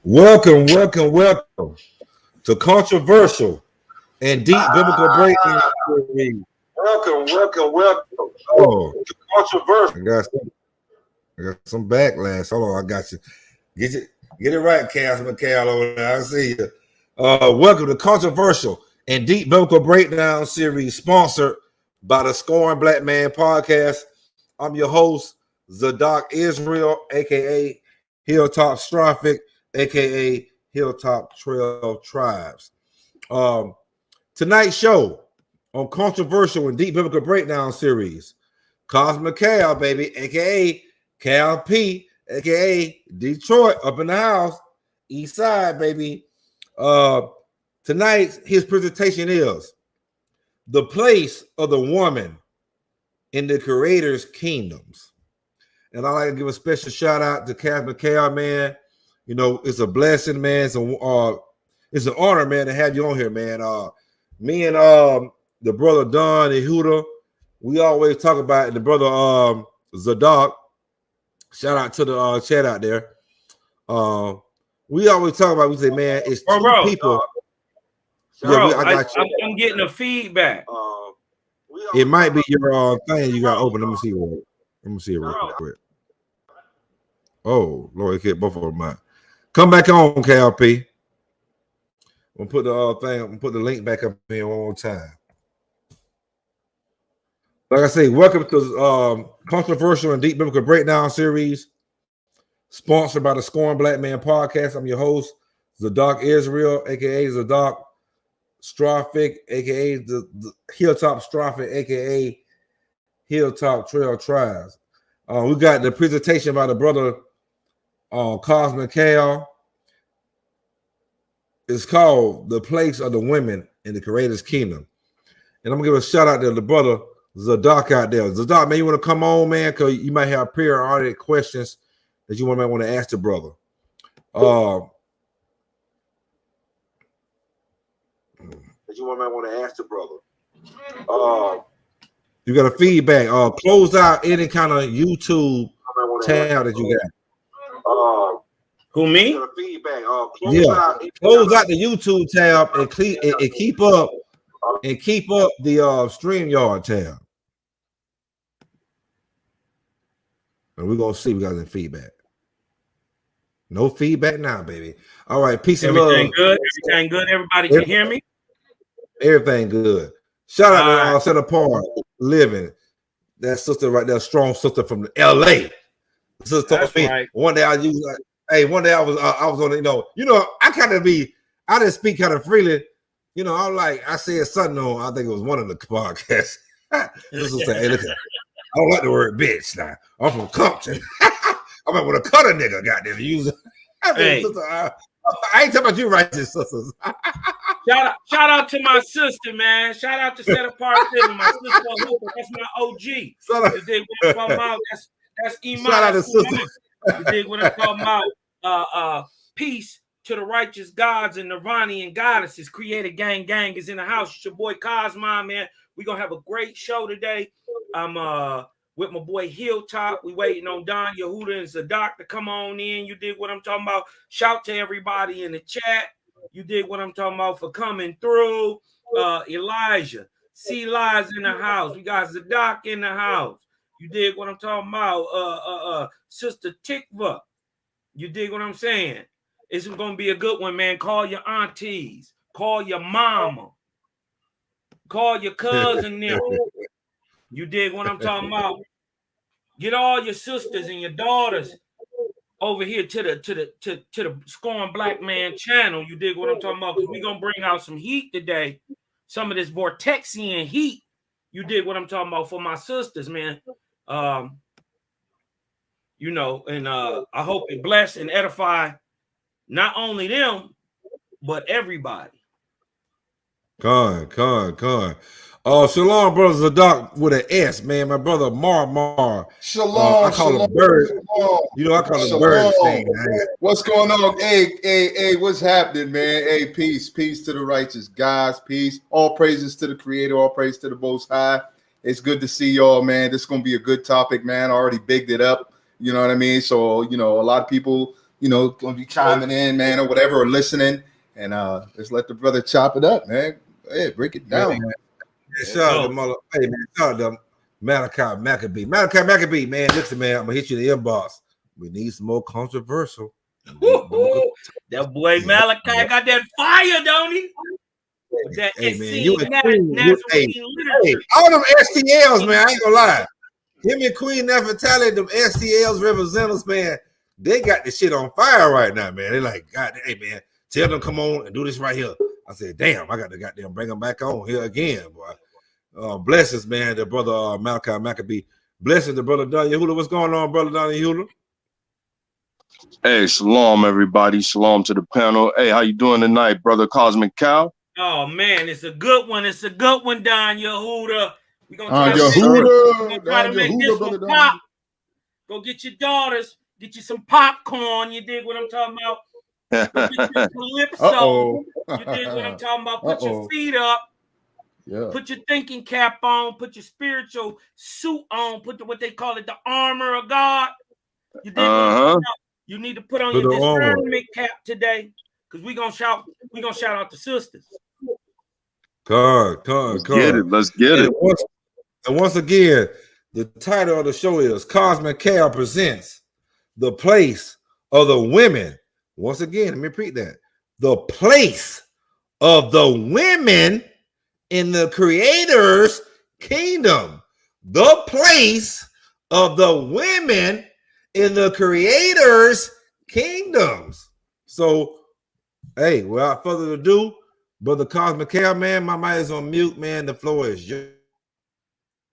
Welcome to controversial and deep biblical breakdown. Welcome. Oh, To controversial. I got some backlash. Hold on, I got you. Get it right, Councilman Cal over there. I see you. Welcome to controversial and deep biblical breakdown series, sponsored by the Scoring Black Man podcast. I'm your host, Zadok Israel, aka Hilltop Strophic, aka Hilltop Trail Tribes. Tonight's show on controversial and deep biblical breakdown series, Cosmic Cal, baby, aka Cal P, aka Detroit, up in the house, East Side, baby. Tonight, his presentation is the place of the woman in the Creator's kingdoms. And I'd like to give a special shout out to Cosmic Cal, man. You know, it's a blessing, man. It's an honor, man, to have you on here, man. Me and the brother Don and Huda, we always talk about it. The brother Zadok, shout out to the chat out there. We always talk about, we say, man, it's two people. I'm getting a feedback. It might be your thing you got open. Let me see it real quick. Oh, Lord, it hit both of them out. Come back on, Cal P. We'll put the thing, put the link back up here one more time. Like I say, welcome to controversial and deep biblical breakdown series, sponsored by the Scoring Black Man podcast. I'm your host, Zadok Israel, aka Zadok Strophic, aka the Hilltop Strophic, aka Hilltop Trail Tribes. We got the presentation by the brother Cosmic Cal. It's called The Place of the Women in the Creator's Kingdom. And I'm gonna give a shout out to the brother Zadok out there. Zadok, man, you want to come on, man? Because you might have periodic questions that you might want to ask the brother. You got a feedback. Close out any kind of YouTube tab that you got. Who, me? Close out the YouTube tab and keep up the StreamYard tab. And we're gonna see we got any feedback. No feedback now, baby. All right, peace and love. Everything good. Everybody can hear me. Everything good. Shout out to Set Apart Living. That sister right there, strong sister from LA. Sister told me right. One day I was on, I didn't speak kind of freely. You know, I said something on, I think it was one of the podcasts. This was saying, hey, look, I don't like the word bitch now. I'm from Compton. I'm like, with a cutter nigga, goddamn use it. I ain't talking about you righteous sisters. Shout out to my sister, man. Shout out to Set Apart Living. My sister, that's my OG. You dig what I'm talking about? That's Iman. Shout out to sister. You dig what I'm talking about? Peace to the righteous gods and Nirvanian goddesses. Creator gang is in the house. It's your boy Cosmon, man. We're gonna have a great show today. I'm with my boy Hilltop. We waiting on Don, Yehuda, and Zadok to come on in. You dig what I'm talking about? Shout to everybody in the chat. You dig what I'm talking about for coming through. Elijah, C. Lies in the house. We got Zadok in the house. You dig what I'm talking about? Sister Tikva. You dig what I'm saying? It's gonna be a good one, man. Call your aunties, call your mama, call your cousin them. You dig what I'm talking about? Get all your sisters and your daughters over here to the Scoring Black Man channel. You dig what I'm talking about? Because we're gonna bring out some heat today, some of this Vortexian heat. You dig what I'm talking about for my sisters, man. I hope it bless and edify not only them, but everybody. Con. Shalom, brother Zadok with an S, man. My brother Mar. Shalom. I call him Bird. Shalom. You know, I call him Bird. What's going on? Hey, what's happening, man? Hey, peace to the righteous guys. Peace. All praises to the Creator. All praise to the Most High. It's good to see y'all, man. This is gonna be a good topic, man. I already bigged it up. You know what I mean? So, you know, a lot of people, you know, gonna be chiming in, man, or whatever, or listening. And let's let the brother chop it up, man. Hey, break it down. Man, shout out to mother. Hey man, shout out to Malachi Maccabee. Malachi Maccabee, man. Listen, man, I'm gonna hit you in the inbox. We need some more controversial. That boy Malachi got that fire, don't he? With that hey man, you and Queen, Nazarene literature. all them STLs, man. I ain't gonna lie. Him and Queen Nefertali, them STLs representatives, man. They got this shit on fire right now, man. They like, God, hey man, tell them come on and do this right here. I said, damn, I got to goddamn bring them back on here again, boy. Blessings, man, the brother Malachi Maccabee. Blessings, the brother Donnie Hula. What's going on, brother Donnie Hula? Hey, shalom, everybody. Shalom to the panel. Hey, how you doing tonight, brother Cosmic Cow? Oh man, it's a good one. It's a good one, Don Yehuda. We're gonna try to make this one pop. Go get your daughters, get you some popcorn. You dig what I'm talking about? Go get your calypso. You dig what I'm talking about? Put your feet up. Yeah. Put your thinking cap on. Put your spiritual suit on. Put what they call it, the armor of God. You dig what I'm talking about? You need to put on your discernment cap today, because we're gonna shout out the sisters. Let's get it. And once again, the title of the show is Cosmic Chaos presents the place of the women. Once again, let me repeat that. The place of the women in the Creator's kingdom. The place of the women in the Creator's kingdoms. So, hey, without further ado, brother Cosmic Chaos, man, my mic is on mute, man. The floor is yours.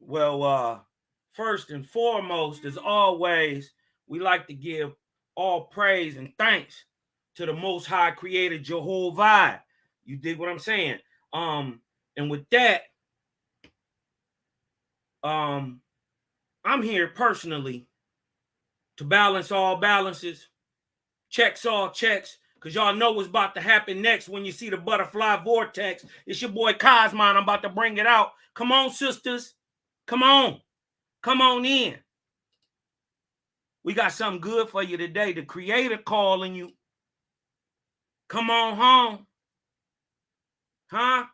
Well, first and foremost, as always, we like to give all praise and thanks to the Most High Creator Jehovah. You dig what I'm saying? And with that, I'm here personally to balance all balances, checks all checks, because y'all know what's about to happen next when you see the butterfly vortex. It's your boy Cosmon. I'm about to bring it out. Come on, sisters. Come on. Come on in. We got something good for you today. The Creator calling you. Come on home. Huh?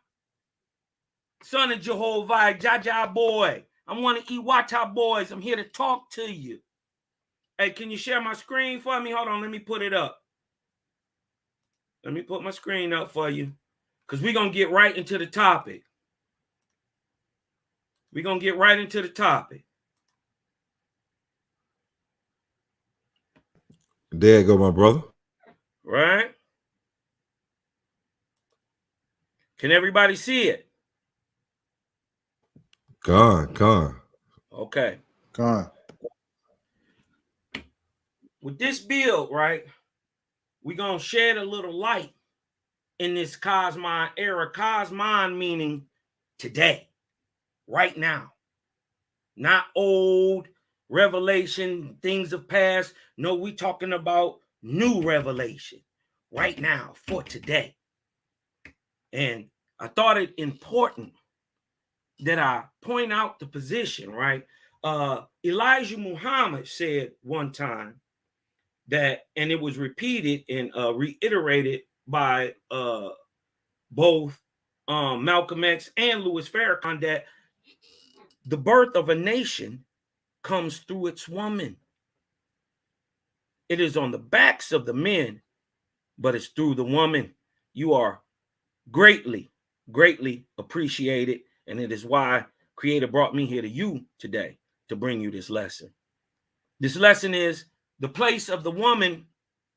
Son of Jehovah, Jaja boy. I'm one of Iwata boys. I'm here to talk to you. Hey, can you share my screen for me? Hold on, let me put it up. Let me put my screen up for you, because we're going to get right into the topic. We're going to get right into the topic. There you go, my brother. Right? Can everybody see it? Gone. Okay. Gone. With this build, right, we're going to shed a little light in this Cosmon era. Cosmon meaning today, right now. Not old revelation, things of past. No, we talking about new revelation right now for today. And I thought it important that I point out the position, right? Elijah Muhammad said one time that, and it was repeated and reiterated by both Malcolm X and Louis Farrakhan, that the birth of a nation comes through its woman. It is on the backs of the men, but it's through the woman. You are greatly, greatly appreciated, and it is why Creator brought me here to you today to bring you this lesson. This lesson is the place of the woman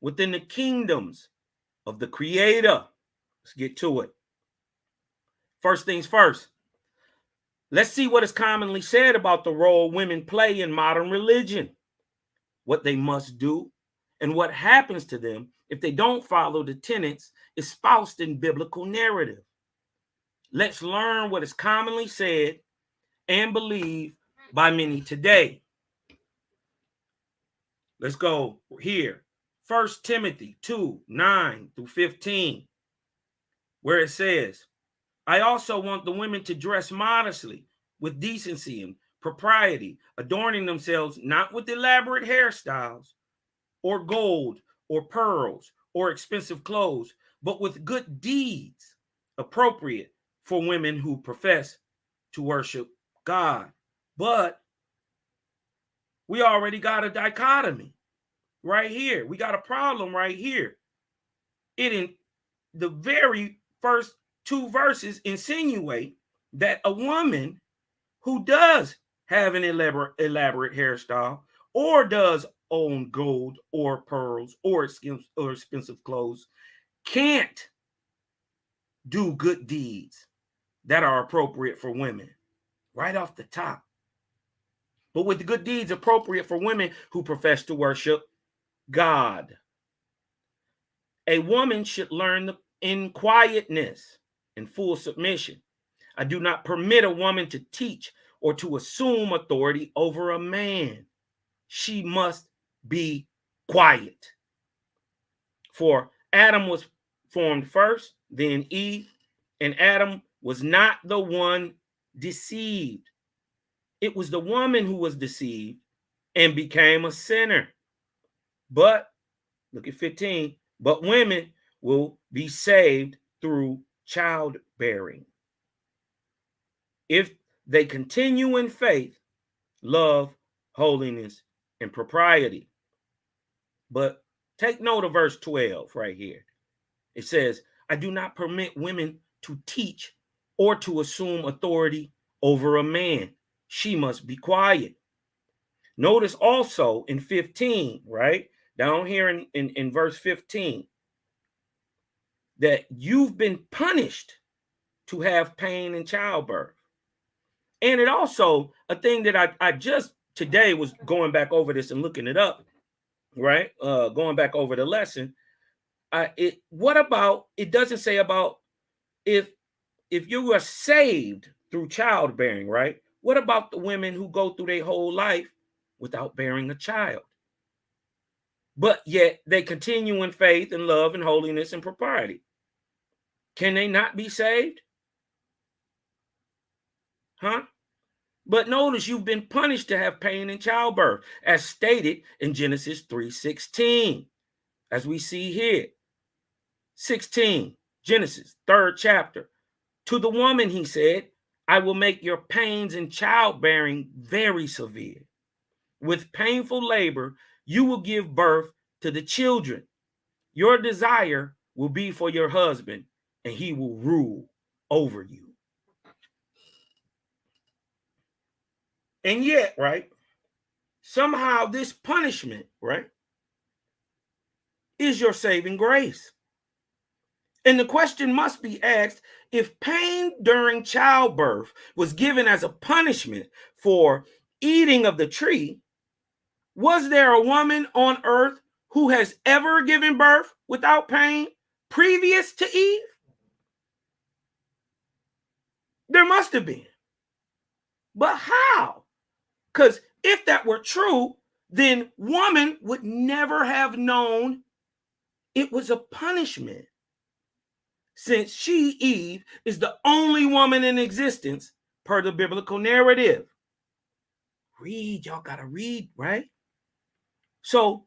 within the kingdoms of the Creator. Let's get to it. First things first, let's see what is commonly said about the role women play in modern religion, what they must do, and what happens to them if they don't follow the tenets espoused in biblical narrative. Let's learn what is commonly said and believed by many today. Let's go here. 1 Timothy 2:9-15, where it says, I also want the women to dress modestly, with decency and propriety, adorning themselves not with elaborate hairstyles or gold or pearls or expensive clothes, but with good deeds appropriate for women who profess to worship God. But we already got a dichotomy right here. We got a problem right here. It in the very first two verses insinuate that a woman who does have an elaborate hairstyle or does own gold or pearls or expensive clothes can't do good deeds that are appropriate for women right off the top. But with the good deeds appropriate for women who profess to worship God, a woman should learn in quietness and full submission. I do not permit a woman to teach or to assume authority over a man. She must be quiet. For Adam was formed first, then Eve, and Adam was not the one deceived. It was the woman who was deceived and became a sinner. But, look at 15, but women will be saved through childbearing if they continue in faith, love, holiness, and propriety. But take note of verse 12 right here. It says, I do not permit women to teach or to assume authority over a man. She must be quiet. Notice also in 15, right? Down here in verse 15, that you've been punished to have pain in childbirth. And it also, a thing that I just today was going back over this and looking it up, right? Going back over the lesson. What about, it doesn't say about if you are saved through childbearing, right? What about the women who go through their whole life without bearing a child? But yet they continue in faith and love and holiness and propriety. Can they not be saved? Huh? But notice you've been punished to have pain in childbirth, as stated in Genesis 3:16, as we see here. 16, Genesis, 3rd chapter. To the woman, he said, I will make your pains in childbearing very severe. With painful labor, you will give birth to the children. Your desire will be for your husband, and he will rule over you. And yet, right, somehow this punishment, right, is your saving grace. And the question must be asked, if pain during childbirth was given as a punishment for eating of the tree, was there a woman on earth who has ever given birth without pain previous to Eve? There must have been. But how? Because if that were true, then woman would never have known it was a punishment, since she, Eve, is the only woman in existence per the biblical narrative. Read, y'all gotta read, right? So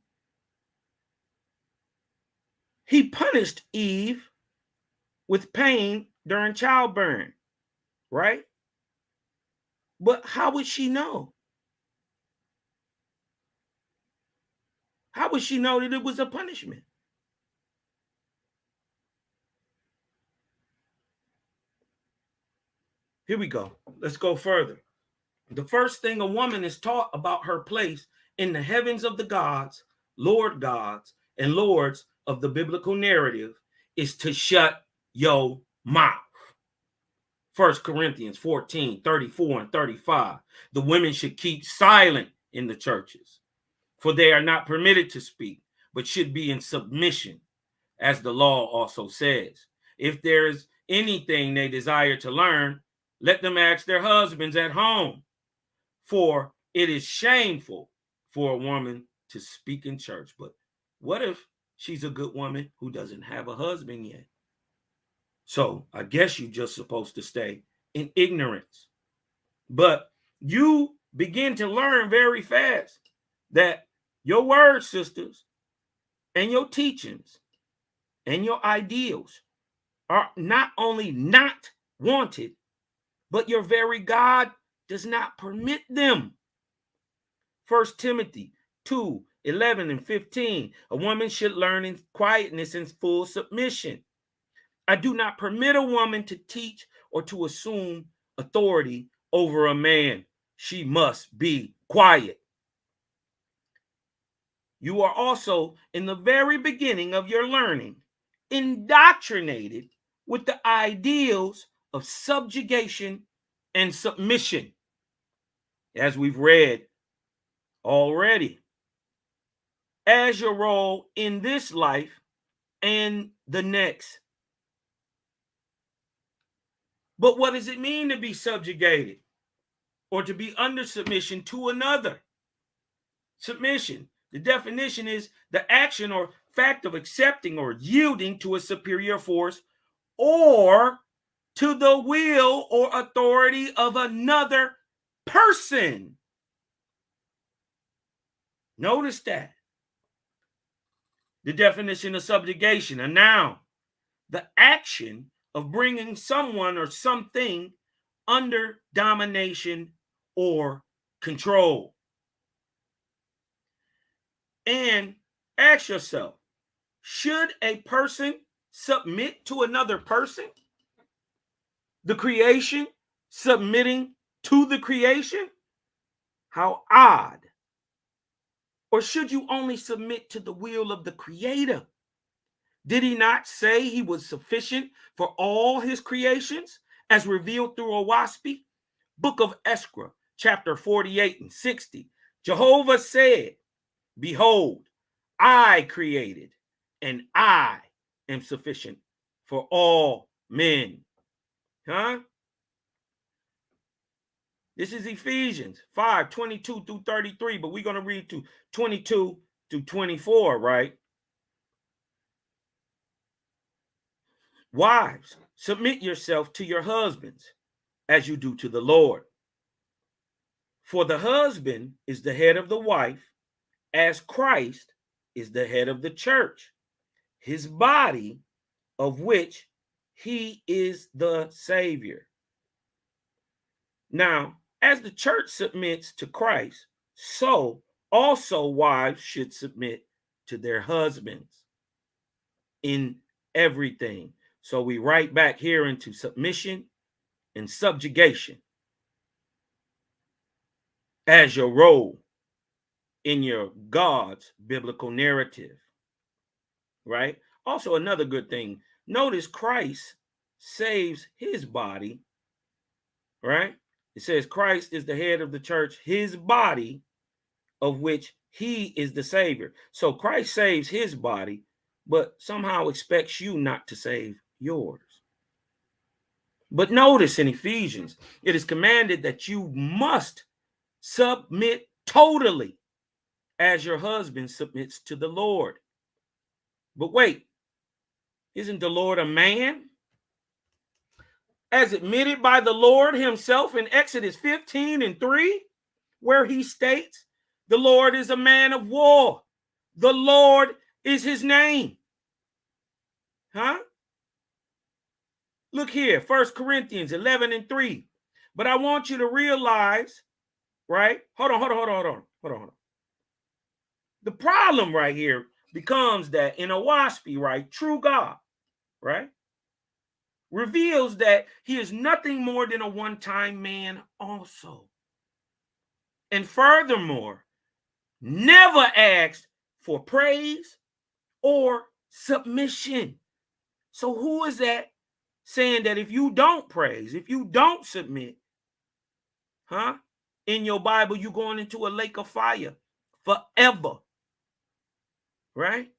he punished Eve with pain during childbearing, right? But how would she know? How would she know that it was a punishment? Here we go. Let's go further. The first thing a woman is taught about her place in the heavens of the gods, and lords of the biblical narrative is to shut your mouth. 1 Corinthians 14, 34 and 35. The women should keep silent in the churches, for they are not permitted to speak, but should be in submission, as the law also says. If there is anything they desire to learn, let them ask their husbands at home, for it is shameful for a woman to speak in church. But what if she's a good woman who doesn't have a husband yet? So I guess you're just supposed to stay in ignorance. But you begin to learn very fast that your words, sisters, and your teachings and your ideals are not only not wanted, but your very God does not permit them. 1 Timothy 2:11 and 15. A woman should learn in quietness and full submission. I do not permit a woman to teach or to assume authority over a man. She must be quiet. You are also, in the very beginning of your learning, indoctrinated with the ideals of subjugation and submission, as we've read already, as your role in this life and the next. But what does it mean to be subjugated or to be under submission to another? Submission, the definition is the action or fact of accepting or yielding to a superior force or to the will or authority of another person. Notice that. The definition of subjugation, a noun, the action of bringing someone or something under domination or control. And ask yourself, should a person submit to another person? The creation submitting to the creation? How odd. Or should you only submit to the will of the Creator? Did he not say he was sufficient for all his creations as revealed through Oahspe? Book of Ezra, chapter 48 and 60. Jehovah said, behold, I created and I am sufficient for all men. Huh? This is Ephesians 5:22 through 33, but we're going to read to 22 through 24, right? Wives, submit yourself to your husbands as you do to the Lord. For the husband is the head of the wife, as Christ is the head of the church, his body, of which he is the Savior. Now, as the church submits to Christ, so also wives should submit to their husbands in everything. So we right back here into submission and subjugation as your role in your God's biblical narrative, right? Also, another good thing, notice Christ saves his body, right? It says Christ is the head of the church, his body, of which he is the Savior. So Christ saves his body, but somehow expects you not to save yours. But notice in Ephesians, it is commanded that you must submit totally as your husband submits to the Lord. But wait, isn't the Lord a man? As admitted by the Lord himself in Exodus 15 and 3, where he states, the Lord is a man of war. The Lord is his name. Huh? Look here, 1 Corinthians 11 and 3. But I want you to realize, right? Hold on. The problem right here becomes that in Oahspe, right, true God, right, reveals that he is nothing more than a one-time man also. And furthermore, never asked for praise or submission. So who is that saying that if you don't praise, if you don't submit, in your Bible, you're going into a lake of fire forever, right?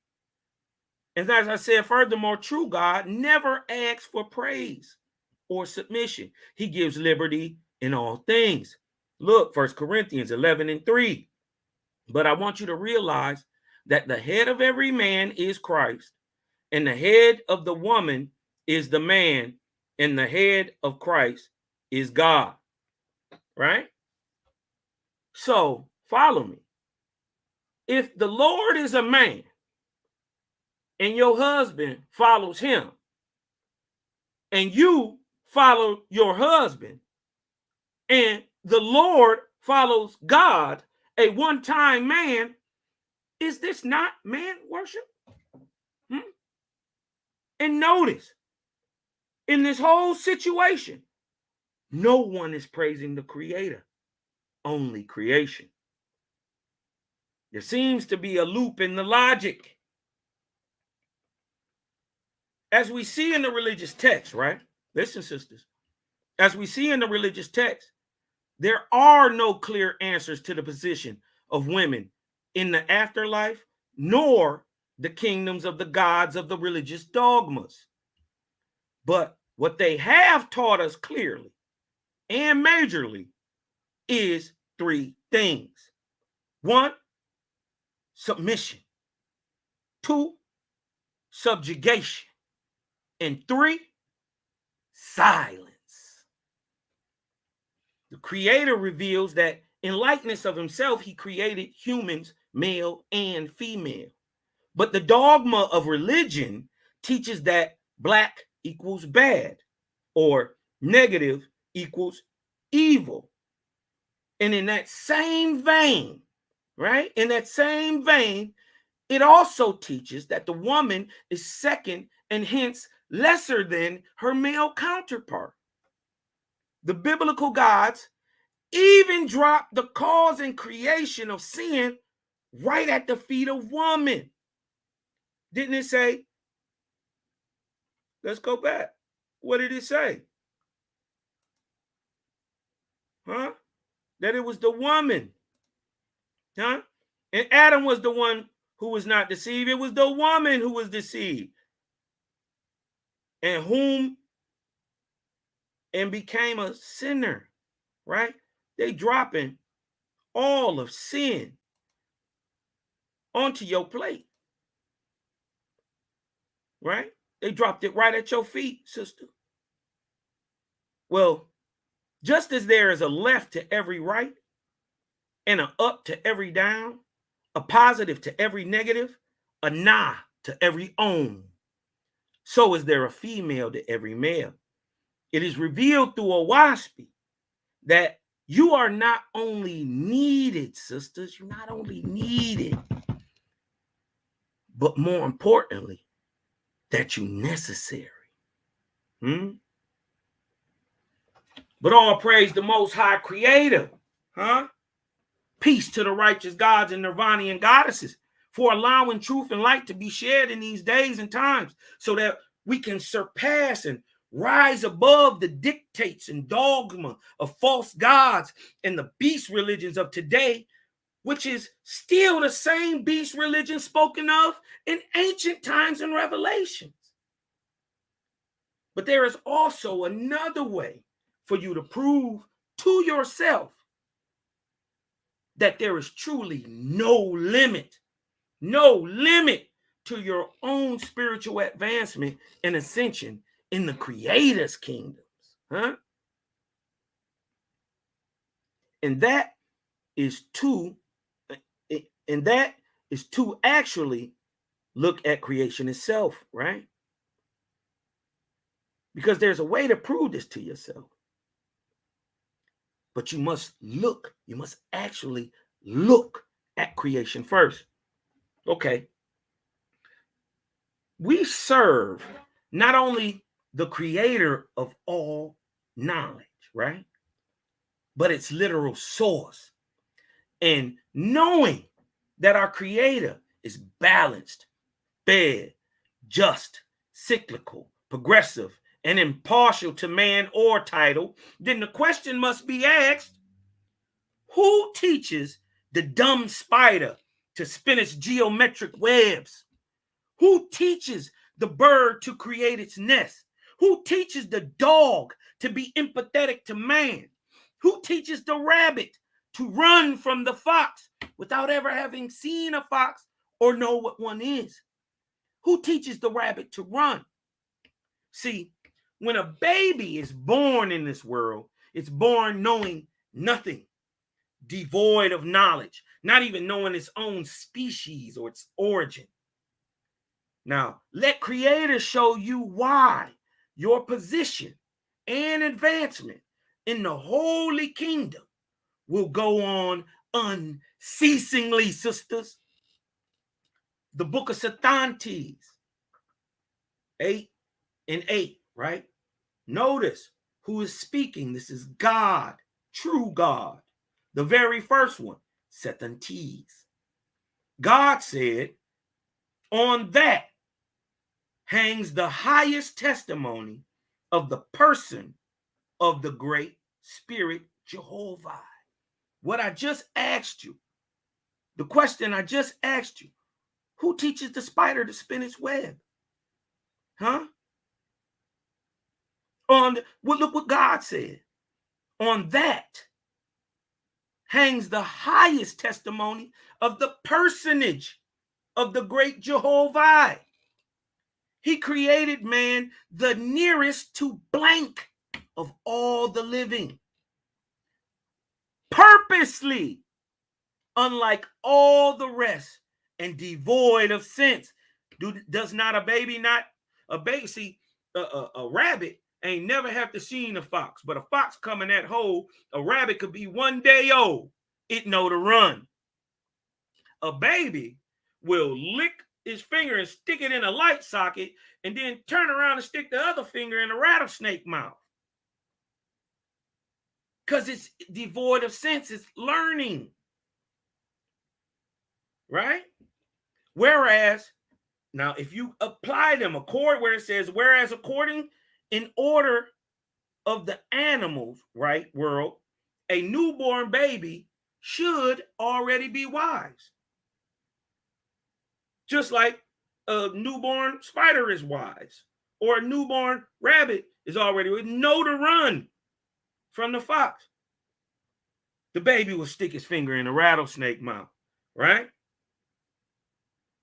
And as I said, furthermore, true God never asks for praise or submission. He gives liberty in all things. Look, 1 Corinthians 11 and 3. But I want you to realize that the head of every man is Christ, and the head of the woman is the man, and the head of Christ is God, right? So follow me. If the Lord is a man and your husband follows him and you follow your husband and the Lord follows God, a one-time man, is this not man worship? And notice, in this whole situation, no one is praising the Creator, only creation. There seems to be a loop in the logic. As we see in the religious text, right? Listen, sisters. As we see in the religious text, there are no clear answers to the position of women in the afterlife, nor the kingdoms of the gods of the religious dogmas. But what they have taught us clearly and majorly is three things. 1, submission. 2, subjugation. And 3, silence. The Creator reveals that in likeness of himself, he created humans, male and female. But the dogma of religion teaches that black equals bad or negative equals evil. And in that same vein, right? In that same vein, it also teaches that the woman is second and hence lesser than her male counterpart. The biblical gods even dropped the cause and creation of sin right at the feet of woman. Didn't it say? Let's go back. What did it say? Huh? That it was the woman. Huh? And Adam was the one who was not deceived. It was the woman who was deceived. And became a sinner, right? They dropping all of sin onto your plate, right? They dropped it right at your feet, sister. Well, just as there is a left to every right and an up to every down, a positive to every negative, a nah to every own, so is there a female to every male. It is revealed through Oahspe that you are not only needed, sisters, you're not only needed, but more importantly, that you're necessary. But all praise the Most High Creator. Peace to the righteous gods and Nirvanian goddesses for allowing truth and light to be shared in these days and times so that we can surpass and rise above the dictates and dogma of false gods and the beast religions of today, which is still the same beast religion spoken of in ancient times and Revelations. But there is also another way for you to prove to yourself that there is truly no limit to your own spiritual advancement and ascension in the Creator's kingdoms. And that is to actually look at creation itself, right? Because there's a way to prove this to yourself. But you must actually look at creation first. Okay. We serve not only the Creator of all knowledge, right? But its literal source. And knowing that our Creator is balanced, fair, just, cyclical, progressive, and impartial to man or title, then the question must be asked, who teaches the dumb spider to spin its geometric webs? Who teaches the bird to create its nest? Who teaches the dog to be empathetic to man? Who teaches the rabbit to run from the fox without ever having seen a fox or know what one is? Who teaches the rabbit to run? See, when a baby is born in this world, it's born knowing nothing. devoid of knowledge, not even knowing its own species or its origin. Now, let Creator show you why your position and advancement in the holy kingdom will go on unceasingly, sisters. The book of Satantes, 8:8, right? Notice who is speaking. This is God, true God. The very first one, Satantes. God said, on that hangs the highest testimony of the person of the great spirit Jehovah. What I just asked you, the question I just asked you, who teaches the spider to spin its web? Huh? Look what God said. On that hangs the highest testimony of the personage of the great Jehovah. He created man the nearest to blank of all the living, purposely, unlike all the rest, and devoid of sense. Does not a baby not a baby? See, a rabbit ain't never have to seen a fox, but a fox coming that hole, a rabbit could be 1 day old. It know to run. A baby will lick his finger and stick it in a light socket and then turn around and stick the other finger in a rattlesnake mouth. Because it's devoid of sense. It's learning. Right? Whereas, now if you apply them accord where it says, whereas according in order of the animals, right, world, a newborn baby should already be wise. Just like a newborn spider is wise, or a newborn rabbit is already know to run from the fox. The baby will stick his finger in a rattlesnake mouth, right?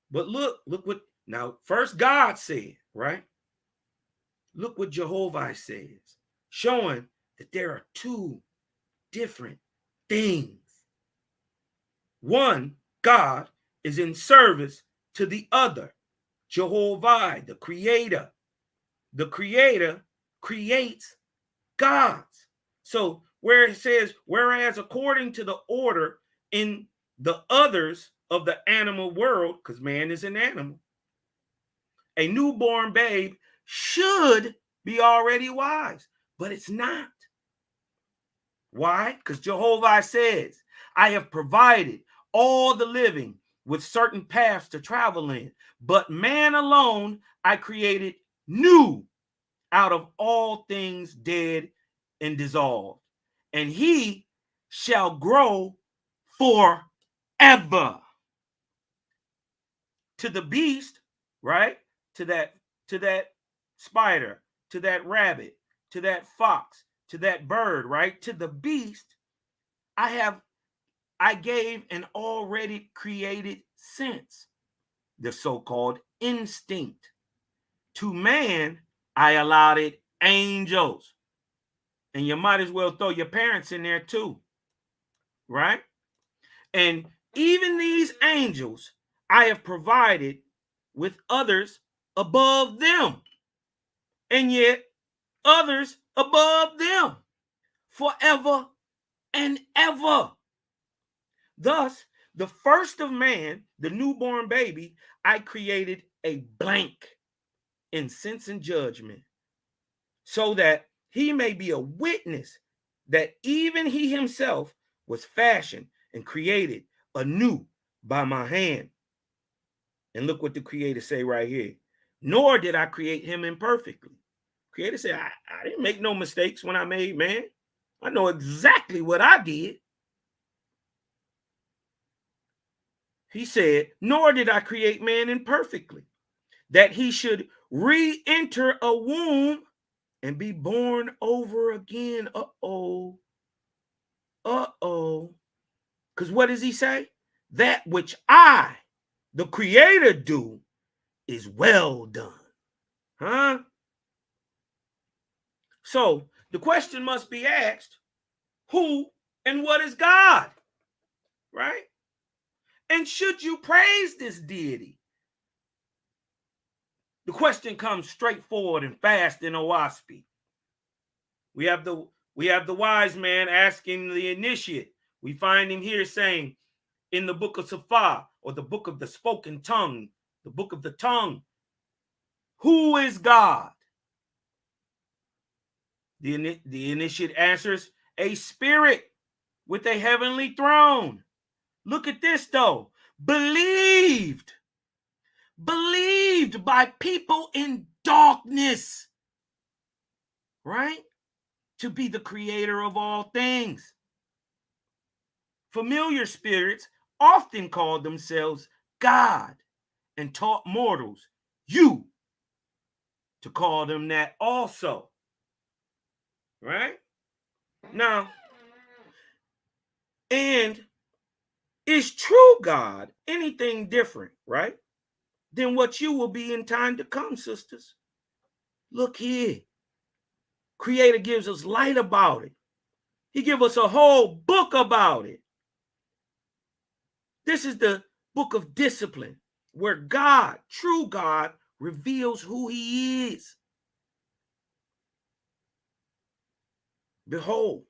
But look what, now first God said, right? Look what Jehovah says, showing that there are two different things. One, God is in service to the other. Jehovah, the creator. The creator creates gods. So where it says, whereas according to the order in the others of the animal world, because man is an animal, a newborn babe should be already wise, but it's not. Why? Because Jehovah says, I have provided all the living with certain paths to travel in, but man alone I created new out of all things dead and dissolved, and he shall grow forever. To the beast, right? To that spider, to that rabbit, to that fox, to that bird, right? To the beast, I gave an already created sense, the so-called instinct. To man, I allowed it angels. And you might as well throw your parents in there too, right? And even these angels, I have provided with others above them, and yet others above them forever and ever. Thus, the first of man, the newborn baby, I created a blank in sense and judgment, so that he may be a witness that even he himself was fashioned and created anew by my hand. And look what the creator say right here. Nor did I create him imperfectly. Creator said, I didn't make no mistakes when I made man. I know exactly what I did. He said, nor did I create man imperfectly, that he should re-enter a womb and be born over again. Uh-oh. Because what does he say? That which I, the creator, do is well done. Huh? So the question must be asked, who and what is God? right? And should you praise this deity? The question comes straightforward and fast in Oahspe. We have the wise man asking the initiate. We find him here saying in the book of Safa, or the book of the spoken tongue, the book of the tongue, who is God? The initiate answers, a spirit with a heavenly throne. Look at this though. Believed by people in darkness, right? To be the creator of all things. Familiar spirits often called themselves God and taught mortals, you, to call them that also. Right? Now, and is true God anything different, right, than what you will be in time to come, sisters? Look here. Creator gives us light about it. He gives us a whole book about it. This is the book of discipline, where God, true God, reveals who he is. Behold,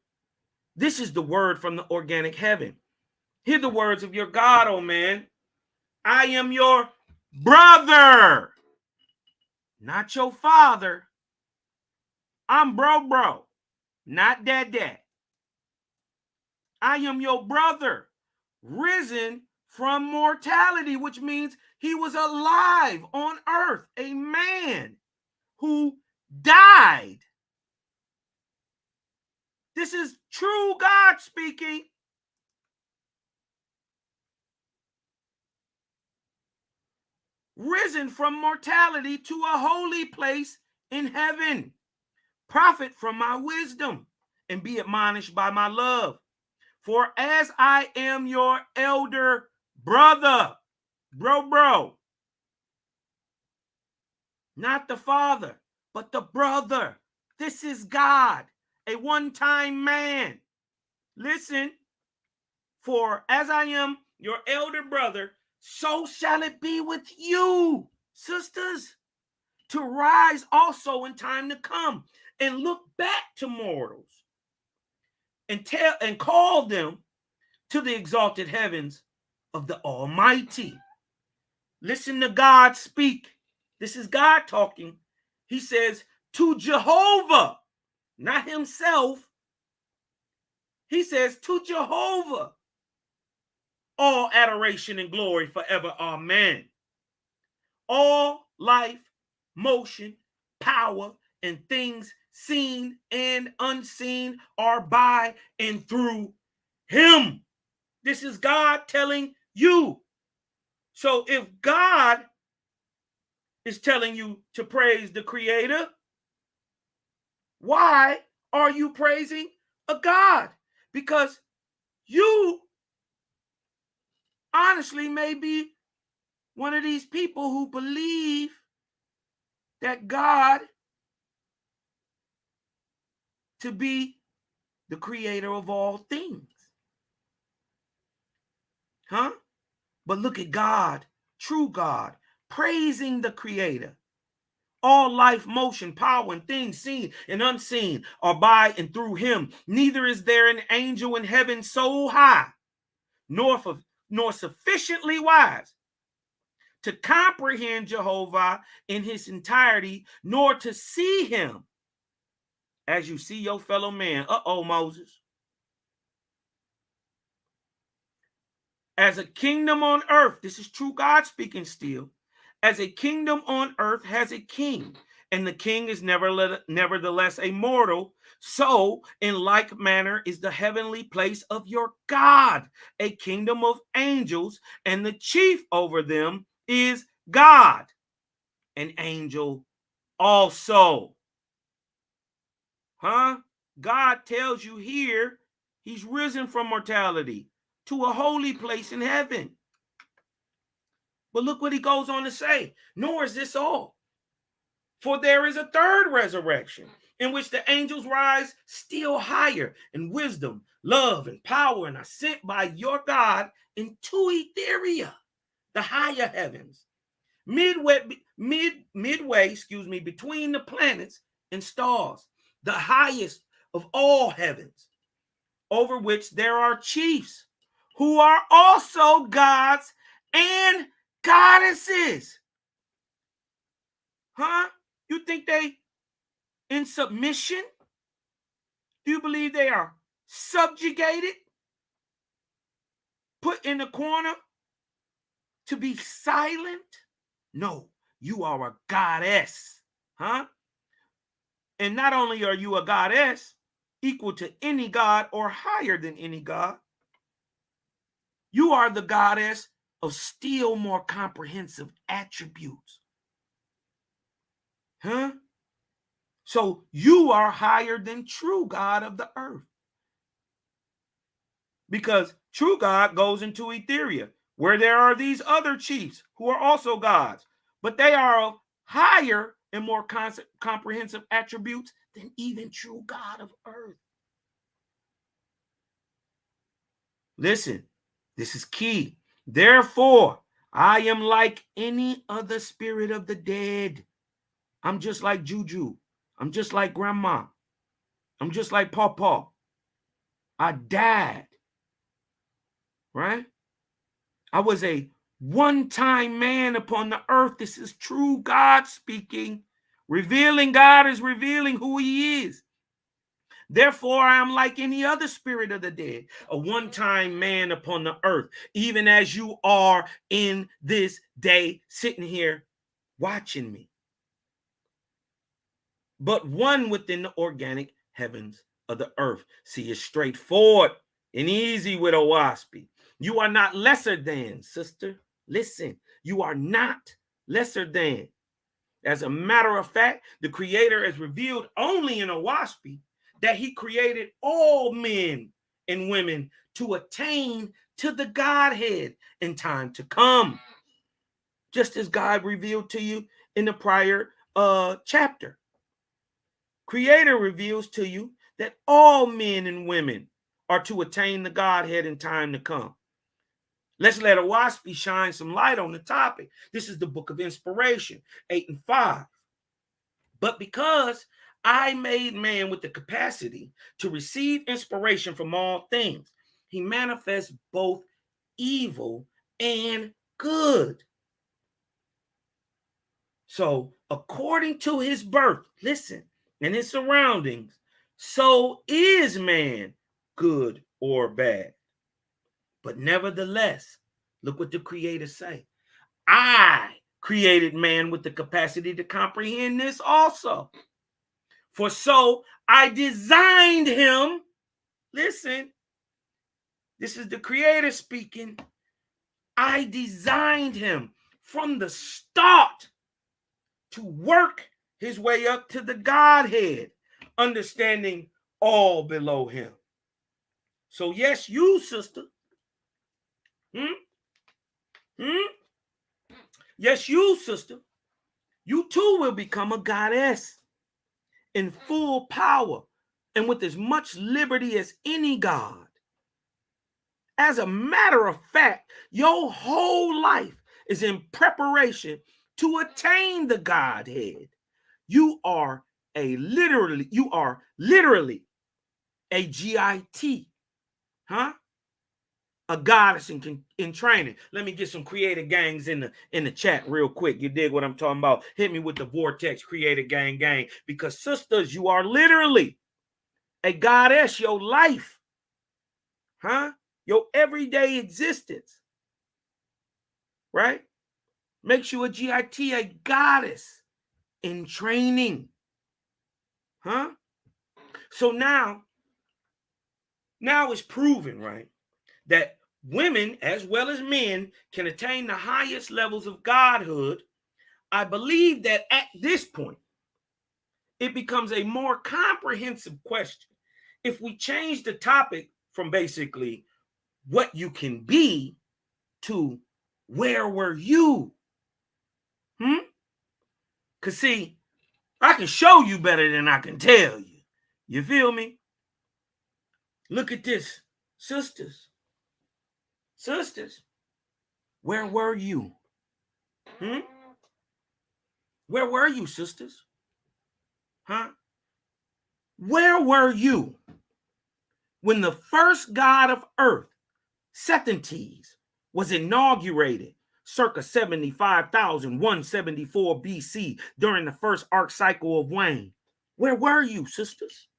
this is the word from the organic heaven. Hear the words of your God, oh man. I am your brother, not your father. I'm bro, not dad. I am your brother, risen from mortality, which means he was alive on earth, a man who died. This is true God speaking. Risen from mortality to a holy place in heaven. Profit from my wisdom and be admonished by my love. For as I am your elder brother, bro, not the father, but the brother. This is God, a one-time man. Listen, for as I am your elder brother, so shall it be with you, sisters, to rise also in time to come and look back to mortals and call them to the exalted heavens of the Almighty. Listen to God speak. This is God talking. He says to Jehovah, not himself. He says to Jehovah, all adoration and glory forever. Amen. All life, motion, power, and things seen and unseen are by and through him. This is God telling you. So if God is telling you to praise the Creator, why are you praising a God? Because you honestly may be one of these people who believe that God to be the creator of all things. Huh? But look at God, true God, praising the Creator. All life, motion, power, and things seen and unseen are by and through him. Neither is there an angel in heaven so high, nor sufficiently wise to comprehend Jehovah in his entirety, nor to see him as you see your fellow man. Moses. As a kingdom on earth, this is true God speaking still. As a kingdom on earth has a king, and the king is nevertheless a mortal, so in like manner is the heavenly place of your God, a kingdom of angels, and the chief over them is God, an angel also. Huh? God tells you here he's risen from mortality to a holy place in heaven. But look what he goes on to say. Nor is this all. For there is a third resurrection, in which the angels rise still higher in wisdom, love, and power, and are sent by your God into Etheria, the higher heavens, midway, between the planets and stars, the highest of all heavens, over which there are chiefs, who are also gods and goddesses. Huh? You think they in submission? Do you believe they are subjugated? Put in the corner to be silent? No, you are a goddess. Huh? And not only are you a goddess, equal to any god or higher than any god, you are the goddess of still more comprehensive attributes. Huh? So you are higher than true God of the earth. Because true God goes into Etheria, where there are these other chiefs who are also gods, but they are of higher and more comprehensive attributes than even true God of earth. Listen, this is key. Therefore, I am like any other spirit of the dead. I'm just like Juju. I'm just like Grandma. I'm just like Pawpaw. I died, right? I was a one-time man upon the earth. This is true God speaking. Revealing God is revealing who he is. Therefore, I am like any other spirit of the dead, a one-time man upon the earth, even as you are in this day, sitting here watching me. But one within the organic heavens of the earth. See, it's straightforward and easy with Oahspe. You are not lesser than, sister. Listen, you are not lesser than. As a matter of fact, the Creator is revealed only in Oahspe that he created all men and women to attain to the Godhead in time to come, just as God revealed to you in the prior chapter. Creator reveals to you that all men and women are to attain the Godhead in time to come. Let's let Oahspe shine some light on the topic. This is the book of inspiration, 8 and 5. But because I made man with the capacity to receive inspiration from all things, he manifests both evil and good. So, according to his birth, listen, and his surroundings, so is man good or bad. But nevertheless, look what the Creator say. I created man with the capacity to comprehend this also. For so I designed him. Listen, this is the Creator speaking. I designed him from the start to work his way up to the Godhead, understanding all below him. So yes, you, sister. Yes, you, sister. You too will become a goddess in full power and with as much liberty as any god. As a matter of fact, your whole life is in preparation to attain the Godhead. You are literally a GIT, huh? A goddess in training. Let me get some creative gangs in the chat real quick. You dig what I'm talking about? Hit me with the vortex creative gang. Because sisters, you are literally a goddess, your life, huh? Your everyday existence, right? Makes you a GIT, a goddess in training, huh? So now it's proven, right, that women as well as men can attain the highest levels of godhood. I believe that at this point, it becomes a more comprehensive question if we change the topic from basically what you can be to where were you? Because see, I can show you better than I can tell you. You feel me? Look at this. Sisters. Sisters. Where were you? Where were you, sisters? Huh? Where were you when the first god of earth, Sethantes, was inaugurated circa 75,174 BC during the first arc cycle of Wayne? Where were you, sisters?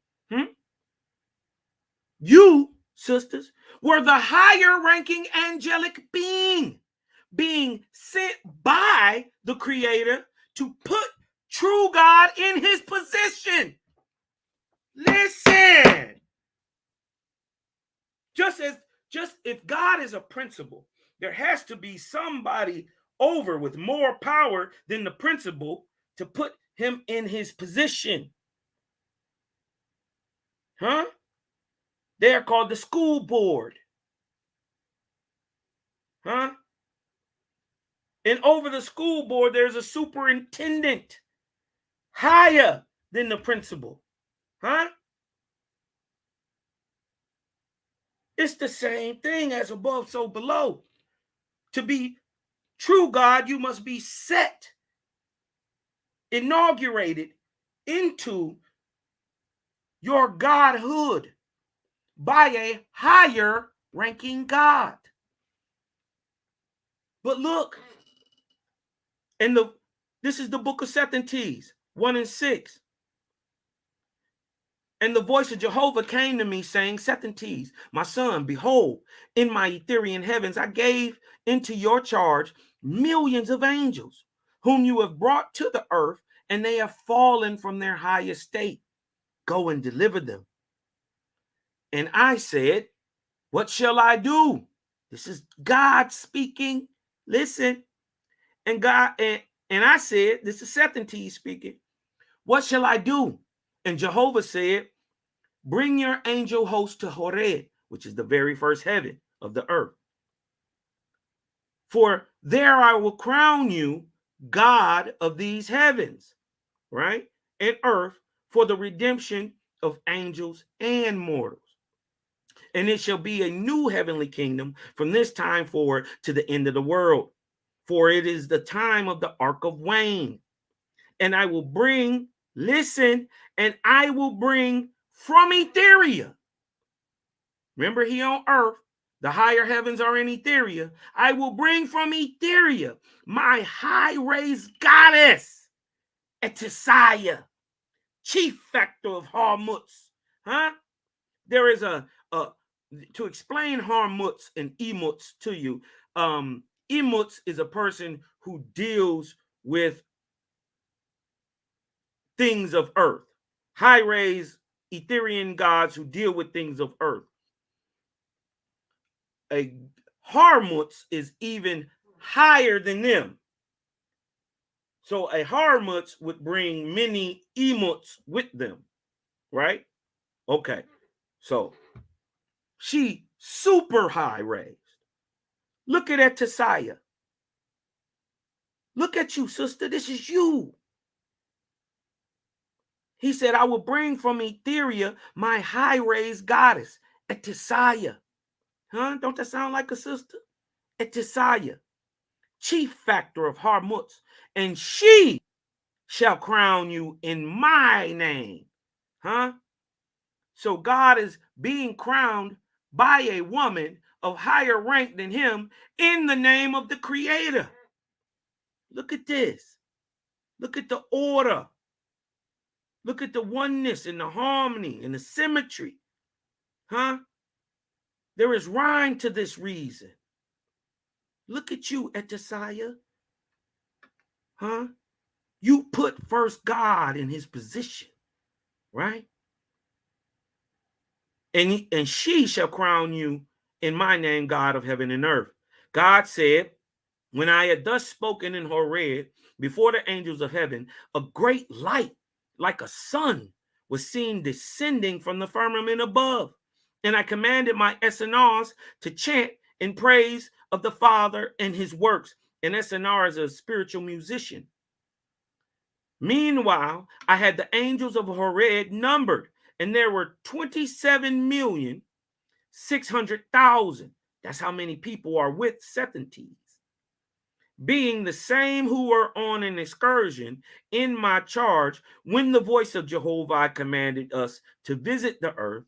You, sisters, were the higher ranking angelic being sent by the Creator to put true God in his position. Listen. Just if God is a principle, there has to be somebody over with more power than the principle to put him in his position. Huh? They are called the school board. Huh? And over the school board, there's a superintendent higher than the principal. Huh? It's the same thing as above, so below. To be true God, you must be set, inaugurated into your godhood by a higher ranking God. But look, this is the book of Sethantes, 1 and 6. And the voice of Jehovah came to me, saying, Sethantes, my son, behold, in my Ethereal heavens I gave into your charge millions of angels, whom you have brought to the earth, and they have fallen from their high estate. Go and deliver them. And I said, what shall I do? This is God speaking. Listen. And I said, this is Sethantes speaking. What shall I do? And Jehovah said, bring your angel host to Horeb, which is the very first heaven of the earth. For there I will crown you God of these heavens, right? And earth, for the redemption of angels and mortals. And it shall be a new heavenly kingdom from this time forward to the end of the world. For it is the time of the ark of Wayne. And I will bring, listen, and I will bring from Etheria. Remember, he on earth. The higher heavens are in Etheria. I will bring from Etheria my high-raised goddess, Etesiah, chief factor of Harmutz. Huh? There is to explain Harmutz and Emutz to you. Emutz is a person who deals with things of earth. High-raised Ethereal gods who deal with things of earth. A Harmutz is even higher than them. So a Harmutz would bring many Emutz with them, right? Okay, so she super high raised. Look at Etesiah. Look at you, sister. This is you. He said, I will bring from Etheria my high raised goddess, Etesiah. Huh? Don't that sound like a sister? Etesiah, chief factor of Harmutz, and she shall crown you in my name. Huh? So God is being crowned by a woman of higher rank than him in the name of the Creator. Look at this. Look at the order. Look at the oneness and the harmony and the symmetry. Huh? There is rhyme to this reason. Look at you, Etesiah. Huh? You put first God in his position, right? And she shall crown you in my name, God of heaven and earth. God said, when I had thus spoken in Horeb before the angels of heaven, a great light like a sun was seen descending from the firmament above. And I commanded my SNRs to chant in praise of the Father and his works. And SNR is a spiritual musician. Meanwhile, I had the angels of Horeb numbered, and there were 27,600,000. That's how many people are with Sethantes, being the same who were on an excursion in my charge when the voice of Jehovah commanded us to visit the earth,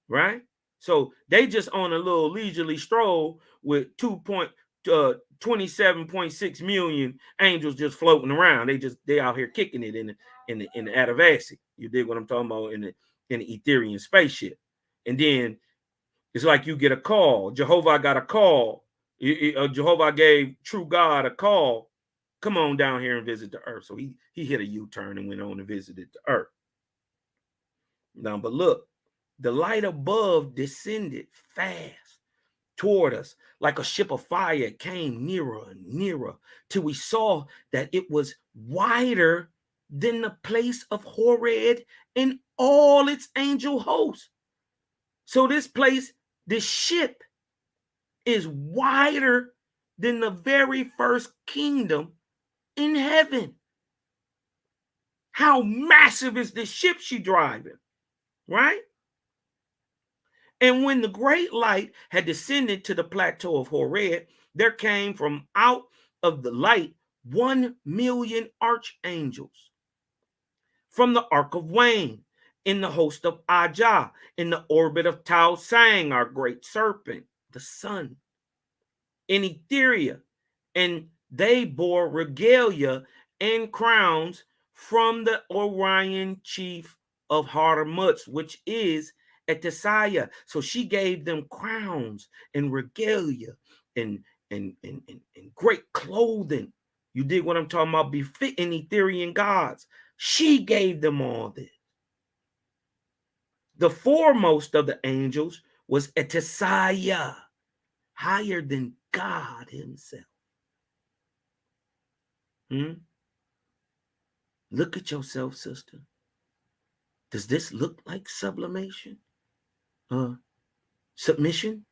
right? So they just on a little leisurely stroll with 27.6 million angels just floating around. They out here kicking it in the Atavasi. You dig what I'm talking about, in the Ethereum spaceship. And then it's like you get a call. Jehovah got a call. Jehovah gave true God a call. Come on down here and visit the earth. So he hit a U-turn and went on and visited the earth. Now, but look, the light above descended fast toward us like a ship of fire. It came nearer and nearer till we saw that it was wider than the place of Horeb and all its angel hosts. So this place, this ship, is wider than the very first kingdom in heaven. How massive is this ship she driving, right? And when the great light had descended to the plateau of Horeb, there came from out of the light 1,000,000 archangels from the ark of Wayne, in the host of Ajah, in the orbit of Tau Sang, our great serpent, the sun, in Etheria, and they bore regalia and crowns from the Orion chief of Harmutz, which is Etesiah. So she gave them crowns and regalia and great clothing. You dig what I'm talking about? Befitting Etherian gods. She gave them all this. The foremost of the angels was Etesiah, higher than God himself. Look at yourself, sister. Does this look like sublimation? Submission?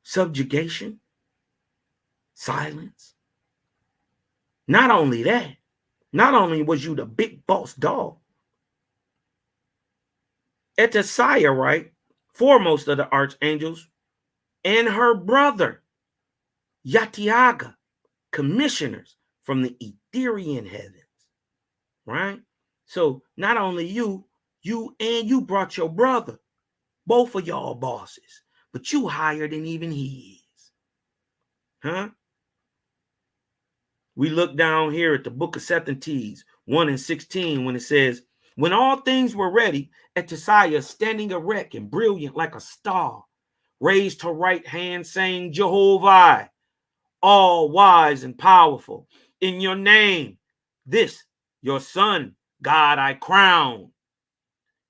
Subjugation? Silence? Not only that, not only was you the big boss dog, Etesiah, right, foremost of the archangels, and her brother, Yatiaga, commissioners from the Etherian heavens, right? So not only you brought your brother, both of y'all bosses, but you higher than even he is, huh? We look down here at the book of Sethantes 1:16 when it says, when all things were ready, Etesiah, standing erect and brilliant like a star, raised her right hand, saying, Jehovah, all wise and powerful, in your name, this, your son, God, I crown.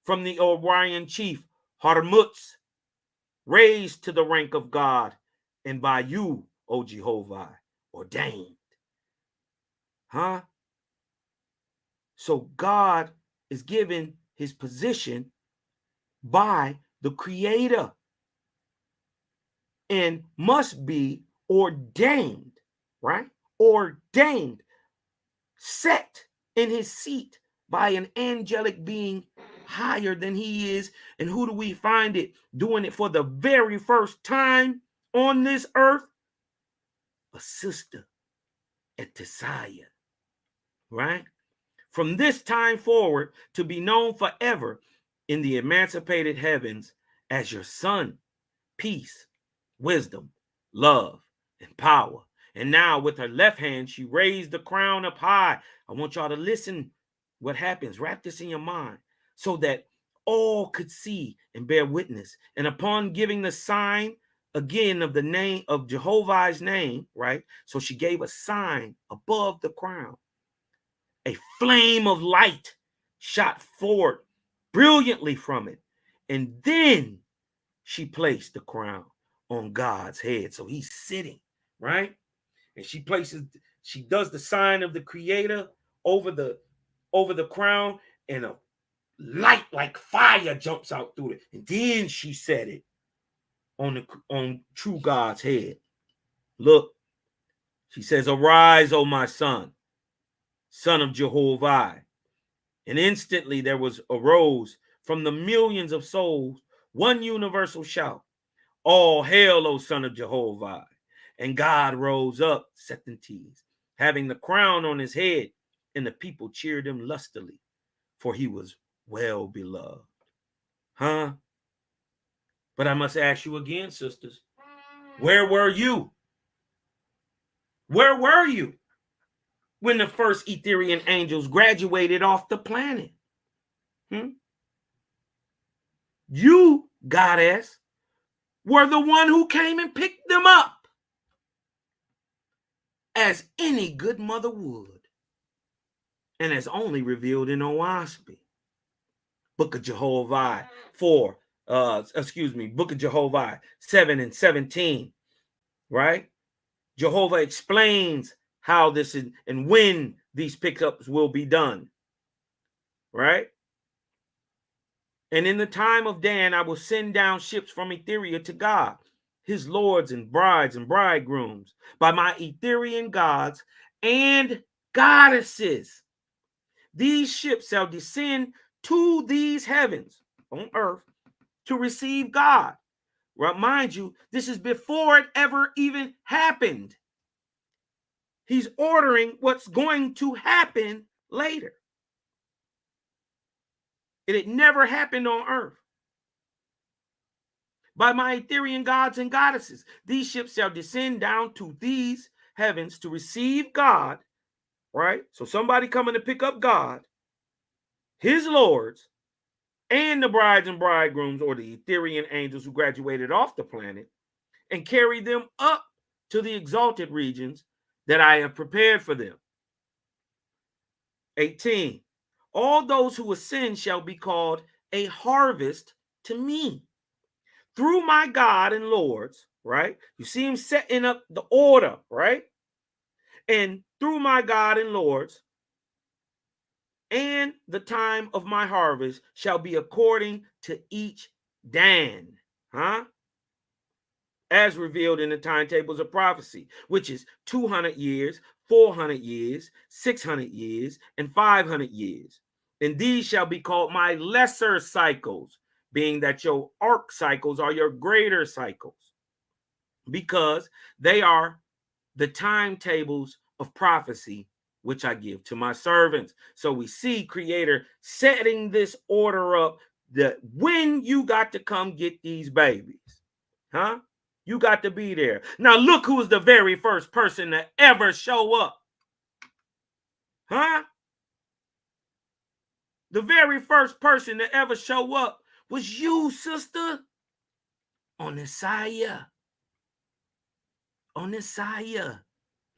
From the Orion chief, Harmutz, raised to the rank of God, and by you, O Jehovah, ordained. Huh? So God is given his position by the Creator and must be ordained, right? Ordained, set in his seat by an angelic being higher than he is. And who do we find it doing it for the very first time on this earth? A sister, Etesiah, right? From this time forward, to be known forever in the emancipated heavens as your son, peace, wisdom, love, and power. And now with her left hand, she raised the crown up high. I want y'all to listen what happens. Wrap this in your mind so that all could see and bear witness. And upon giving the sign again of the name of Jehovah's name, right? So she gave a sign above the crown. A flame of light shot forward brilliantly from it. And then she placed the crown on God's head. So he's sitting, right? And she does the sign of the Creator over the crown, and a light like fire jumps out through it. And then she set it on true God's head. Look, she says, arise, O my son. son of Jehovah. And instantly there arose from the millions of souls one universal shout, all hail, O son of Jehovah. And God rose up, Septantes, having the crown on his head, and the people cheered him lustily, for he was well beloved. Huh? But I must ask you again, sisters, where were you? Where were you when the first Etherian angels graduated off the planet? You, goddess, were the one who came and picked them up, as any good mother would, and as only revealed in Oahspe. Book of Jehovah Book of Jehovah 7 and 17, right? Jehovah explains how this is and when these pickups will be done, right? And in the time of Dan, I will send down ships from Etheria to God, his lords and brides and bridegrooms, by my Etherian gods and goddesses. These ships shall descend to these heavens on earth to receive God. Remind you, this is before it ever even happened. He's ordering what's going to happen later. It had never happened on earth. By my Etherian gods and goddesses, these ships shall descend down to these heavens to receive God, right? So somebody coming to pick up God, his lords, and the brides and bridegrooms, or the Etherian angels who graduated off the planet, and carry them up to the exalted regions that I have prepared for them. 18. All those who ascend shall be called a harvest to me. Through my God and lords, right? You see him setting up the order, right? And through my God and lords, and the time of my harvest shall be according to each Dan, as revealed in the timetables of prophecy, which is 200 years, 400 years, 600 years, and 500 years. And these shall be called my lesser cycles, being that your arc cycles are your greater cycles, because they are the timetables of prophecy which I give to my servants. So we see Creator setting this order up that when you got to come get these babies, you got to be there. Now look who's the very first person to ever show up. The very first person to ever show up was you, sister. Oahspe. Oahspe.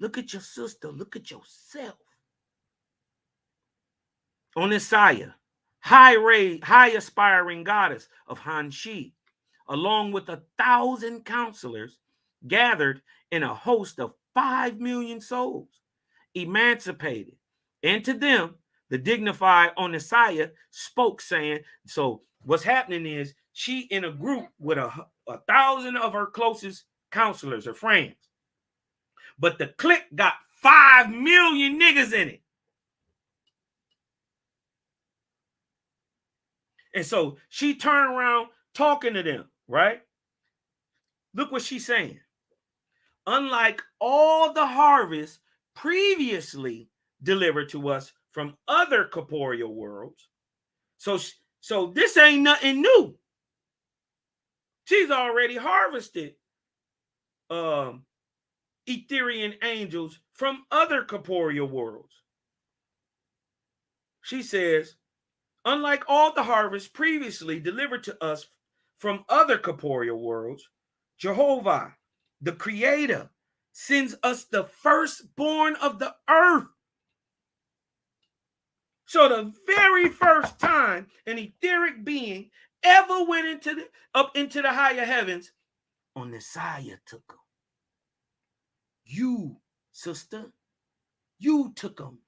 Look at your sister. Look at yourself. Oahspe, high aspiring goddess of Hanshi, along with 1,000 counselors gathered in a host of 5 million souls, emancipated. And to them, the dignified Oahspe spoke, saying, so what's happening is she in a group with 1,000 of her closest counselors or friends. But the clique got 5 million niggas in it. And so she turned around talking to them, right? Look what she's saying. Unlike all the harvests previously delivered to us from other corporeal worlds. So this ain't nothing new. She's already harvested Etherian angels from other corporeal worlds. She says, unlike all the harvests previously delivered to us from other corporeal worlds, Jehovah, the Creator, sends us the firstborn of the earth. So the very first time an etheric being ever went up into the higher heavens, Oahspe took him. You, sister, you took him.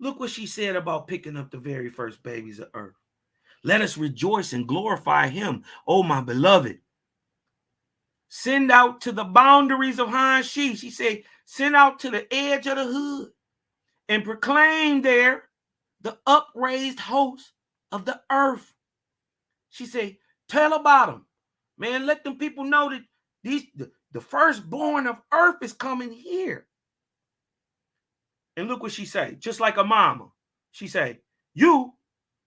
Look what she said about picking up the very first babies of earth. Let us rejoice and glorify him, oh my beloved. Send out to the boundaries of Hanshi. She said, send out to the edge of the hood and proclaim there the upraised host of the earth. She said, tell about them. Man, let them people know that the firstborn of earth is coming here. And look what she said, just like a mama. She said, you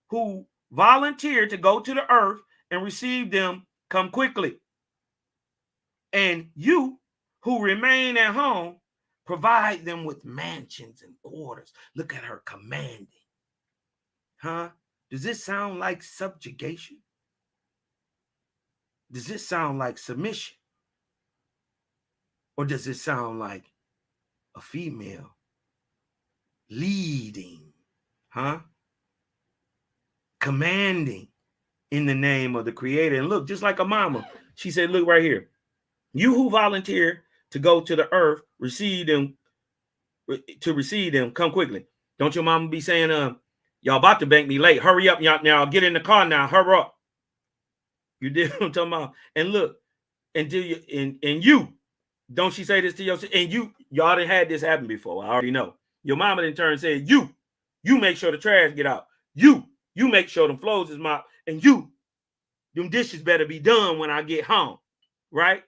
who volunteered to go to the earth and receive them, come quickly. And you who remain at home, provide them with mansions and quarters. Look at her commanding. Huh? Does this sound like subjugation? Does this sound like submission? Or does it sound like a female leading? Huh? Commanding in the name of the Creator. And look, just like a mama, she said, look right here. You who volunteer to go to the earth, receive them, come quickly. Don't your mama be saying, y'all about to bank me late. Hurry up, y'all now. Get in the car now. Hurry up. You did what I'm talking about. And look, and you, don't she say this to yourself? And y'all done had this happen before. I already know. Your mama in turn said, you make sure the trash get out. You make sure them floors is mopped. And them dishes better be done when I get home. Right?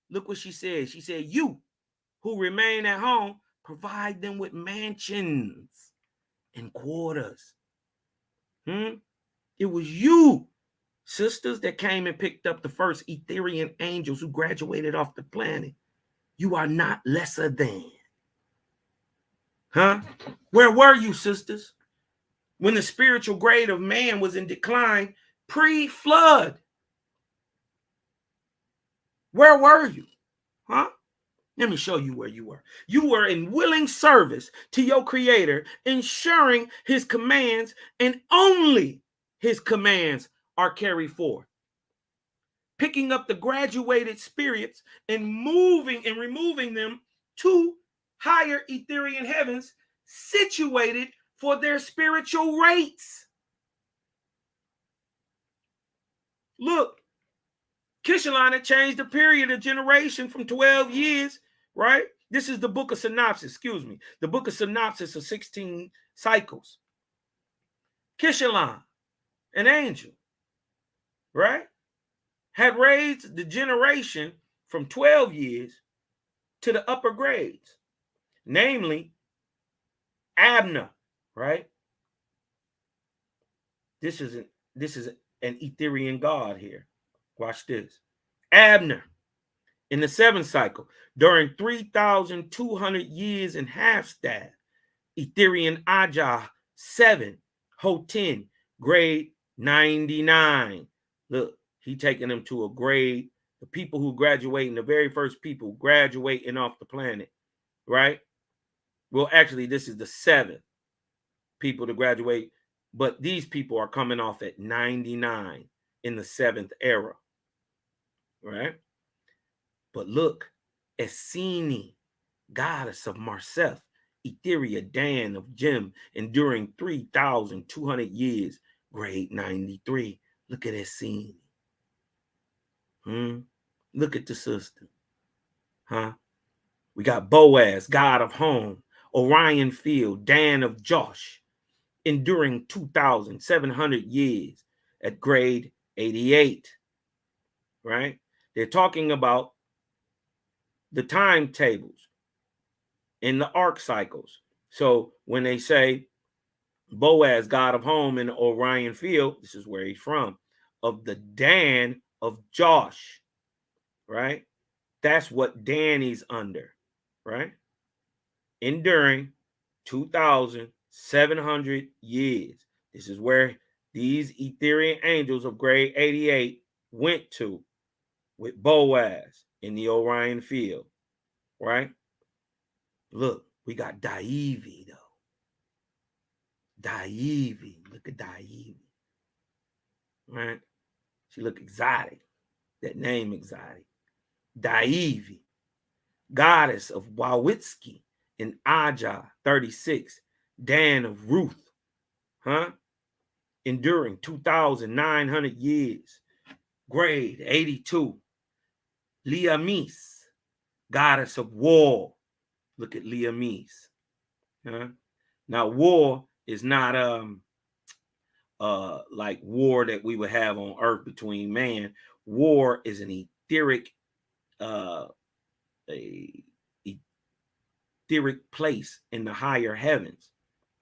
Look what she said. She said, you who remain at home, provide them with mansions and quarters. It was you, sisters, that came and picked up the first Etherian angels who graduated off the planet. You are not lesser than. Huh? Where were you, sisters, when the spiritual grade of man was in decline pre-flood? Where were you? Huh? Let me show you where you were. You were in willing service to your Creator, ensuring his commands and only his commands are carried forth. Picking up the graduated spirits and moving and removing them to higher Etherian heavens situated for their spiritual rates. Look, Kishalana changed the period of generation from 12 years, right? This is the book of synopsis, the book of synopsis of 16 cycles. Kishalana, an angel, right, had raised the generation from 12 years to the upper grades, namely Abner, right? This is an Etherian god here. Watch this. Abner, in the 7th cycle, during 3,200 years and half staff, Etherian Ajah 7, Ho 10, grade 99. Look, he taking them to a grade, the people who graduating, the very first people graduating off the planet, right? Well, actually, this is the 7th people to graduate, but these people are coming off at 99 in the 7th era. Right? But look, Esseni, goddess of Marseth, Etheria Dan of Jim, enduring 3,200 years, grade 93. Look at Esseni. Look at the sister. Huh? We got Boaz, god of home, Orion Field, Dan of Josh, enduring 2,700 years at grade 88. Right? They're talking about the timetables in the arc cycles. So when they say Boaz, god of home in the Orion Field, this is where he's from, of the Dan of Josh, right? That's what Danny's under, right? Enduring 2,700 years. This is where these Etherian angels of grade 88 went to with Boaz in the Orion Field, right? Look, we got Daivi, though. Daivi, look at Daivi, right? She look exotic. That name exotic. Daivi, goddess of Wawitsky in Ajah 36, Dan of Ruth, huh? Enduring 2,900 years, grade 82. Liamis, goddess of war. Look at Liamis. Huh? Now, war is not like war that we would have on earth between man. War is an etheric etheric place in the higher heavens,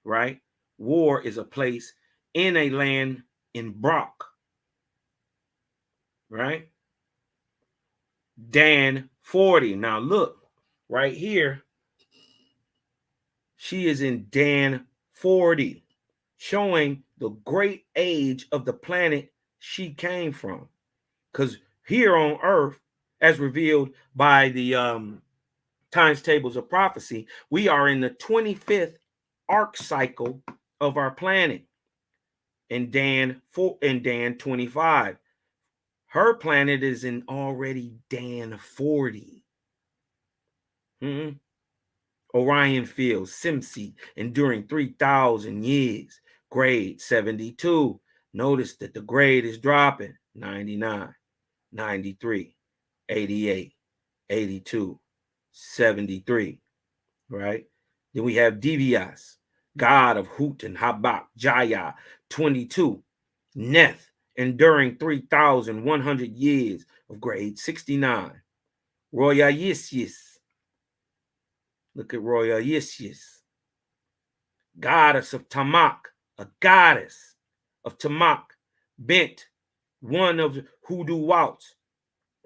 right? War is a place in a land in Brock, right? Dan 40. Now look right here. She is in Dan 40, showing the great age of the planet she came from. Because here on Earth, as revealed by the times tables of prophecy, we are in the 25th arc cycle of our planet. In Dan 25. Her planet is in already Dan 40. Orion Field, Simsi, enduring 3,000 years. Grade 72. Notice that the grade is dropping. 99, 93, 88, 82, 73. Right? Then we have Divyas, god of Hut and Habak, Jaya, 22. Neth, enduring 3,100 years of grade 69. Royayisius. Look at Royayisius. Goddess of Tamak, a goddess of Tamak, bent, one of Hoodoo Waltz,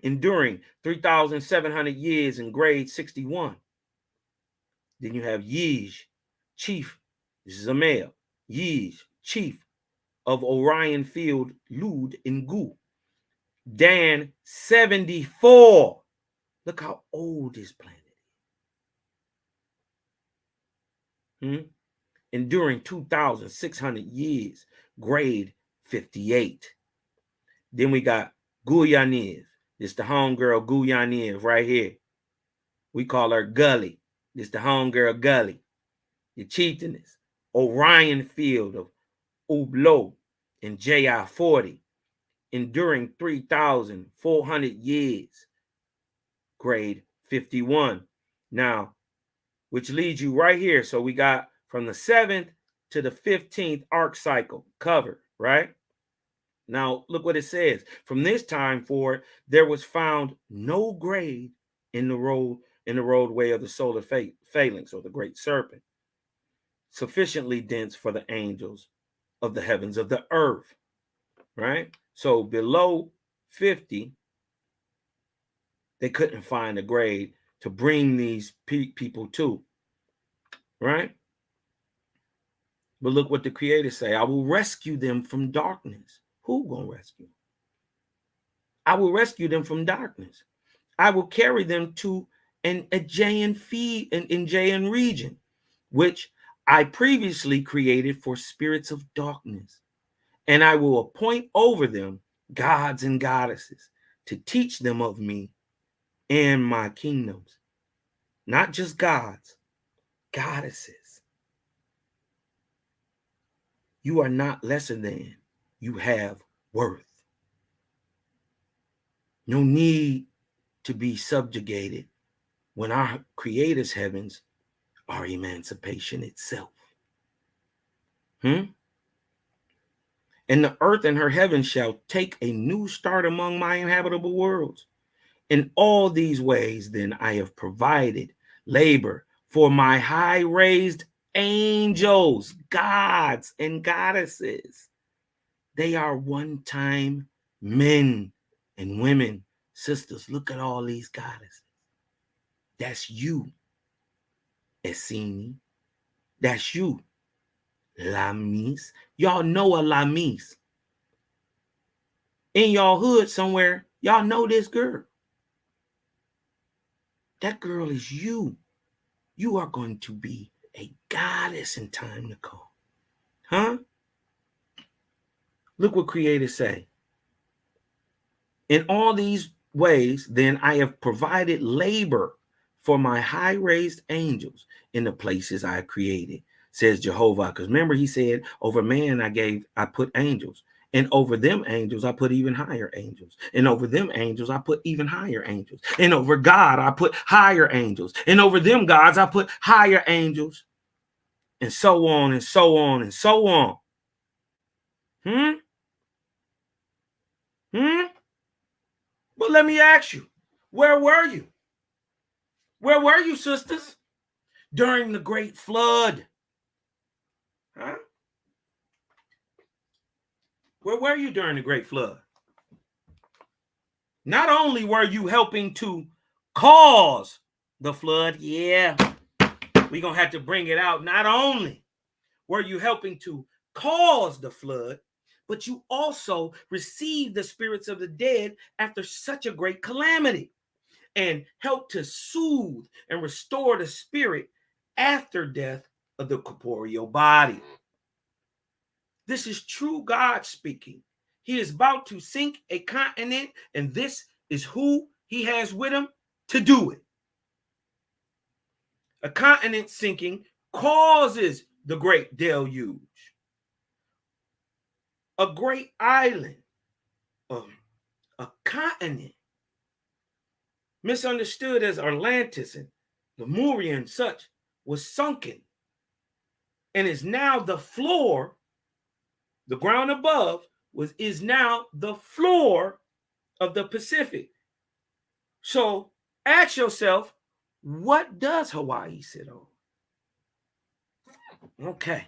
enduring 3,700 years in grade 61. Then you have Yij, chief, this is a male, Yij, chief of Orion Field, Lud and Gu. Dan 74. Look how old this planet is. Enduring 2,600 years, grade 58. Then we got Guyanev. This the homegirl Guyanev right here. We call her Gully. This the homegirl Gully. The chieftainess, Orion Field of Ublo in JI 40, enduring 3,400 years, grade 51. Now, which leads you right here. So we got from the 7th to the 15th arc cycle covered, right? Now, look what it says. From this time forward, there was found no grade in the roadway of the solar phalanx, or the great serpent, sufficiently dense for the angels of the heavens of the earth, right? So below 50, they couldn't find a grade to bring these people to, right? But look what the Creator say. I will rescue them from darkness. Who gonna rescue? I will rescue them from darkness. I will carry them to an Aegean region, which I previously created for spirits of darkness. And I will appoint over them gods and goddesses to teach them of me and my kingdoms. Not just gods, goddesses. You are not lesser than. You have worth. No need to be subjugated when our Creator's heavens are emancipation itself. And the earth and her heavens shall take a new start among my inhabitable worlds. In all these ways, then, I have provided labor for my high-raised angels, gods, and goddesses. They are one-time men and women. Sisters, look at all these goddesses. That's you, Essini. That's you, Lamis. Y'all know a Lamis. In y'all hood somewhere, y'all know this girl. That girl is you. You are going to be a goddess in time to come. Huh? Look what Creator say. In all these ways, then, I have provided labor for my high-raised angels in the places I created, says Jehovah. Because remember, he said, over man I put angels, And over them angels, I put even higher angels. And over them angels, I put even higher angels. And over God, I put higher angels. And over them gods, I put higher angels. And so on and so on and so on. But let me ask you, where were you? Where were you, sisters, during the great flood? Huh? Where were you during the great flood? Not only were you helping to cause the flood, yeah, we're going to have to bring it out. Not only were you helping to cause the flood, but you also received the spirits of the dead after such a great calamity and helped to soothe and restore the spirit after death of the corporeal body. This is true God speaking. He is about to sink a continent, and this is who he has with him to do it. A continent sinking causes the great deluge. A great island, a continent, misunderstood as Atlantis and Lemuria and such, was sunken and is now the floor. The ground above is now the floor of the Pacific. So ask yourself, what does Hawaii sit on? Okay.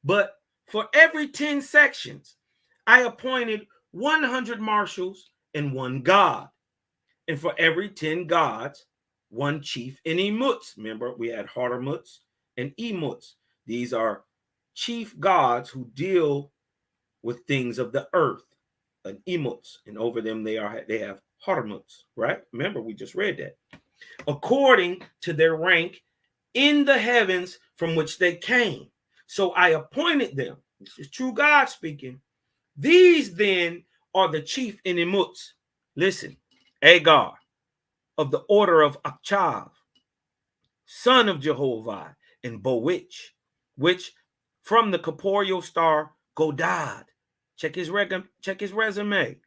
But for every 10 sections, I appointed 100 marshals and 1 god. And for every 10 gods, 1 chief and emuts. Remember, we had Hartemuts and emuts. These are chief gods who deal with things of the earth, and emuts, and over them they have Hartemuts, right? Remember, we just read that. According to their rank in the heavens from which they came. So I appointed them. This is true God speaking. These then are the chief in emuts. Listen, Agar of the order of Achchav, son of Jehovah, and Bowich, which from the corporeal star Godad. Check his resume.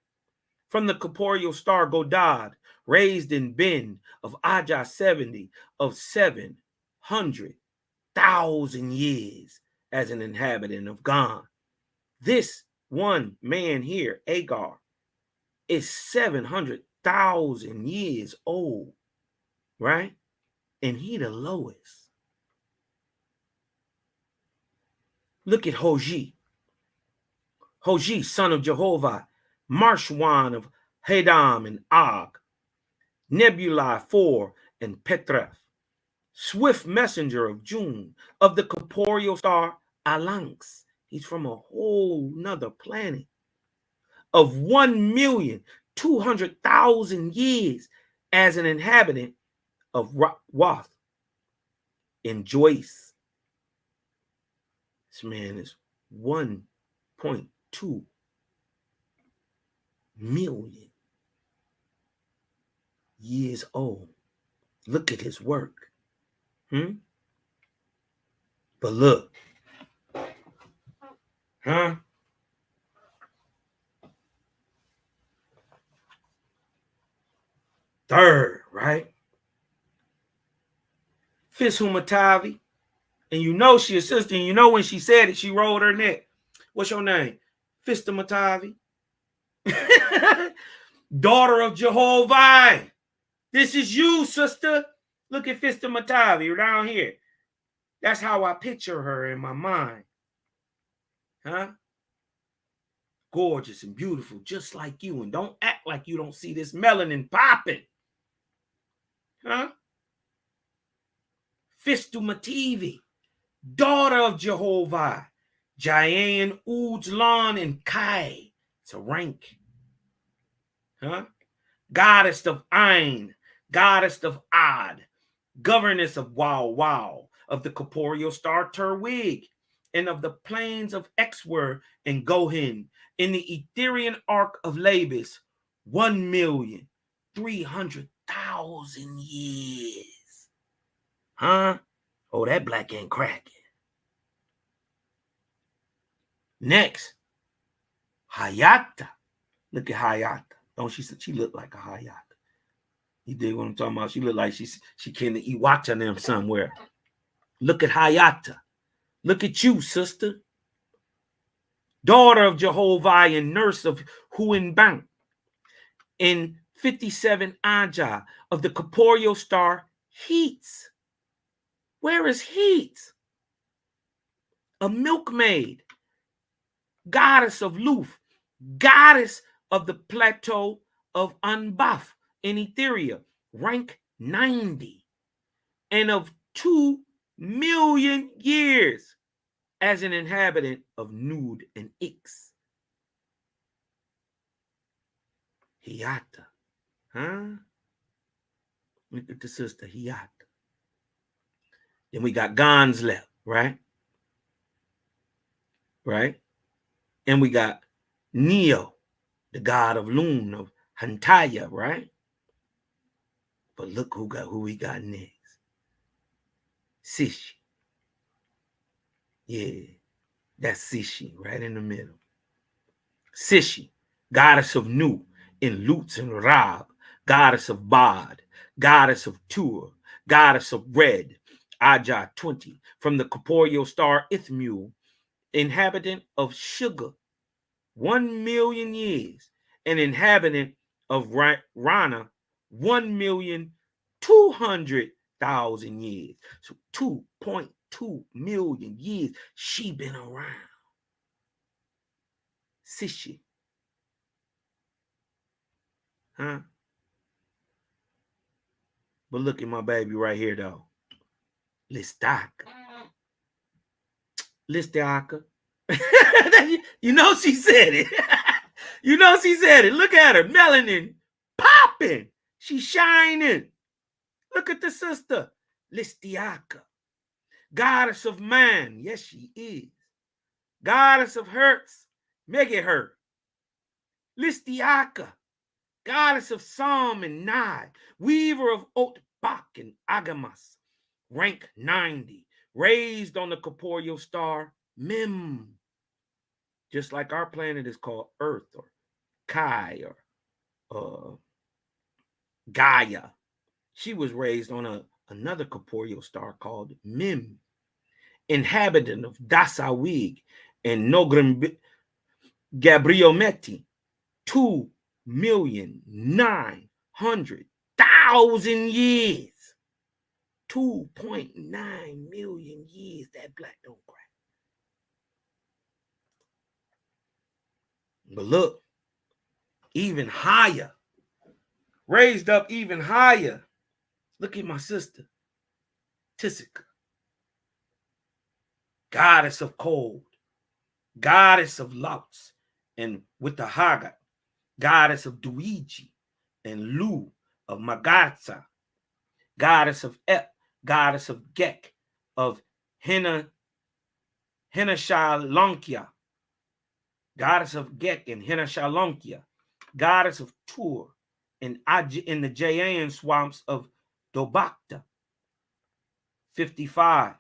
From the corporeal star Godad, raised in Ben of Ajah 70 of 700,000 years as an inhabitant of Gan. This one man here, Agar, is 700,000 years old, right? And he the lowest. Look at Hoji. Hoji, son of Jehovah, Marshwan of Hadam and Og, Nebulae 4 and Petreth, swift messenger of June, of the corporeal star Alanx. He's from a whole nother planet. Of 1,200,000 years as an inhabitant of Wath in Joyce. This man is 1.2 million years old. Look at his work. But look. Third, right? Fishumatavi. And you know she a sister, and you know when she said it, she rolled her neck. What's your name? Fistamatavi. Daughter of Jehovah. This is you, sister. Look at Fistamatavi down here. That's how I picture her in my mind. Gorgeous and beautiful, just like you. And don't act like you don't see this melanin popping. Fistumativi, daughter of Jehovah, Jayan, Ujlan, and Kai. It's a rank. Goddess of Ain, goddess of Ad, governess of Wow, of the corporeal star Terwig, and of the plains of Exwer and Gohin, in the Etherian arc of Labis, 1,300,000 years. Oh, that black ain't cracking. Next, Hayata. Look at Hayata. Don't she look like a Hayata? You dig what I'm talking about? She look like she can Iwata them somewhere. Look at Hayata. Look at you, sister. Daughter of Jehovah and nurse of Huin Bang. In 57 Aja of the corporeal star Heats. Where is Heats? A milkmaid, goddess of Luf, goddess of the plateau of Anbaf in Etheria, rank 90, and of 2 million years as an inhabitant of Nud and Ix. Hiata, huh? Look at the sister, Hiata. Then we got Gons left, right? Right? And we got Neo, the god of Loon, of Hantaya, right? But look who we got next. Sishi. Yeah, that's Sishi right in the middle. Sishi, goddess of Nu in Lutz and Rab, goddess of Bod, goddess of Tur, goddess of Red, Aja 20, from the corporeal star Ithmul, inhabitant of Sugar, 1 million years, an inhabitant of Rana, 1,200,000 years. So 2.2 million years she been around. Sishi. Huh? But look at my baby right here, though. Listaka. You know she said it. You know she said it. Look at her. Melanin popping. She's shining. Look at the sister. Listiaka. Goddess of man. Yes, she is. Goddess of hurts. Mega hurt. Listiaka. Goddess of Psalm and Nai. Weaver of Otbak and Agamas. Rank 90. Raised on the corporeal star Mim. Just like our planet is called Earth or Kai or Gaia. She was raised on another corporeal star called Mim. Inhabitant of Dasawig and Nogrim Gabriometi. 2,900,000 years. 2.9 million years. That black don't crack. But look, even higher. Raised up even higher. Look at my sister, Tisica. Goddess of cold. Goddess of Lutz. And with the Haga. Goddess of Duiji and Lu of Magatsa. Goddess of Ep. Goddess of Gek. Of Hinashalonkia. Goddess of Gek and Hinashalonkia. Goddess of Tur in the Jayan swamps of Dobakta. 55.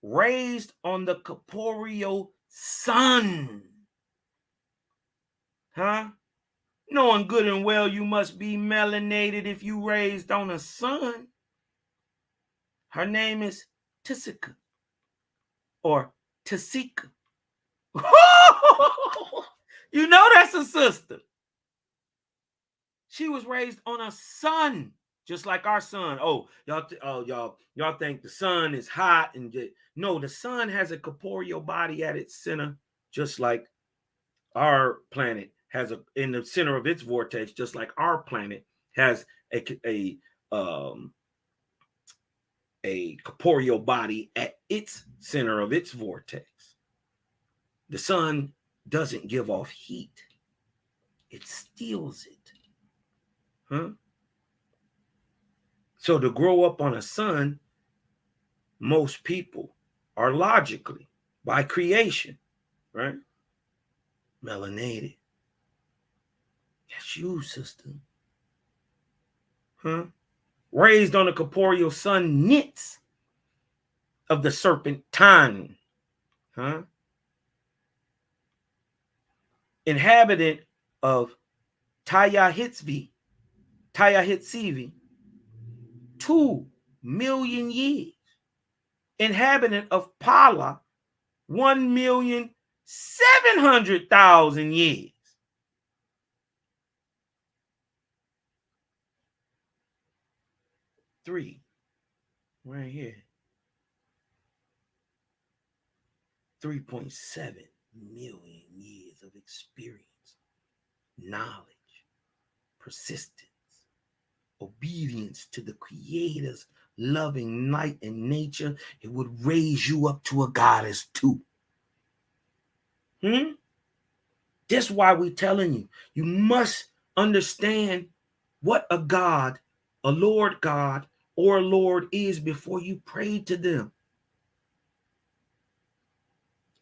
Raised on the corporeal sun. Huh? Knowing good and well you must be melanated if you raised on a sun. Her name is Tisica or Tisika. You know that's a sister. She was raised on a sun, just like our sun. Oh, y'all think the sun is hot and no, the sun has a corporeal body at its center, just like our planet has in the center of its vortex, just like our planet has a corporeal body at its center of its vortex. The sun doesn't give off heat. It steals it. Huh? So to grow up on a sun, most people are logically, by creation, right? Melanated. That's you, sister. Huh? Raised on the corporeal sun knits of the serpent Tan. Huh? inhabitant of Tayahitsevi, 2 million years. Inhabitant of Pala, 1,700,000 years. Three, right here. 3.7 million years of experience, knowledge, persistence, obedience to the Creator's loving night and nature. It would raise you up to a goddess too. That's why we're telling you, you must understand what a God, a Lord God, or a Lord is before you pray to them.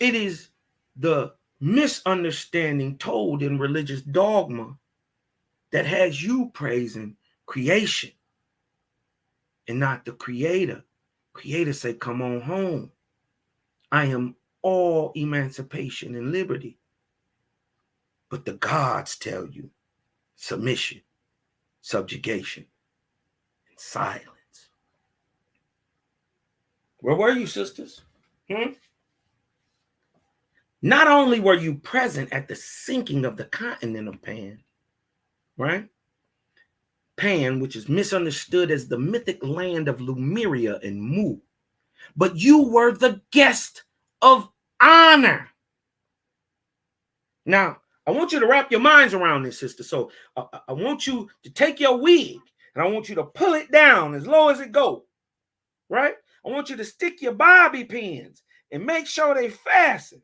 It is the misunderstanding told in religious dogma that has you praising creation and not the Creator. Creator say, come on home. I am all emancipation and liberty. But the gods tell you submission, subjugation, and silence. Where were you, sisters? Not only were you present at the sinking of the continent of Pan, right? Pan, which is misunderstood as the mythic land of Lemuria and Mu, but you were the guest of honor. Now, I want you to wrap your minds around this, sister. So I want you to take your wig and I want you to pull it down as low as it goes, right? I want you to stick your bobby pins and make sure they fasten,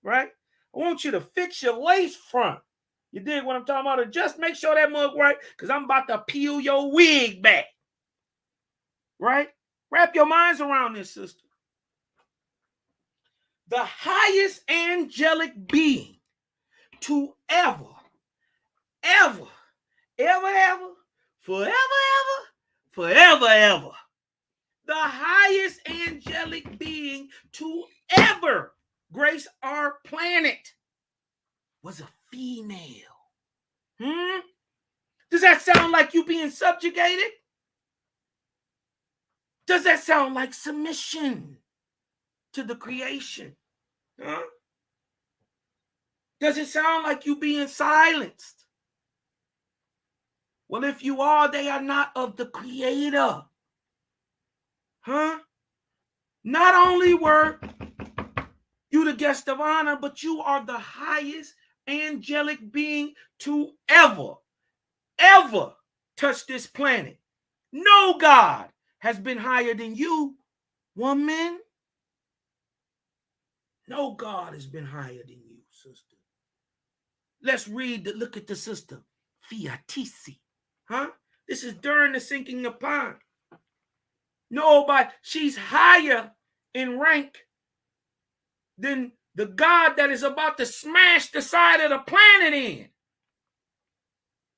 right? I want you to fix your lace front. You dig what I'm talking about? Just make sure that mug right, because I'm about to peel your wig back, right? Wrap your minds around this, sister. The highest angelic being to ever, forever, the highest angelic being to ever grace our planet was a female. Does that sound like you being subjugated? Does that sound like submission to the creation? Does it sound like you being silenced? Well, if you are, they are not of the Creator. Not only were you the guest of honor, but you are the highest angelic being to ever touch this planet. No God has been higher than you, woman. No God has been higher than you, sister. Let's look at the sister. Fiatisi. This is during the sinking of Pan. Nobody, she's higher in rank than the God that is about to smash the side of the planet in.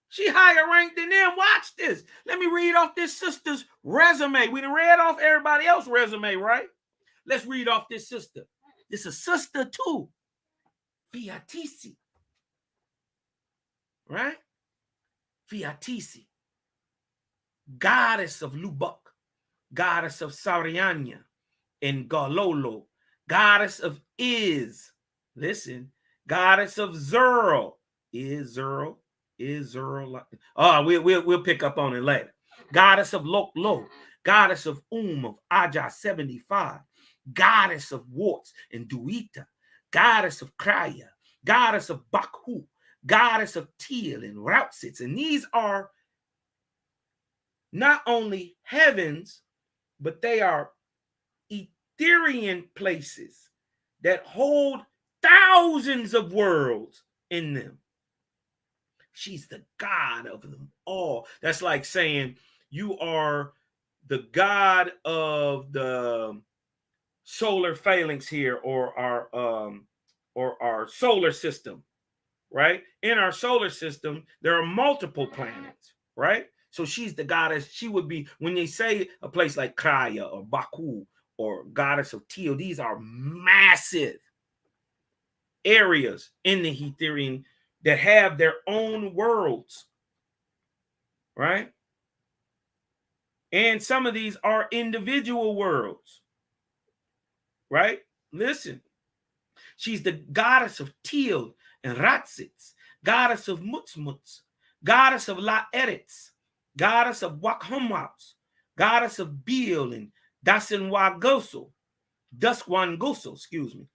She higher ranked than them. Watch this. Let me read off this sister's resume. We done read off everybody else's resume, right? Let's read off this sister. This is a sister too. Fiatisi. Right? Fiatisi. Goddess of Lubuk. Goddess of Sarianya and Galolo. Goddess of Iz. Listen. Goddess of Zerl. Is Zerl? We'll pick up on it later. Goddess of Loklo. Goddess of of Aja 75. Goddess of Warts and Duita. Goddess of Kraya. Goddess of Baku. Goddess of Teal and Rautsits. And these are not only heavens, but they are Ethereal places that hold thousands of worlds in them. She's the God of them all. That's like saying you are the God of the solar phalanx here, or our solar system, right? In our solar system, there are multiple planets, right? So she's the goddess. She would be, when they say a place like Kraya or Baku or goddess of Teal, these are massive areas in the Ethereal that have their own worlds, right? And some of these are individual worlds, right? Listen, she's the goddess of Teal and Ratzitz, goddess of Mutzmutz, goddess of Laeretz, goddess of Wakhomwatz, goddess of Beel and Dasenwagoso, Duskwangoso, excuse me,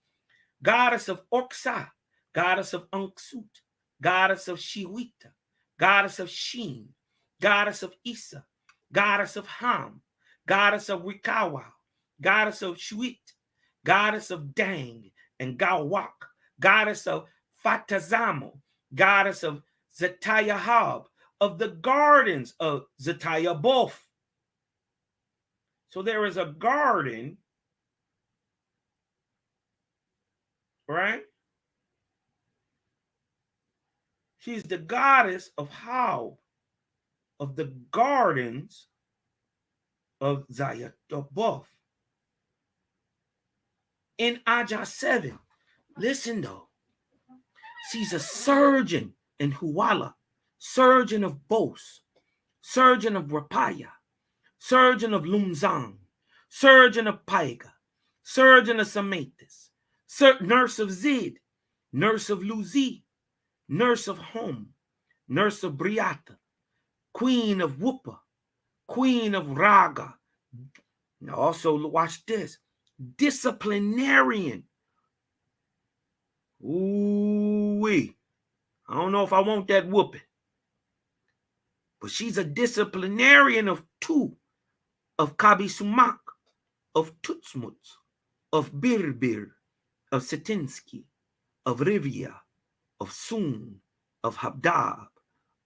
goddess of Orksa, goddess of Unksut, goddess of Shiwita, goddess of Sheen, goddess of Isa, goddess of Ham, goddess of Rikawa, goddess of Shuit, goddess of Dang and Gawak, goddess of Fatazamo, goddess of Zetayahab, of the gardens of Zetayaboth. So there is a garden, right? She's the goddess of how? Of the gardens of Zayatoboth. In Aja 7, listen though, she's a surgeon in Huala, surgeon of Bos, surgeon of Rapaya, surgeon of Lumzang, surgeon of Paiga, surgeon of Sametis, nurse of Zid, nurse of Luzi, nurse of Hom, nurse of Briata, queen of Whoopa, queen of Raga. Now also watch this, disciplinarian. Ooh-wee. I don't know if I want that whooping. But she's a disciplinarian of two, of Kabisumak, of Tutsmuts, of Birbir, of Setinsky, of Rivia, of Sun, of Habdab,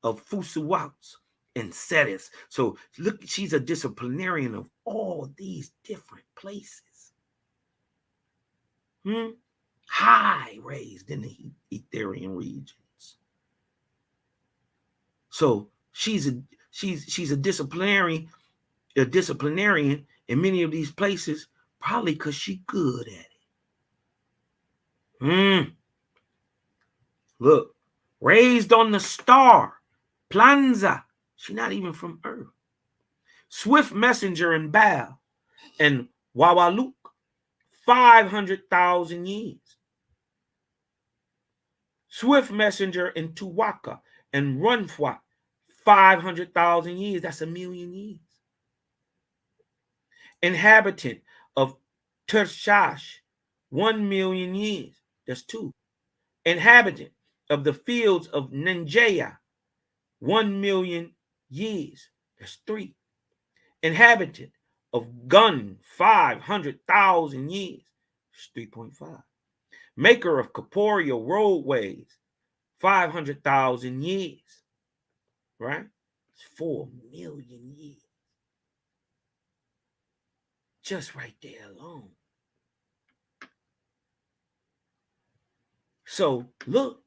of Fusuwats, and Setis. So look, she's a disciplinarian of all these different places. High raised in the Etherian regions. So she's a disciplinarian in many of these places, probably because she's good at it. Look, raised on the star, Planza. She's not even from Earth. Swift messenger in Baal and Wawaluk, 500,000 years. Swift messenger in Tuwaka and Runfwat, 500,000 years. That's 1,000,000 years. Inhabitant of Tershash, 1,000,000 years. That's 2. Inhabitant of the fields of Ninjaya, 1,000,000 years. That's 3. Inhabitant of Gun, 500,000 years. That's 3.5. Maker of corporeal roadways, 500,000 years. Right? It's 4,000,000 years. Just right there alone. So look,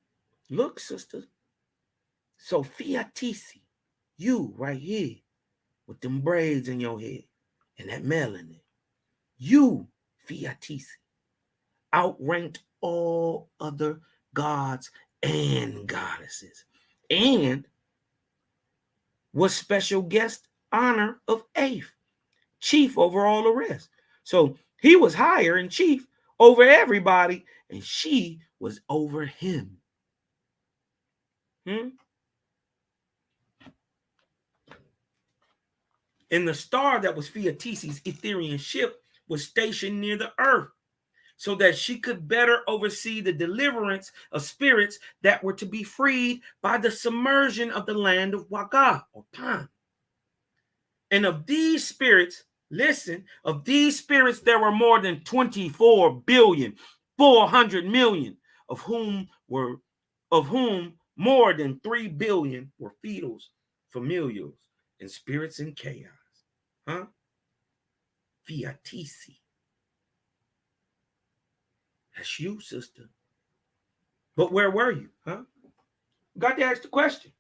sister. Sophia Tisi, you right here with them braids in your head and that melanin. You, Fiatisi, outranked all other gods and goddesses and was special guest honor of Eighth, chief over all the rest. So he was higher and chief over everybody, and she was over him. And the star that was Fiatisi's Etherian ship was stationed near the earth so that she could better oversee the deliverance of spirits that were to be freed by the submersion of the land of Waga or Pan. And of these spirits, listen, of these spirits, there were more than 24,400,000,000, of whom more than 3 billion were fetals, familials, and spirits in chaos. Fiatisi. That's you, sister. But where were you? Got to ask the question.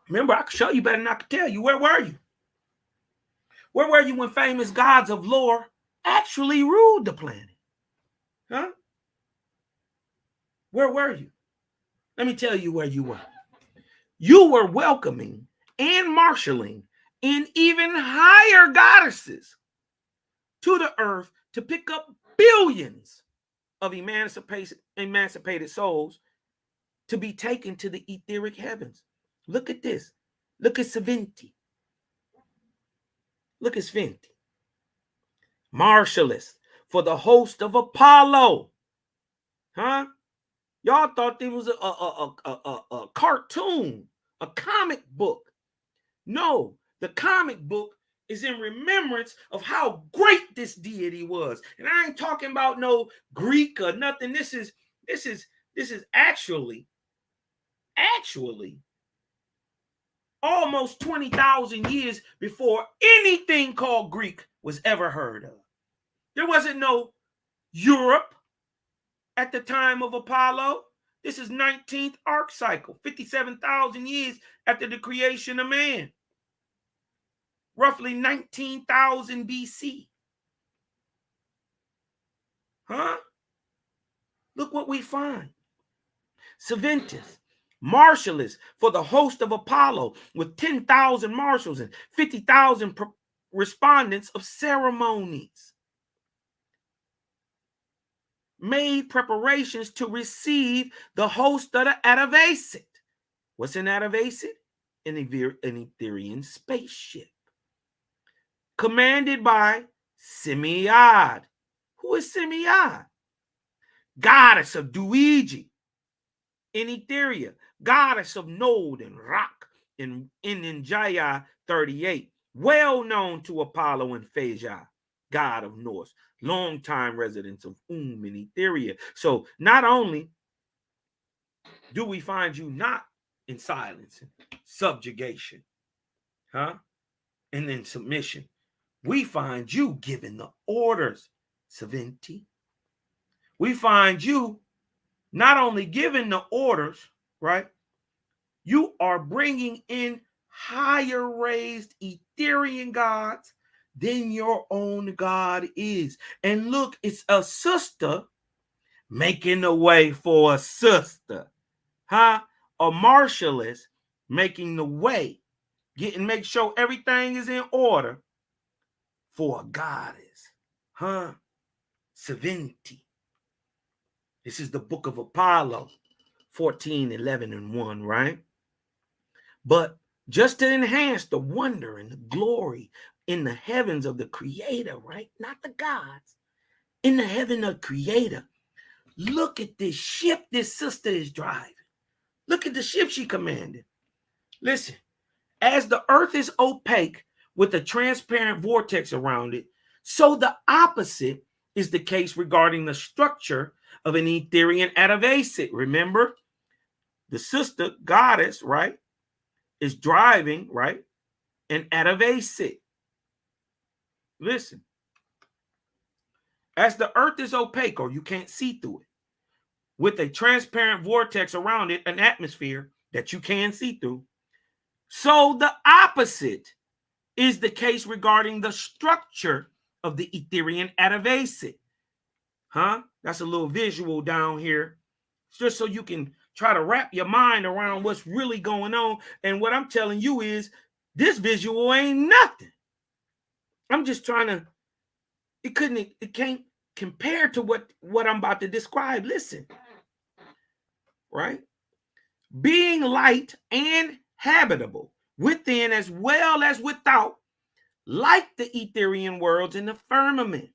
Remember, I could show you better than I could tell you. Where were you? Where were you when famous gods of lore actually ruled the planet? Where were you? Let me tell you where you were. You were welcoming and marshaling in even higher goddesses to the earth to pick up billions of emancipated souls to be taken to the etheric heavens. Look at this. Look at Saventi. Look at Sventi. Marshallist for the host of Apollo. Huh? Y'all thought it was a cartoon, a comic book. No, the comic book is in remembrance of how great this deity was. And I ain't talking about no Greek or nothing. This is actually almost 20,000 years before anything called Greek was ever heard of. There wasn't no Europe at the time of Apollo. This is 19th arc cycle, 57,000 years after the creation of man. Roughly 19,000 BC. Huh? Look what we find. Saventus, marshallist for the host of Apollo with 10,000 marshals and 50,000 respondents of ceremonies. Made preparations to receive the host of the Atavacid. What's an Atavacid? An Etherian spaceship. Commanded by Simeone. Who is Simeone? Goddess of Duigi in Etheria, goddess of Node and Rock in Njaya 38, well known to Apollo and Phasia, god of Norse, longtime residents of in Etheria. So not only do we find you not in silence, subjugation, huh? And then submission, we find you giving the orders, Saventi. We find you not only giving the orders, right? You are bringing in higher raised Etherian gods than your own God is. And look, it's a sister making the way for a sister, huh? A marshallist making the way, make sure everything is in order for a goddess, huh? Saventi. This is the book of Apollo, 14, 11, and 1, right? But just to enhance the wonder and the glory in the heavens of the Creator, right? Not the gods. In the heaven of Creator. Look at this ship this sister is driving. Look at the ship she commanded. Listen, as the earth is opaque with a transparent vortex around it, so the opposite is the case regarding the structure of an Etherian Atavacid. Remember, the sister goddess, right, is driving, right, an Atavacid. Listen, as the earth is opaque, or you can't see through it, with a transparent vortex around it, an atmosphere that you can see through, so the opposite is the case regarding the structure of the Etherian Atavacid. Huh? That's a little visual down here, just so you can try to wrap your mind around what's really going on. And what I'm telling you is this visual ain't nothing. I'm just trying to, it can't compare to what I'm about to describe. Listen, right? Being light and habitable within as well as without, like the Etherian worlds in the firmament.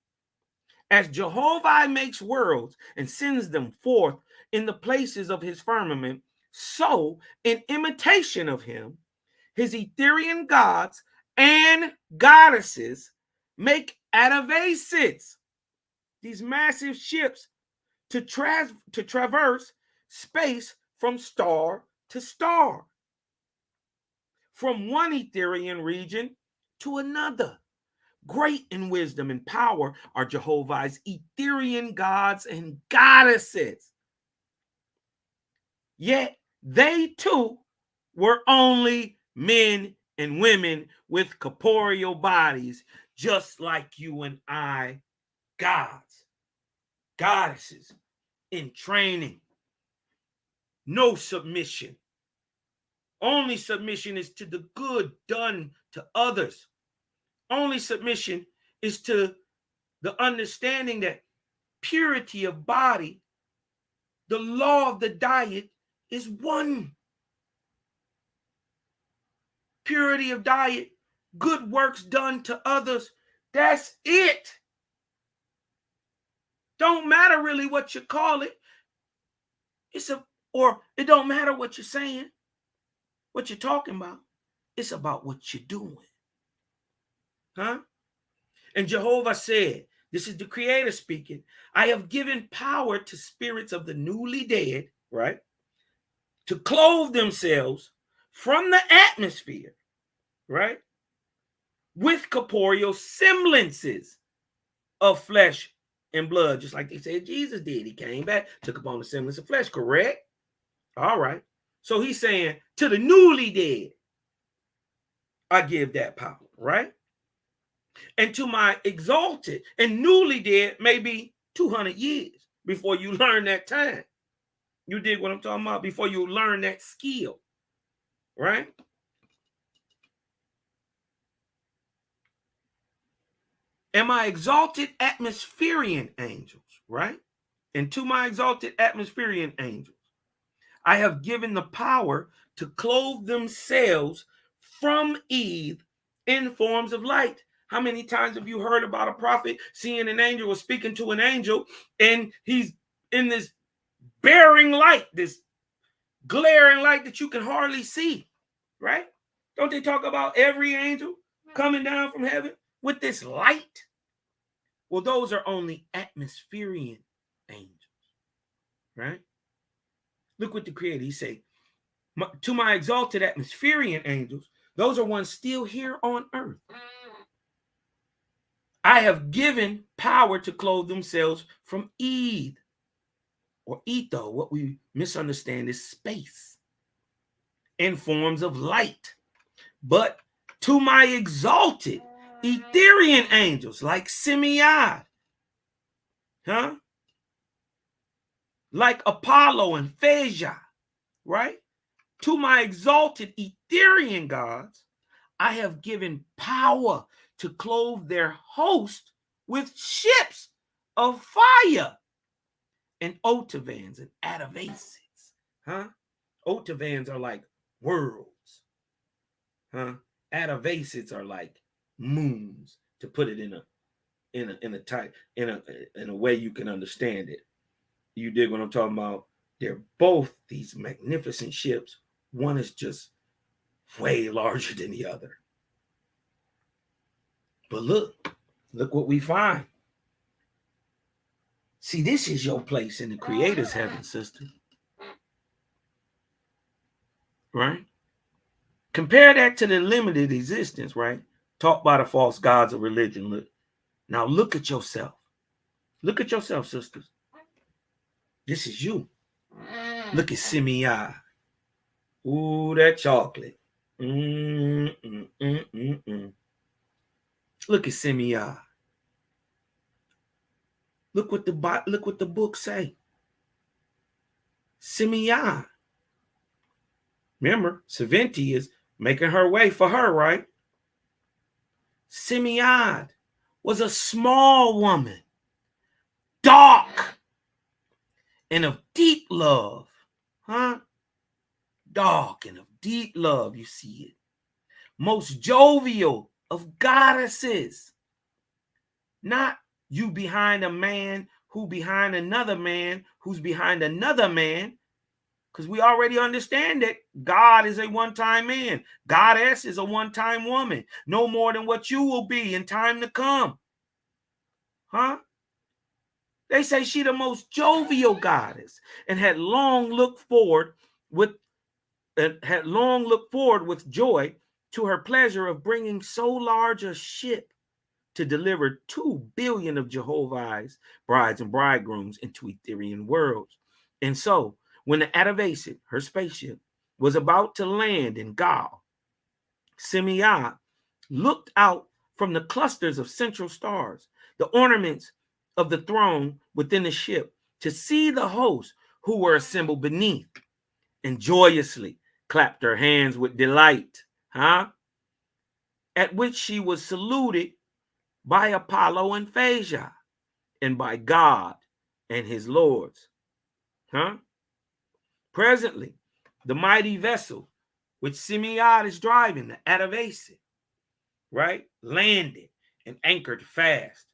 As Jehovah makes worlds and sends them forth in the places of his firmament, so in imitation of him, his Etherian gods and goddesses make Atavacids, these massive ships, to traverse space from star to star, from one Etherian region to another. Great in wisdom and power are Jehovah's Etherian gods and goddesses. Yet they too were only men and women with corporeal bodies, just like you and I, gods, goddesses in training, no submission. Only submission is to the good done to others. Only submission is to the understanding that purity of body, the law of the diet is one. Purity of diet, good works done to others, that's it. Don't matter really what you call it. Or it don't matter what you're saying, what you're talking about. It's about what you're doing. Huh? And Jehovah said, this is the Creator speaking, I have given power to spirits of the newly dead, right, to clothe themselves from the atmosphere, right, with corporeal semblances of flesh and blood, just like they said Jesus did. He came back, took upon the semblance of flesh, correct? All right. So he's saying to the newly dead, I give that power, right? And to my exalted and newly dead, maybe 200 years before you learn that time. You dig what I'm talking about? Before you learn that skill, right? And my exalted atmospherian angels, right? And to my exalted atmospherian angels, I have given the power to clothe themselves from Eve in forms of light. How many times have you heard about a prophet seeing an angel or speaking to an angel, and he's in this bearing light, this glaring light that you can hardly see, right? Don't they talk about every angel coming down from heaven with this light? Well, those are only atmospherian angels, right? Look what the Creator, he say, to my exalted atmospherian angels, those are ones still here on earth, I have given power to clothe themselves from Eve or ether. What we misunderstand is space in forms of light. But to my exalted Etherian angels like Simeone, huh? Like Apollo and Phasia, right? To my exalted Etherian gods, I have given power to clothe their host with ships of fire and otavans and atavasids, huh? Otavans are like worlds, huh? Atavasids are like moons, to put it in a way you can understand it. You dig what I'm talking about? They're both these magnificent ships. One is just way larger than the other. But look what we find. See, this is your place in the Creator's heaven, sister. Right? Compare that to the limited existence, right? Taught by the false gods of religion. Look. Now look at yourself. Look at yourself, sisters. This is you. Look at Simeone. Ooh, that chocolate. Look at Simeone. Look what the book say. Simeone. Remember, Saventi is making her way for her, right? Simeone was a small woman, dark, and of deep love, huh? Dark and of deep love, you see it. Most jovial of goddesses. Not you behind a man who behind another man who's behind another man. Because we already understand that God is a one-time man. Goddess is a one-time woman. No more than what you will be in time to come. Huh? They say she the most jovial goddess and had long looked forward with joy to her pleasure of bringing so large a ship to deliver 2 billion of Jehovah's brides and bridegrooms into Etherian worlds. And so, when the Atavasid, her spaceship, was about to land in Gaul, Simeone looked out from the clusters of central stars, the ornaments of the throne within the ship, to see the hosts who were assembled beneath. and joyously clapped her hands with delight, at which she was saluted by Apollo and Phasia, and by God and his lords. Presently, the mighty vessel which Simeone is driving, the Oahspe, right, landed and anchored fast.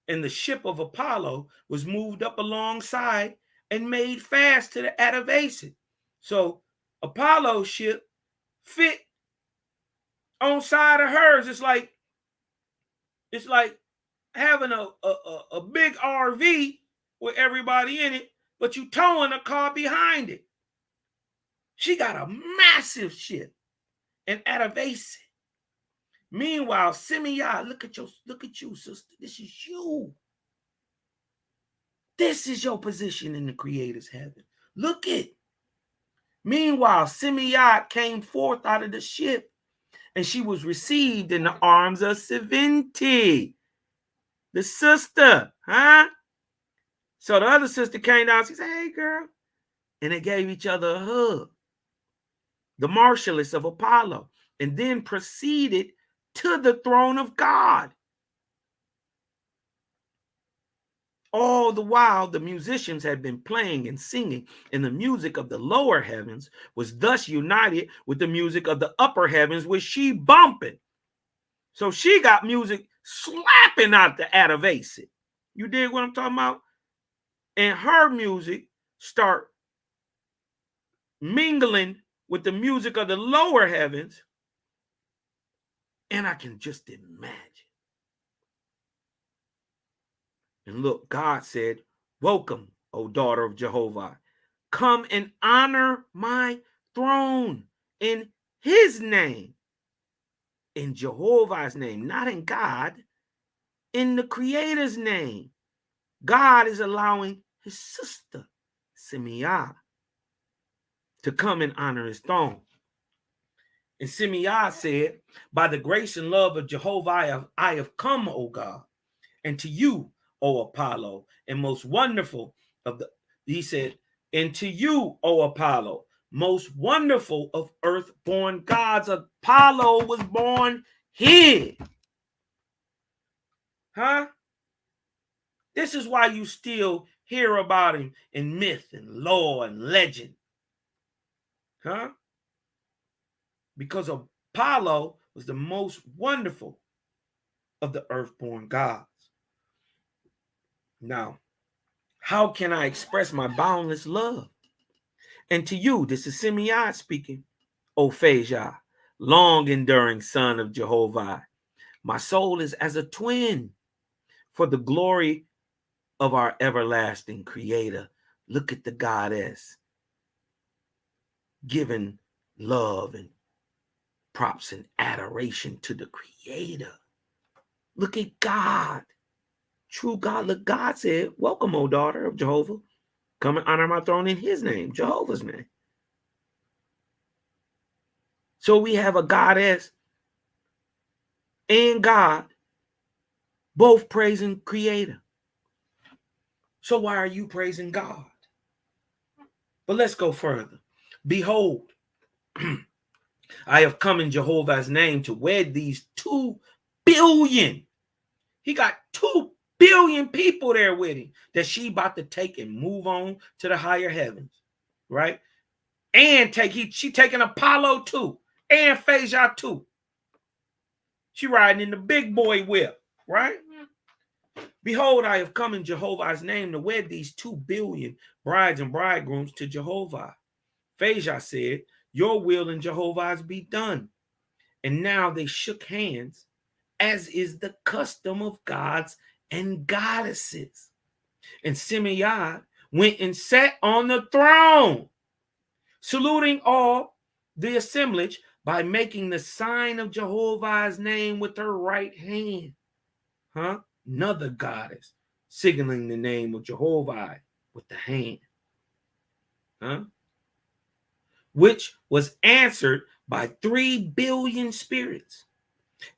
And the ship of Apollo was moved up alongside and made fast to the Oahspe. So Apollo's ship fit on side of hers. It's like having a big RV with everybody in it, but you towing a car behind it. She got a massive ship, an Oahspe. Meanwhile, Simeone, look at you, sister. This is you. This is your position in the Creator's heaven. Look it. Meanwhile, Simeone came forth out of the ship, and she was received in the arms of Simeone, the sister, So the other sister came down. She said, "Hey, girl," and they gave each other a hug. The marshalless of Apollo, and then proceeded to the throne of God. All the while, the musicians had been playing and singing, and the music of the lower heavens was thus united with the music of the upper heavens, which she bumping. So she got music slapping out the Oahspe. You dig what I'm talking about? And her music start mingling with the music of the lower heavens. And I can just imagine. And look, God said, "Welcome, O daughter of Jehovah. Come and honor my throne in his name." In Jehovah's name, not in God, in the Creator's name. God is allowing his sister, Simeone, to come and honor his throne. And Simeone said, "By the grace and love of Jehovah, I have come, O God, and to you, O Apollo, and most wonderful of the," he said, "and to you, O Apollo, most wonderful of earth-born gods." Apollo was born here. This is why you still hear about him in myth and lore and legend. Because Apollo was the most wonderful of the earth-born gods. Now, how can I express my boundless love? And to you, this is Simeone speaking, O Phasia, long-enduring son of Jehovah. My soul is as a twin for the glory of our everlasting Creator. Look at the goddess giving love and props and adoration to the Creator. Look at God, true God. Look, God said, "Welcome, O daughter of Jehovah. Come and honor my throne in his name," Jehovah's name. So we have a goddess and God both praising Creator. So why are you praising God? But let's go further. "Behold, I have come in Jehovah's name to wed these 2 billion. He got 2 billion people there with him that she about to take and move on to the higher heavens, right? And she taking Apollo too, and Phasia too. She riding in the big boy whip, right? "Behold, I have come in Jehovah's name to wed these 2 billion brides and bridegrooms to Jehovah." Phasia said, "Your will in Jehovah's be done." And now they shook hands, as is the custom of gods and goddesses. And Simeone went and sat on the throne, saluting all the assemblage by making the sign of Jehovah's name with her right hand. Another goddess signaling the name of Jehovah with the hand. Which was answered by 3 billion spirits.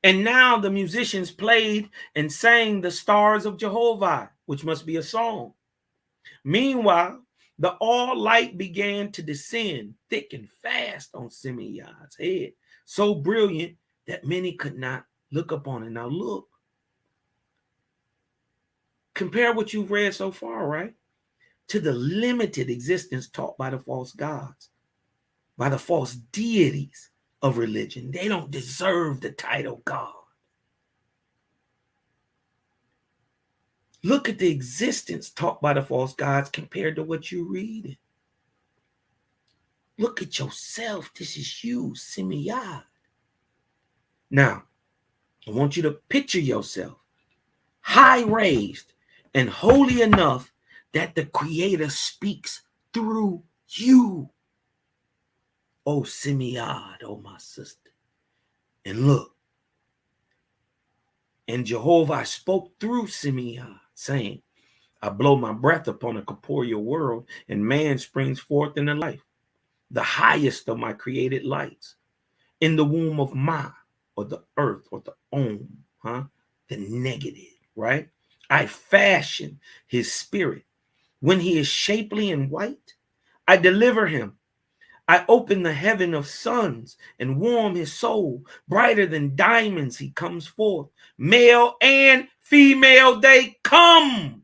And now the musicians played and sang the stars of Jehovah, which must be a song. Meanwhile, The all light began to descend thick and fast on Simeon's head, so brilliant that many could not look upon it. Now look, compare what you've read so far, right, to the limited existence taught by the false gods, by the false deities of religion. They don't deserve the title God. Look at the existence taught by the false gods compared to what you're reading. Look at yourself. This is you, Simeon. Now, I want you to picture yourself high raised and holy enough that the Creator speaks through you. Oh, Simeon, oh, my sister. And look, and Jehovah spoke through Simeon, saying, I blow my breath upon a corporeal world, and man springs forth in the life, the highest of my created lights, in the womb of Ma, or the earth, or the Om, the negative, right? I fashion his spirit. When he is shapely and white, I deliver him. I open the heaven of suns and warm his soul. Brighter than diamonds he comes forth. Male and female they come.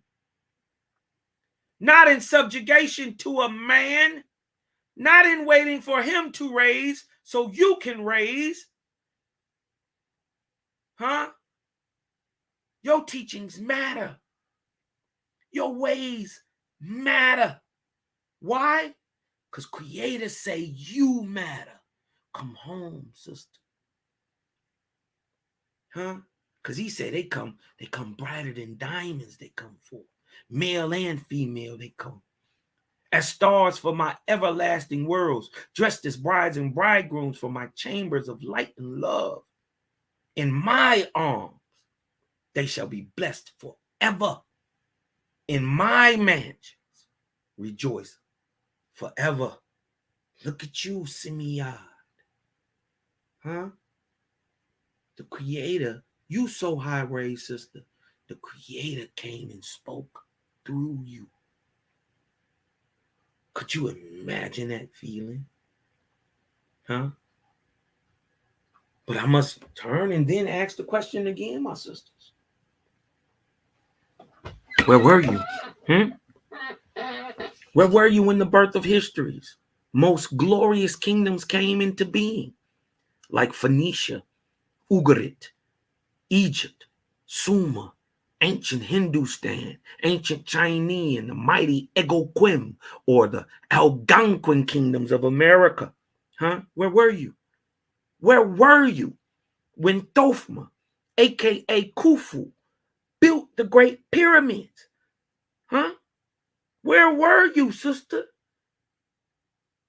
Not in subjugation to a man, not in waiting for him to raise so you can raise. Your teachings matter. Your ways matter. Why? Because creators say you matter. Come home, sister. Because he said they come brighter than diamonds, they come forth. Male and female, they come. As stars for my everlasting worlds, dressed as brides and bridegrooms for my chambers of light and love. In my arms, they shall be blessed forever. In my mansions, rejoice forever. Look at you, Simeon. The Creator, you so high raised, sister. The Creator came and spoke through you. Could you imagine that feeling? But I must turn and then ask the question again, my sisters. Where were you? Where were you when the birth of histories? Most glorious kingdoms came into being, like Phoenicia, Ugarit, Egypt, Sumer, ancient Hindustan, ancient Chinese, and the mighty Egoquim, or the Algonquin kingdoms of America. Where were you? Where were you when Thofma, aka Khufu, built the Great Pyramids? Where were you, sister?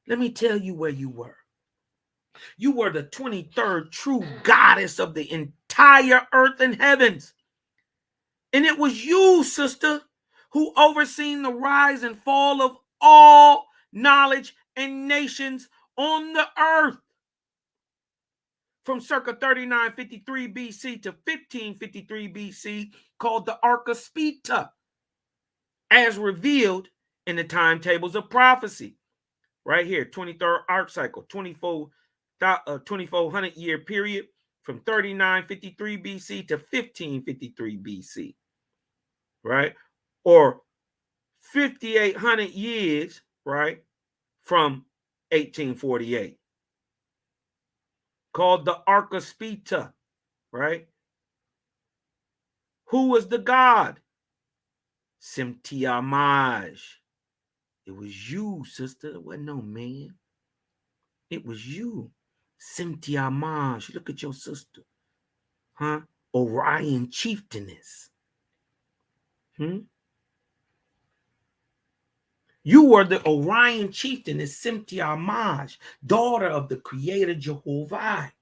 Let me tell you where you were. You were the 23rd true goddess of the entire earth and heavens. And it was you, sister, who overseen the rise and fall of all knowledge and nations on the earth. From circa 3953 BC to 1553 BC, called the Oahspe, as revealed in the timetables of prophecy. Right here, 23rd arc cycle, 2400 year period from 3953 BC to 1553 BC, right? Or 5800 years, right, from 1848. Called the Oahspe, right? Who was the god? Simeone. It was you, sister. It wasn't no man. It was you. Simeone. Look at your sister. Orion chieftainess. You were the Orion chieftainess, Simeone, daughter of the Creator Jehovah.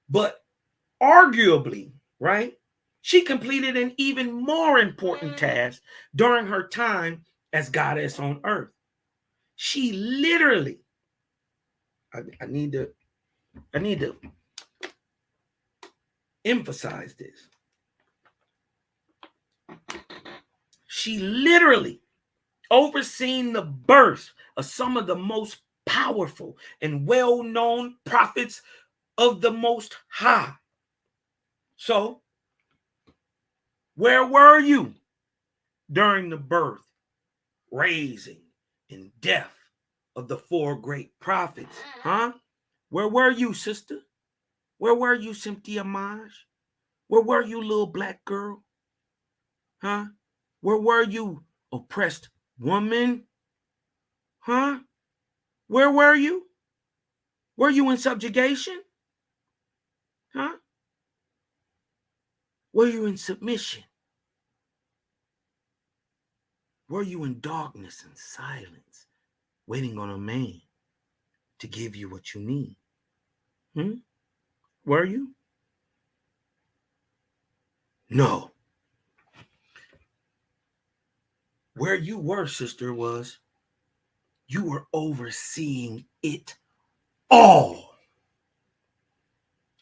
But arguably, right, she completed an even more important task during her time as goddess on earth. She literally, I need to emphasize this. She literally overseen the birth of some of the most powerful and well-known prophets of the Most High. So, where were you during the birth, raising, and death of the four great prophets? Huh? Where were you, sister? Where were you, Cynthia Maj? Where were you, little black girl? Huh? Where were you, oppressed woman? Huh? Where were you? Were you in subjugation? Huh? Were you in submission? Were you in darkness and silence, waiting on a man to give you what you need? Were you? No. Where you were, sister, was you were overseeing it all.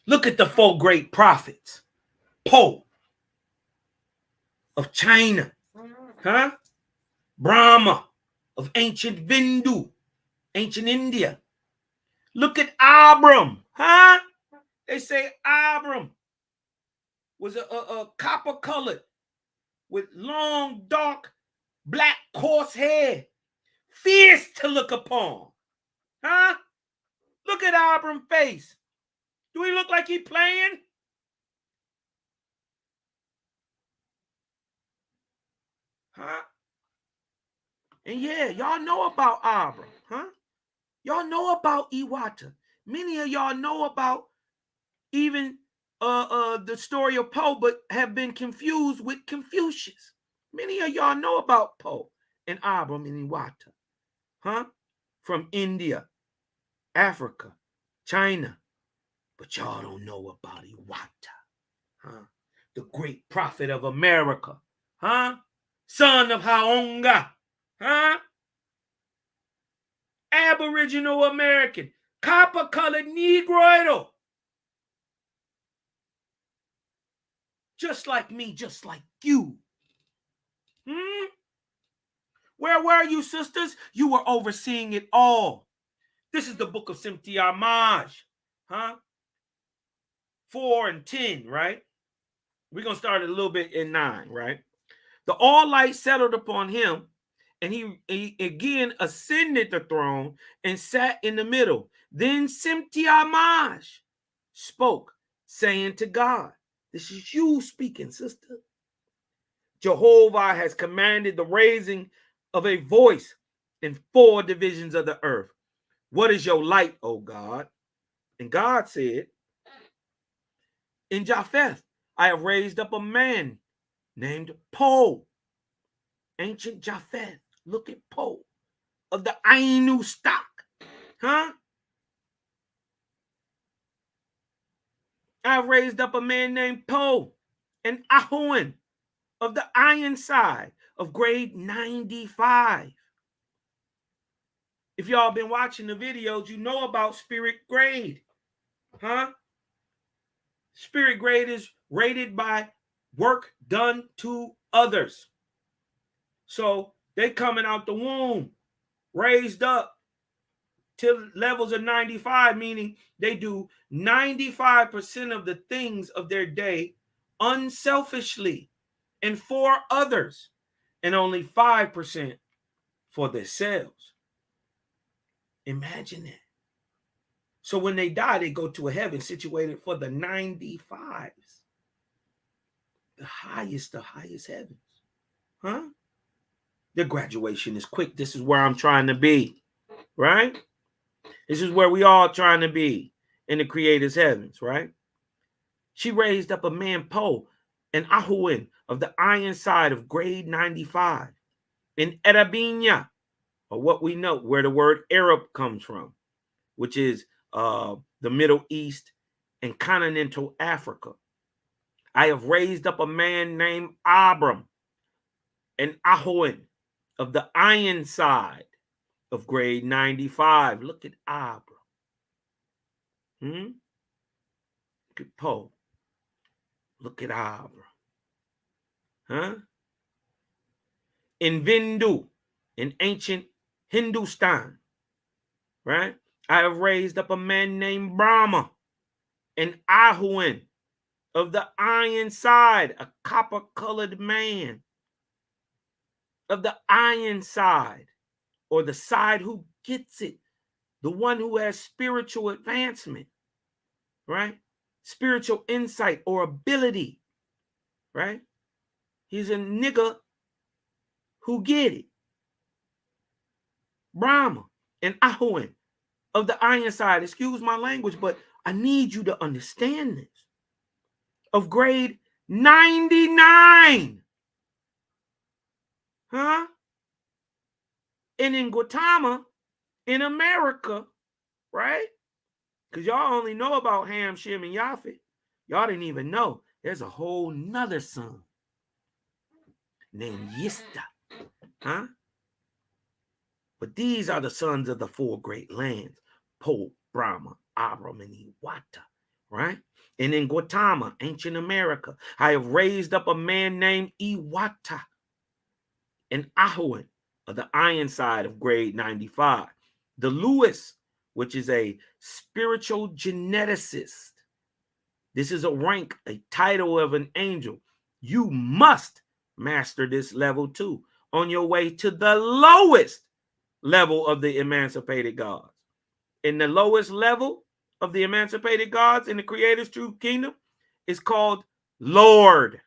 Look at the four great prophets. Po of China, huh? Brahma of ancient Vindu, ancient India. Look at Abram, huh? They say Abram was a copper colored with long, dark, black, coarse hair, fierce to look upon, huh? Look at Abram's face. Do he look like he playing? Huh? And yeah, y'all know about Abram, huh? Y'all know about Iwata. Many of y'all know about even the story of Poe, but have been confused with Confucius. Many of y'all know about Poe and Abram and Iwata, huh? From India, Africa, China. But y'all don't know about Iwata, huh? The great prophet of America, huh? Son of Haonga, huh? Aboriginal American, copper-colored Negroid. Just like me, just like you. Where were you, sisters? You were overseeing it all. This is the book of Cynthia Maj, huh? 4 and 10, right? We're going to start a little bit in 9, right? The all light settled upon him, and he again ascended the throne and sat in the middle. Then Cynthia Maj spoke, saying to God, this is you speaking, sister. Jehovah has commanded the raising of a voice in 4 divisions of the earth. What is your light, O God? And God said, in Japheth, I have raised up a man named Po. Ancient Japheth, look at Po, of the Ainu stock, huh? I have raised up a man named Po, and Ahoan, of the iron side, of grade 95. If y'all been watching the videos, you know about spirit grade, huh? Spirit grade is rated by work done to others. So they coming out the womb, raised up to levels of 95, meaning they do 95% of the things of their day unselfishly and for others, and only 5% for themselves. Imagine that. So when they die, they go to a heaven situated for the 95s. The highest heavens. Huh? The graduation is quick. This is where I'm trying to be. Right? This is where we all trying to be in the Creator's heavens. Right? She raised up a man Po and Ahuin of the iron side of grade 95 in Erabinia, or what we know where the word Arab comes from, which is the Middle East and continental Africa. I have raised up a man named Abram and Ahoan of the iron side of grade 95. Look at Abram. Look at Poe. Look at Abram. Huh? In Vindu, in ancient Hindustan, right? I have raised up a man named Brahma, an Ahuan of the iron side, a copper-colored man of the iron side, or the side who gets it, the one who has spiritual advancement, right? Spiritual insight or ability, right? He's a nigga who get it. Brahma and Ahuan of the iron side, excuse my language, but I need you to understand this. Of grade 99. Huh? And in Gautama, in America, right? Because y'all only know about Ham, Shem, and Yafet. Y'all didn't even know there's a whole nother son named Yista. Huh? But these are the sons of the four great lands, Po, Brahma, Abram, and Iwata, right? And in Gautama, ancient America, I have raised up a man named Iwata, an Ahuan of the iron side of grade 95. The Lewis, which is a spiritual geneticist. This is a rank, a title of an angel. You must master this level too on your way to the lowest level of the emancipated gods. In the lowest level of the emancipated gods in the Creator's true kingdom is called Lord.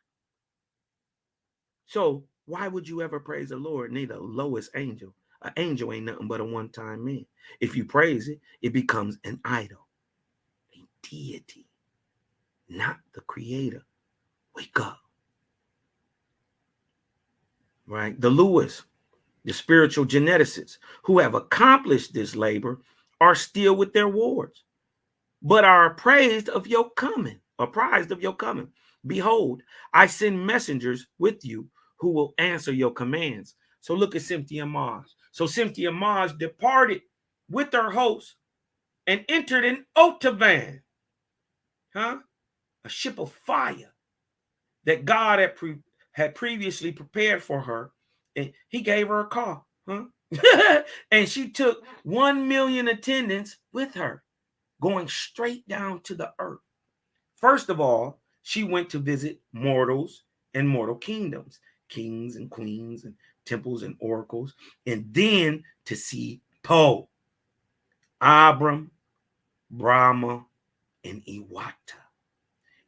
So why would you ever praise the Lord? Need the lowest angel. An angel ain't nothing but a one-time man. If you praise it, it becomes an idol, a deity, not the Creator. Wake up. Right? The Lewis, the spiritual geneticists who have accomplished this labor are still with their wards, but are apprised of your coming. Behold, I send messengers with you who will answer your commands. So look at Cynthia Mars. So Cynthia Mars departed with her host and entered an Otavan, huh? A ship of fire that God had previously prepared for her, and he gave her a car, huh? And she took 1 million attendants with her, going straight down to the earth. First of all, she went to visit mortals and mortal kingdoms, kings and queens and temples and oracles, and then to see Po, Abram, Brahma, and Iwata,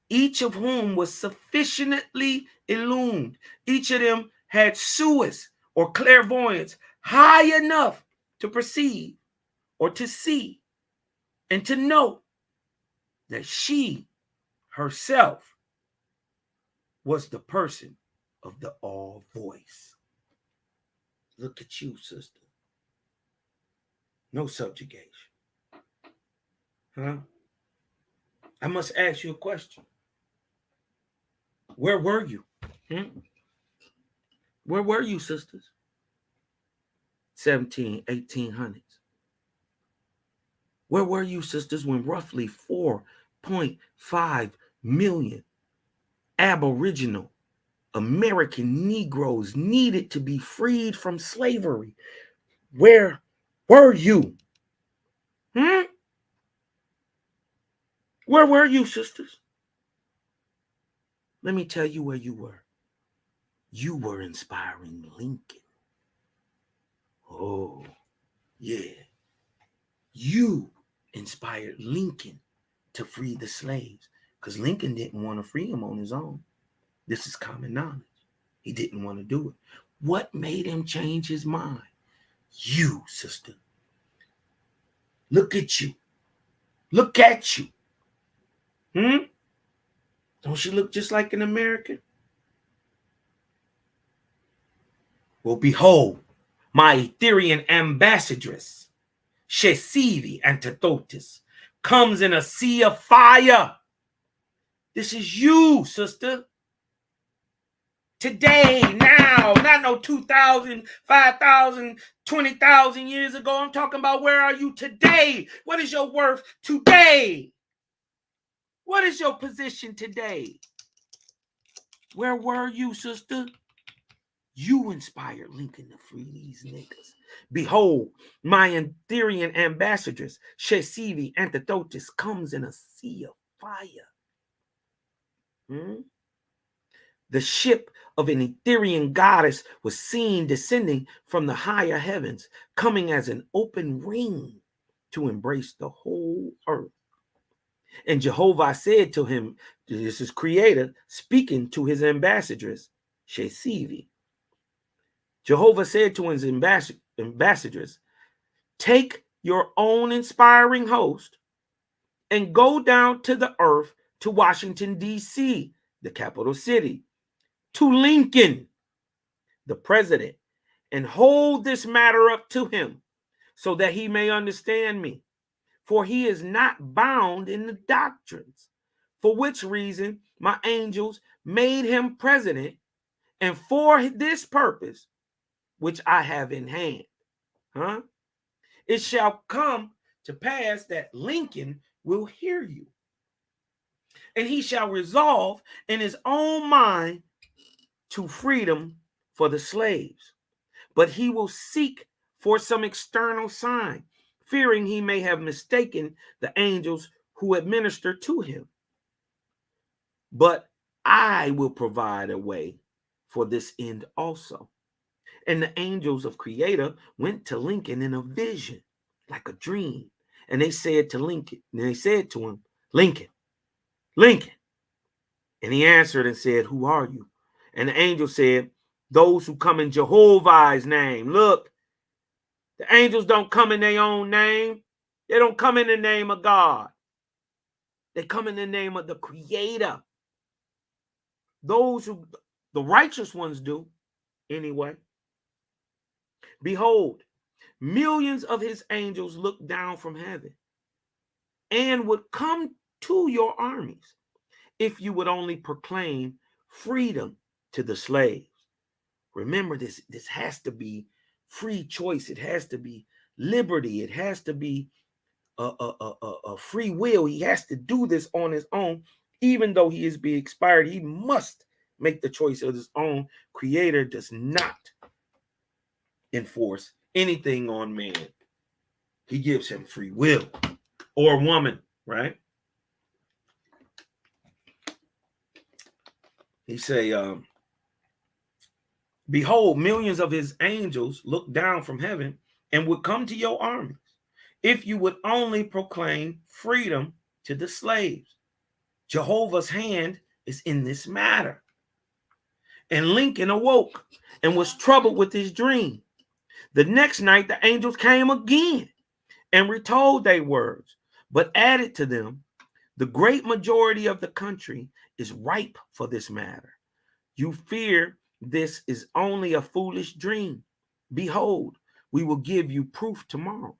each of whom was sufficiently illumined. Each of them had suis or clairvoyance high enough to perceive or to see and to know that she herself was the person of the all voice. Look at you, sister. No subjugation. Huh? I must ask you a question. Where were you? Where were you, sisters? 1800s. Where were you, sisters, when roughly 4.5 million Aboriginal American Negroes needed to be freed from slavery? Where were you? Where were you, sisters? Let me tell you where you were. You were inspiring Lincoln. Oh, yeah. You inspired Lincoln to free the slaves because Lincoln didn't want to free them on his own. This is common knowledge. He didn't want to do it. What made him change his mind? You, sister. Look at you. Look at you. Don't you look just like an American? Well, behold, my Etherian ambassadress, Shesivi Antithotis, comes in a sea of fire. This is you, sister. Today, now, not no 2,000, 5,000, 20,000 years ago. I'm talking about where are you today? What is your worth today? What is your position today? Where were you, sister? You inspired Lincoln to free these niggas. Behold, my Etherean ambassadress, Shesivi Antidotus, comes in a sea of fire. The ship of an Etherean goddess was seen descending from the higher heavens, coming as an open ring to embrace the whole earth. And Jehovah said to him, this is Creator speaking to his ambassadress, Shesivi. Jehovah said to his ambassadress, take your own inspiring host and go down to the earth to Washington, D.C., the capital city, to Lincoln, the president, and hold this matter up to him so that he may understand me. For he is not bound in the doctrines, for which reason my angels made him president, and for this purpose, which I have in hand. It shall come to pass that Lincoln will hear you, and he shall resolve in his own mind to freedom for the slaves, but he will seek for some external sign, fearing he may have mistaken the angels who administer to him. But I will provide a way for this end also. And the angels of Creator went to Lincoln in a vision, like a dream. And they said to Lincoln, and they said to him, Lincoln, Lincoln. And he answered and said, who are you? And the angel said, those who come in Jehovah's name. Look, the angels don't come in their own name. They don't come in the name of God. They come in the name of the Creator. Those who, the righteous ones do, anyway. Behold, millions of his angels look down from heaven and would come to your armies if you would only proclaim freedom to the slaves. Remember, this has to be free choice. It has to be liberty. It has to be a free will. He has to do this on his own. Even though he is being expired, he must make the choice of his own. Creator does not enforce anything on man. He gives him free will, or woman, right? He say, behold, millions of his angels look down from heaven and would come to your armies if you would only proclaim freedom to the slaves. Jehovah's hand is in this matter. And Lincoln awoke and was troubled with his dream. The next night, the angels came again and retold their words, but added to them, the great majority of the country is ripe for this matter. You fear this is only a foolish dream. Behold, we will give you proof tomorrow.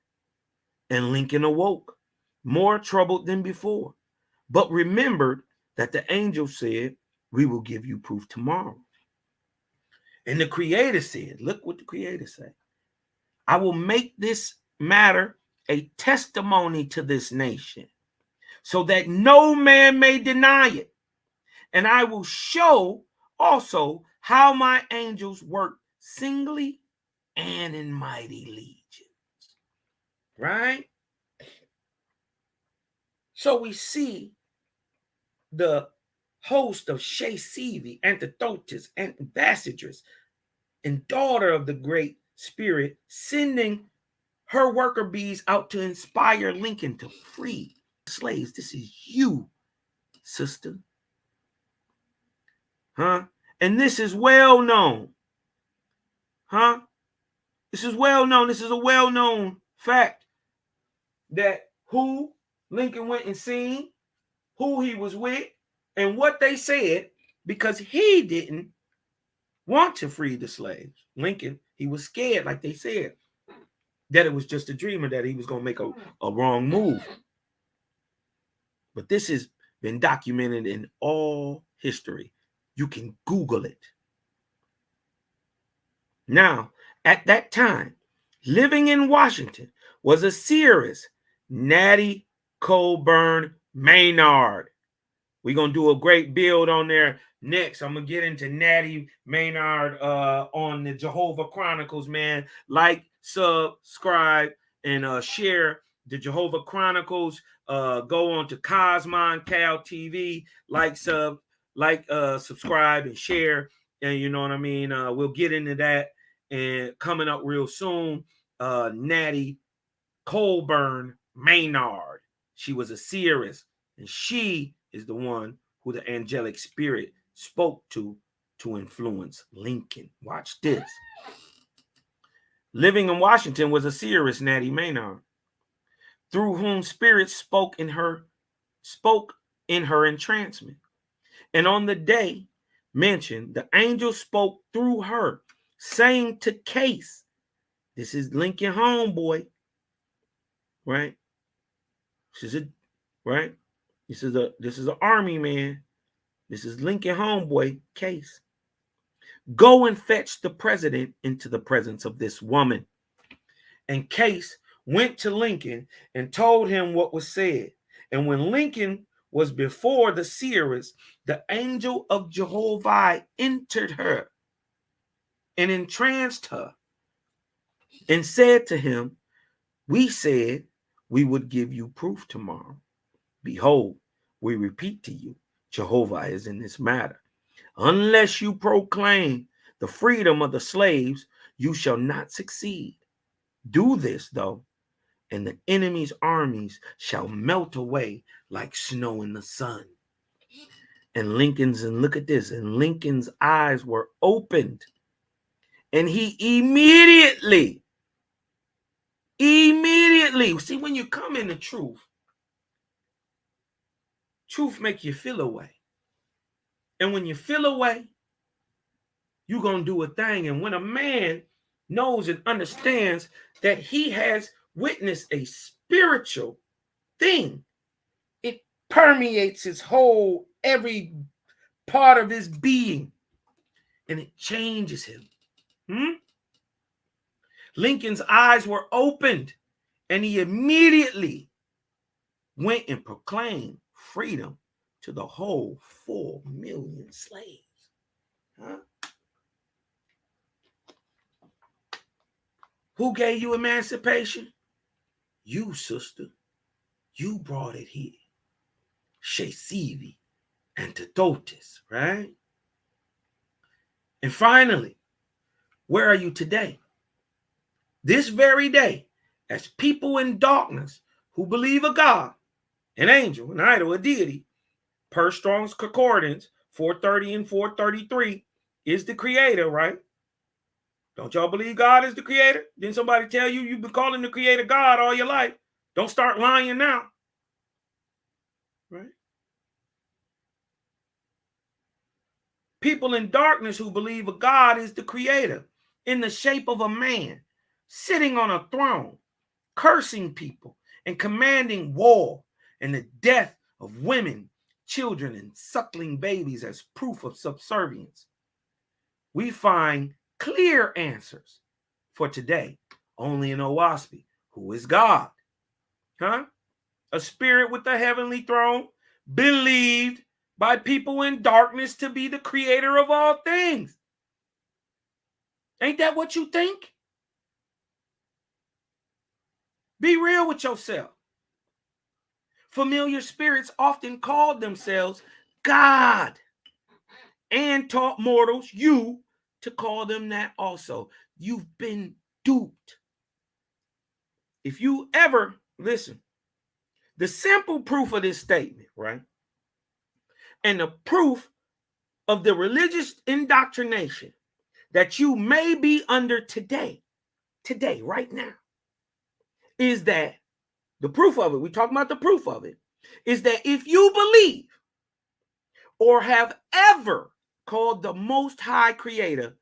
And Lincoln awoke, more troubled than before, but remembered that the angel said, we will give you proof tomorrow. And the Creator said, look what the Creator said, I will make this matter a testimony to this nation so that no man may deny it. And I will show also how my angels work singly and in mighty legions. Right? So we see the host of Shesivi, Antidotus, ambassadress, and daughter of the great spirit, sending her worker bees out to inspire Lincoln to free slaves. This is you, sister. And this is well known. This is well known. This is a well-known fact that who Lincoln went and seen, who he was with, and what they said, because he didn't want to free the slaves. Lincoln, he was scared, like they said, that it was just a dream or that he was going to make a wrong move. But this has been documented in all history. You can Google it. Now, at that time, living in Washington was a seeress, Natty Colburn Maynard. We're going to do a great build on there. Next, I'm gonna get into Natty Maynard on the Jehovah Chronicles, man. Like, subscribe, and share the Jehovah Chronicles. Go on to Cosmon Cal TV, subscribe and share. And you know what I mean? We'll get into that. And coming up real soon, Natty Colburn Maynard. She was a seeress, and she is the one who the angelic spirit spoke to influence Lincoln. Watch this. Living in Washington was a seeress, Natty Maynard, through whom spirits spoke in her entrancement. And on the day mentioned, the angel spoke through her, saying to Case, this is Lincoln homeboy, right? This is an army man. This is Lincoln homeboy Case. Go and fetch the president into the presence of this woman. And Case went to Lincoln and told him what was said. And when Lincoln was before the seeress, the angel of Jehovah entered her and entranced her and said to him, we said we would give you proof tomorrow. Behold, we repeat to you, Jehovah is in this matter. Unless you proclaim the freedom of the slaves, you shall not succeed. Do this, though, and the enemy's armies shall melt away like snow in the sun. And look at this, and Lincoln's eyes were opened, and he immediately, see, when you come in the truth make you feel away. And when you feel away, you're going to do a thing. And when a man knows and understands that he has witnessed a spiritual thing, it permeates his whole, every part of his being, and it changes him. Lincoln's eyes were opened, and he immediately went and proclaimed freedom to the whole 4 million slaves. Who gave you emancipation? You, sister. You brought it here. Shesivi and Antidotus, right? And finally, where are you today? This very day, as people in darkness who believe a God, an angel, an idol, a deity, per Strong's Concordance, 430 and 433, is the creator, right? Don't y'all believe God is the creator? Didn't somebody tell you you've been calling the creator God all your life? Don't start lying now. Right? People in darkness who believe a God is the creator in the shape of a man sitting on a throne, cursing people and commanding war and the death of women, children, and suckling babies as proof of subservience. We find clear answers for today only in Oahspe. Who is God? A spirit with a heavenly throne, believed by people in darkness to be the creator of all things. Ain't that what you think? Be real with yourself. Familiar spirits often called themselves God and taught mortals, you, to call them that also. You've been duped. If you ever, listen, the simple proof of this statement, right? And the proof of the religious indoctrination that you may be under today, right now, is that the proof of it, we talk about the proof of it, is that if you believe or have ever called the Most High Creator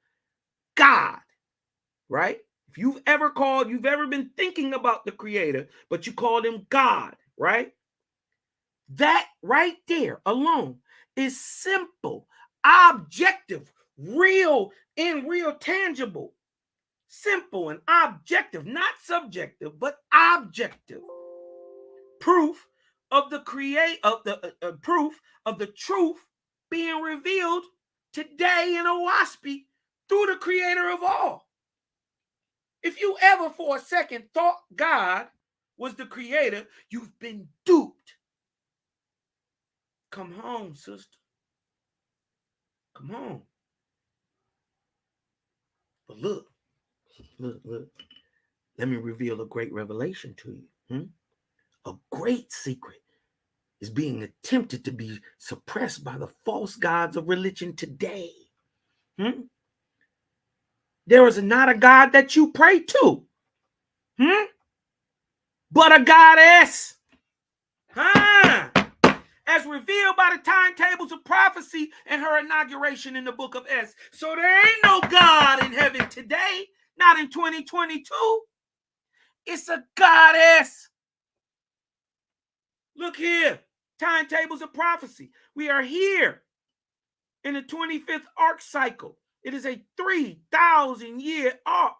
God, right? If you've ever been thinking about the Creator, but you called him God, right? That right there alone is simple, objective, real, tangible, simple and objective, not subjective, but objective proof of the proof of the truth being revealed today in Oahspe through the creator of all. If you ever for a second thought God was the creator, you've been duped. Come home, sister. Come home. But look. Let me reveal a great revelation to you. A great secret is being attempted to be suppressed by the false gods of religion today. There is not a God that you pray to, but a goddess. As revealed by the timetables of prophecy and her inauguration in the book of Es. So there ain't no God in heaven today, not in 2022. It's a goddess. Look here, timetables of prophecy. We are here in the 25th arc cycle. It is a 3,000-year arc,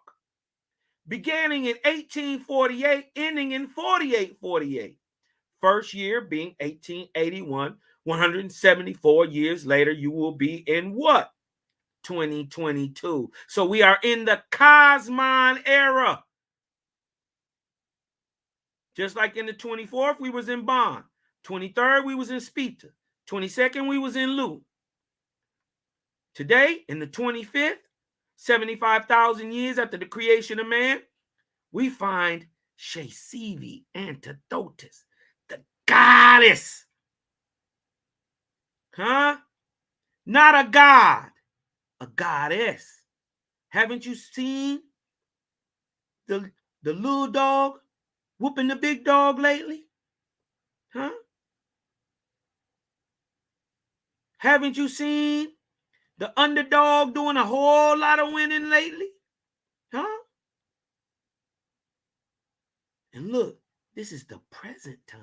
beginning in 1848, ending in 4848. First year being 1881. 174 years later, you will be in what? 2022. So we are in the Cosmon era. Just like in the 24th, we was in Bond. 23rd, we was in Spita. 22nd, we was in Lu. Today, in the 25th, 75,000 years after the creation of man, we find Shesivi Antidotus, the goddess. Not a god, a goddess. Haven't you seen the little dog whooping the big dog lately? Haven't you seen the underdog doing a whole lot of winning lately? And look, this is the present time.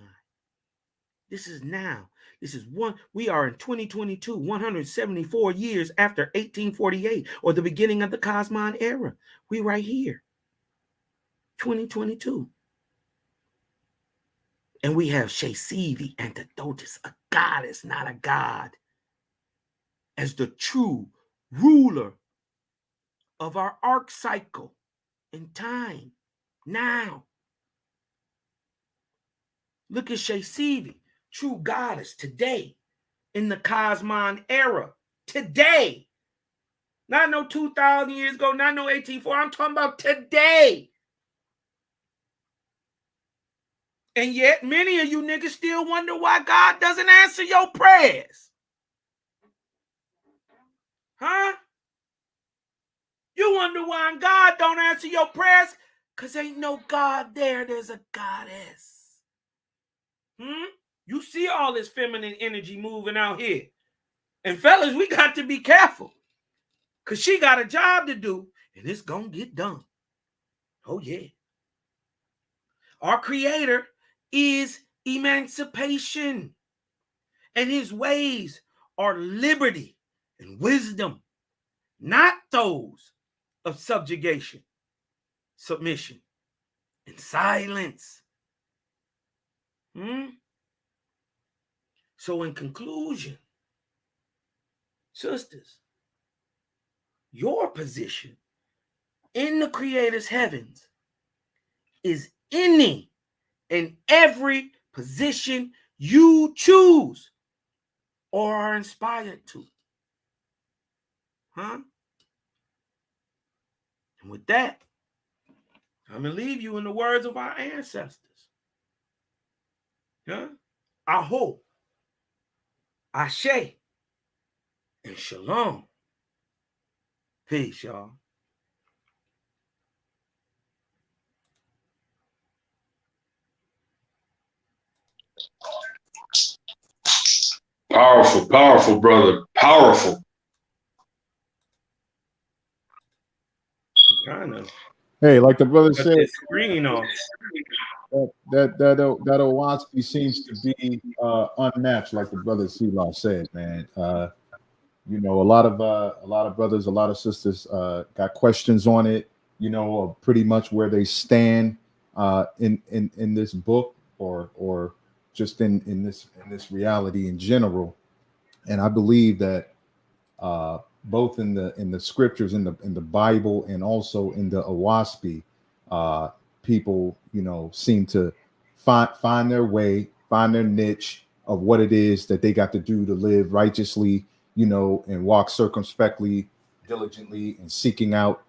This is now. We are in 2022, 174 years after 1848, or the beginning of the Cosmon era. We right here, 2022. And we have Shesivi Antidotus, a goddess, not a god, as the true ruler of our arc cycle in time now. Look at Shesivi, true goddess today in the Cosmon era. Today. Not no 2,000 years ago, not no 1840. I'm talking about today. And yet many of you niggas still wonder why God doesn't answer your prayers. You wonder why God don't answer your prayers? Because ain't no God there. There's a goddess. You see all this feminine energy moving out here. And fellas, we got to be careful. Because she got a job to do, and it's going to get done. Oh, yeah. Our creator is emancipation. And his ways are liberty and wisdom, not those of subjugation, submission, and silence. So in conclusion, sisters, your position in the Creator's heavens is any and every position you choose or are inspired to. And with that, I'm going to leave you in the words of our ancestors. Aho, Ashe, and Shalom. Peace, y'all. Powerful, powerful, brother. Powerful. Hey, like the brother said, screen off. that Oahspe seems to be unmatched, like the brother Selah said, man. You know, a lot of brothers, a lot of sisters got questions on it, you know, of pretty much where they stand in this book or just in this reality in general. And I believe that both in the scriptures, in the Bible, and also in the Oahspe, people, seem to find their way, find their niche of what it is that they got to do to live righteously, and walk circumspectly, diligently, and seeking out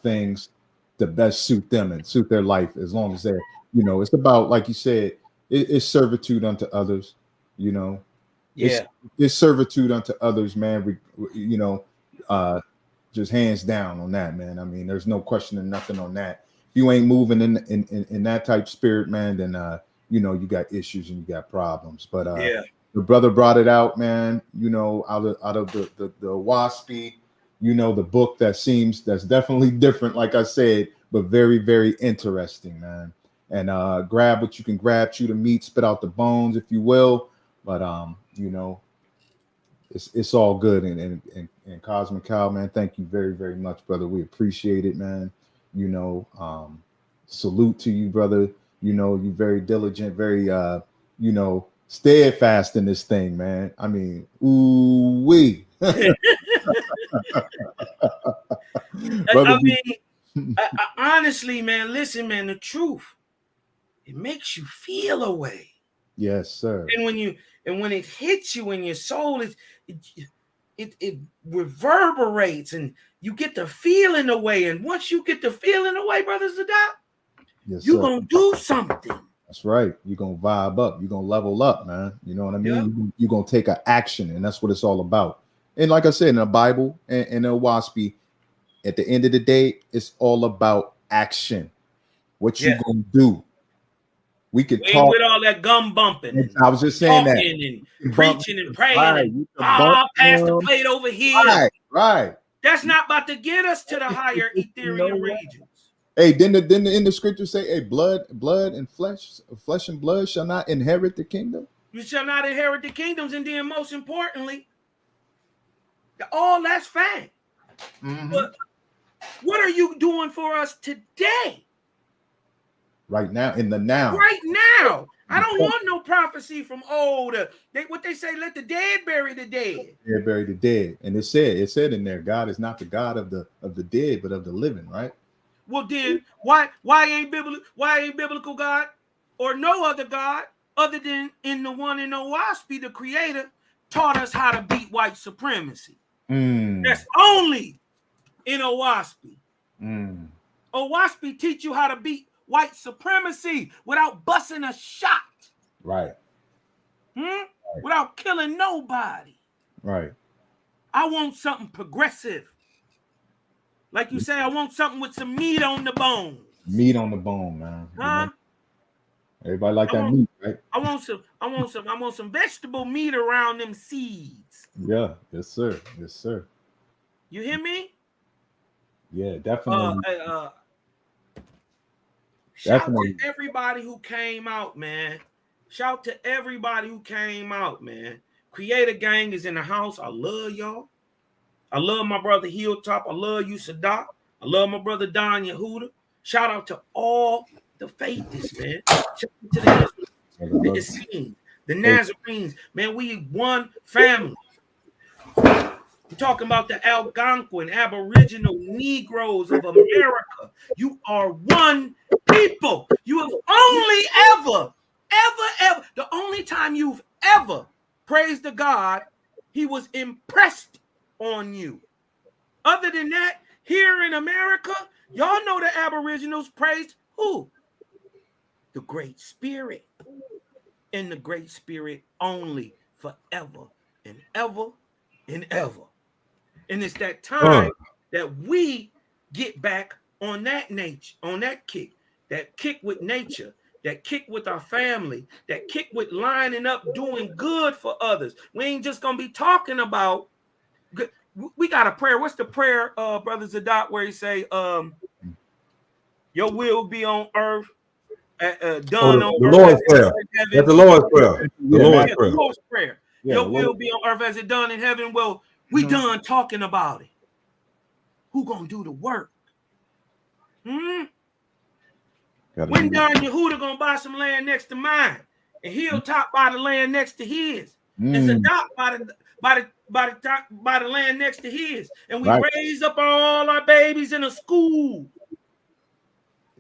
things that best suit them and suit their life, as long as they're, it's about, like you said, it's servitude unto others, Yeah. It's servitude unto others, man. Just hands down on that, man. I mean, there's no questioning nothing on that. If you ain't moving in that type spirit, man, then you got issues and you got problems. But the brother brought it out, man. Out of the Oahspe, the book that's definitely different, like I said, but very, very interesting, man. And grab what you can grab, chew the meat, spit out the bones, if you will. But it's all good. And Cosmic Cow, man, thank you very, very much, brother. We appreciate it, man. Salute to you, brother. You very diligent, very steadfast in this thing, man. I mean, ooh wee. Honestly, man, listen, man, the truth, it makes you feel a way. Yes, sir. And when it hits you in your soul, it reverberates, and you get the feeling away. And once you get the feeling away, Brother Zadok, you're gonna do something. That's right. You're gonna vibe up. You're gonna level up, man. You know what I mean? Yep. You're gonna take an action, and that's what it's all about. And like I said, in the Bible and in the Oahspe, at the end of the day, it's all about action. What you gonna do? We could talk with all that gum bumping. I was just saying that. And preaching and praying. Pass the plate over here. Right. That's not about to get us to the higher ethereal regions. Hey, didn't in the scripture say, "Hey, blood and flesh and blood shall not inherit the kingdom"? You shall not inherit the kingdoms, and then most importantly, all that's fine. Mm-hmm. But what are you doing for us today? Right now, in the now. Right now. I don't want no prophecy from old. What they say, let the dead bury the dead. Dead bury the dead. And it said in there, God is not the God of the dead, but of the living, right? Well, then why ain't biblical God or no other God other than in the one in Oahspe, the creator, taught us how to beat white supremacy. That's only in Oahspe. Oahspe teach you how to beat white supremacy without busting a shot. Right. Without killing nobody. Right. I want something progressive. Like you say, I want something with some meat on the bone. Meat on the bone, man. Huh? Everybody like that meat, right? I want some vegetable meat around them seeds. Yeah, yes, sir. Yes, sir. You hear me? Yeah, definitely. Shout to everybody who came out, man. Shout to everybody who came out, man. Creator Gang is in the house. I love y'all. I love my brother Hilltop. I love you, Sadat. I love my brother Don Yehuda. Shout out to all the faithists, man. Shout out to the Essenes, the Nazarenes. Man, we one family. We're talking about the Algonquin, Aboriginal Negroes of America. You are one people. You have only ever, the only time you've ever praised the God, he was impressed on you. Other than that, here in America, y'all know the Aboriginals praised who? The Great Spirit. And the Great Spirit only, forever and ever and ever. And it's that time that we get back on that nature, on that kick with nature, that kick with our family, that kick with lining up, doing good for others. We ain't just gonna be talking about. We got a prayer. What's the prayer, Brother Zadok, where he say, "Your will be on earth, done on the earth." Lord's prayer. That's the Lord's prayer. The Lord's prayer. Your will be on earth as it done in heaven. Well, we done talking about it. Who gonna do the work? When Don Yehuda gonna buy some land next to mine, and Hilltop buy the land next to his, and Zadok buy by the land next to his, and we Right. raise up all our babies in a school.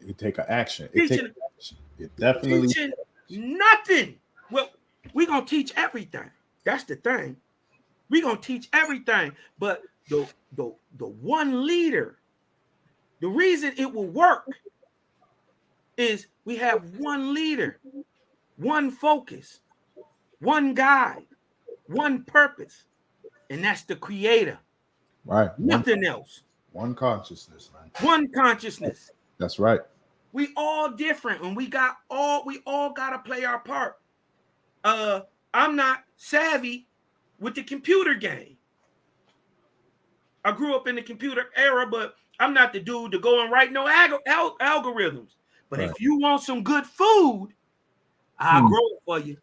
You take an action. Teaching, It definitely teaching nothing. Well, we're gonna teach everything. That's the thing. We're gonna teach everything, but the one leader, the reason it will work is we have one leader, one focus, one guide, one purpose, and that's the creator. right. Nothing else. One consciousness, man. One consciousness. That's right. We all different, and we all gotta play our part. I'm not savvy with the computer game. I grew up in the computer era, but I'm not the dude to go and write no algorithms. But Right. if you want some good food, I'll grow it for you.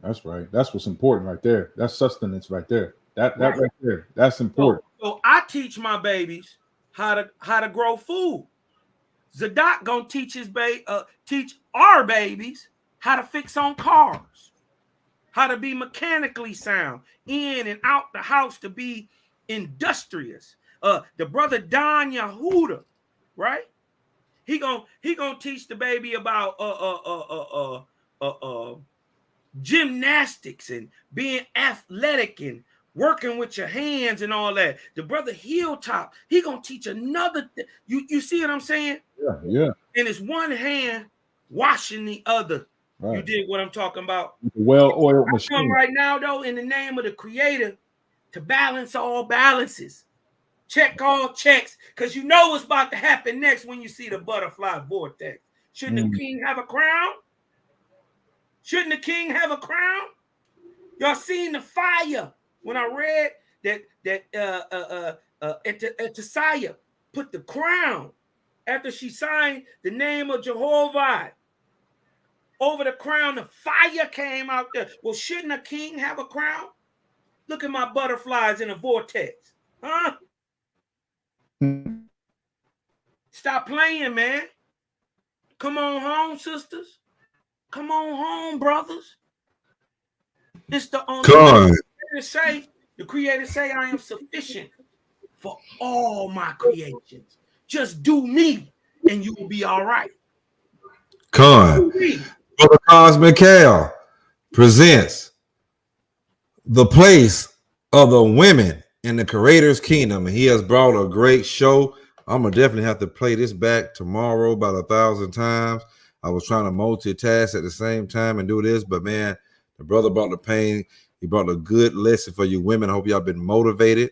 That's right. That's what's important right there. That's sustenance right there. That right there. That's important. So I teach my babies how to grow food. Zadok gonna teach teach our babies how to fix on cars, how to be mechanically sound in and out the house, to be industrious. The brother Don Yahuda, right? He gonna teach the baby about gymnastics and being athletic and working with your hands and all that. The brother Hilltop, he gonna teach another. You see what I'm saying? Yeah. And it's one hand washing the other. Right. You did what I'm talking about. Well-oiled I machine. come right now, though, in the name of the Creator, to balance all balances, check all checks, because you know what's about to happen next when you see the butterfly vortex. Shouldn't the king have a crown? Shouldn't the king have a crown? Y'all seen the fire when I read that Etasiah put the crown after she signed the name of Jehovah over the crown. The fire came out there. Well, shouldn't a king have a crown? Look at my butterflies in a vortex, huh? Stop playing, man. Come on home, sisters. Come on home, brothers. It's the only the Creator say, I am sufficient for all my creations. Just do me, and you will be all right. Brother Cosmic Cal presents the place of the women in the Creator's kingdom. He has brought a great show. I'm gonna definitely have to play this back tomorrow about 1,000 times. I was trying to multitask at the same time and do this, but man, the brother brought the pain. He brought a good lesson for you women. I hope y'all been motivated,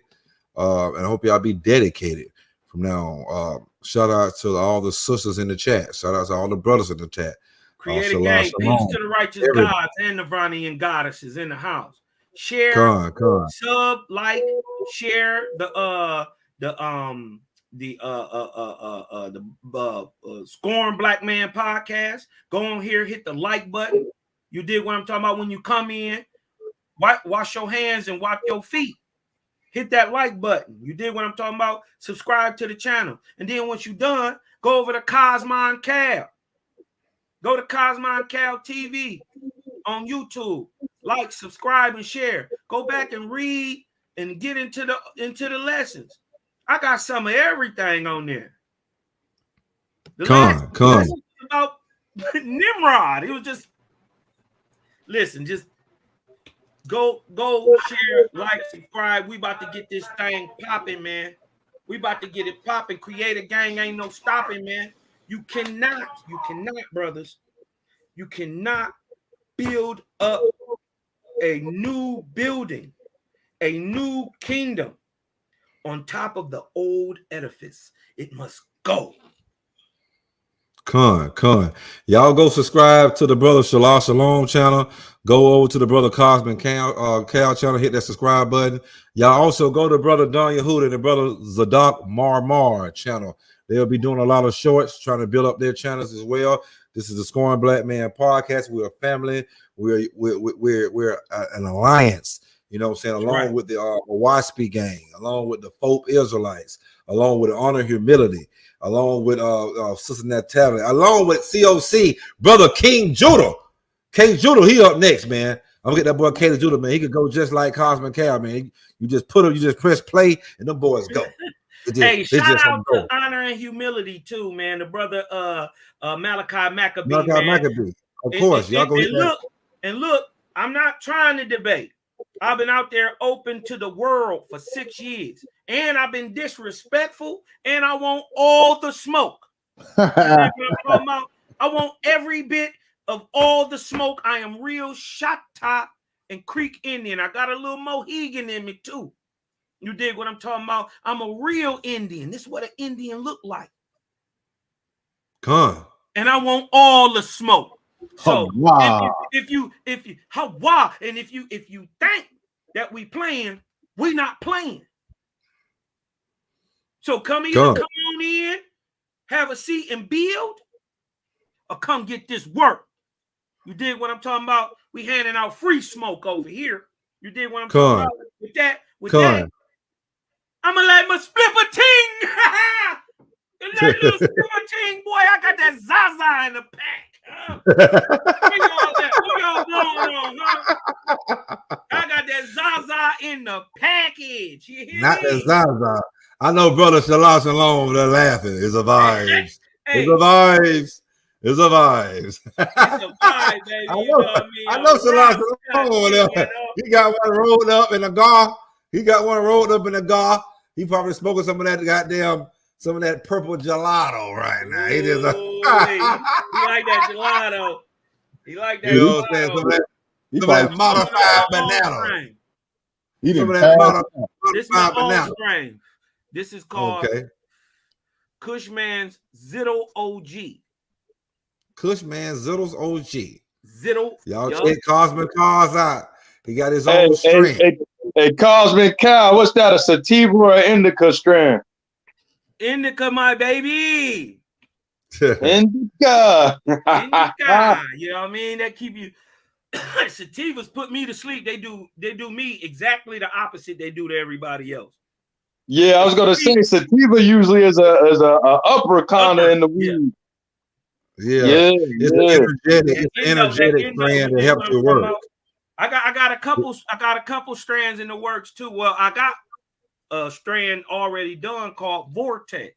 and I hope y'all be dedicated from now on. Shout out to all the sisters in the chat. Shout out to all the brothers in the chat. Creator gang, peace to the righteous gods and the Nirvanian goddesses in the house. Share, sub, like, share the Scorn Black Man podcast. Go on here, hit the like button. You did what I'm talking about. When you come in, wash your hands and wipe your feet. Hit that like button. You did what I'm talking about. Subscribe to the channel. And then once you're done, go over to Cosmon Cal. Go to Cosmon Cal TV on YouTube. Like, subscribe, and share. Go back and read and get into the lessons. I got some of everything on there. The about Nimrod. It was just just go share, like, subscribe. We about to get this thing popping, man. We about to get it popping. Create a gang, ain't no stopping, man. You cannot, brothers. You cannot build up a new building, a new kingdom on top of the old edifice. It must go. Y'all go subscribe to the brother Shalom channel. Go over to the brother Cosmic Cal channel. Hit that subscribe button. Y'all also go to brother Don Yahuda and the brother Zadok Marmar channel. They'll be doing a lot of shorts, trying to build up their channels as well. This is the Scorn Black Man podcast. We're a family. We're an alliance. You know what I'm saying? Along with the Oahspe gang, along with the folk Israelites, along with honor, humility, along with Sister Natalia, along with COC, brother King Judah. King Judah, he up next, man. I'm gonna get that boy K to Judah, man. He could go just like Cosmic Cal, man. You just put him, you just press play, and them boys go. Hey, shout out to Honor and Humility too, man. The brother Malachi Maccabee, man. Maccabee. Of course, y'all go and look, I'm not trying to debate. I've been out there open to the world for 6 years, and I've been disrespectful, and I want all the smoke. I want every bit of all the smoke. I am real Choctaw and Creek Indian. I got a little Mohegan in me too. You dig what I'm talking about? I'm a real Indian. This is what an Indian look like. Come. And I want all the smoke. So wow. if you think that we playing, we not playing. So come on in, have a seat and build, or come get this work. You dig what I'm talking about? We handing out free smoke over here. You dig what I'm talking about? With that, I'm gonna let my flipper ting. That little flipper ting, boy. I got that Zaza in the pack. What y'all going on, huh? I got that Zaza in the package. You hear Not me? that Zaza. I know, brother Shalom, they're laughing. It's a vibes. Hey. It's a vibes. It's a vibes. It's a vibe, baby. I know, you know what I mean? I know Shalom. He got one rolled up in a gar. He probably smoking some of that purple gelato right now. He just he like that gelato. He like that. You know what I'm saying? Some of that modified banana. This is my own strain. This is called Cushman's Zittle OG. Cushman's Zittle's OG. Zittle. Y'all check Cosmic Cars out. He got his own strain. Hey, Cosmic Cow, what's that? A sativa or an indica strain? Indica, my baby. Indica. You know what I mean? That keep you. Sativas put me to sleep. They do me exactly the opposite they do to everybody else. Yeah, I was gonna say sativa usually is a upper kind of in the weed. Yeah. It's an energetic strand that helps you work. I got a couple strands in the works too. Well, I got a strand already done called Vortex.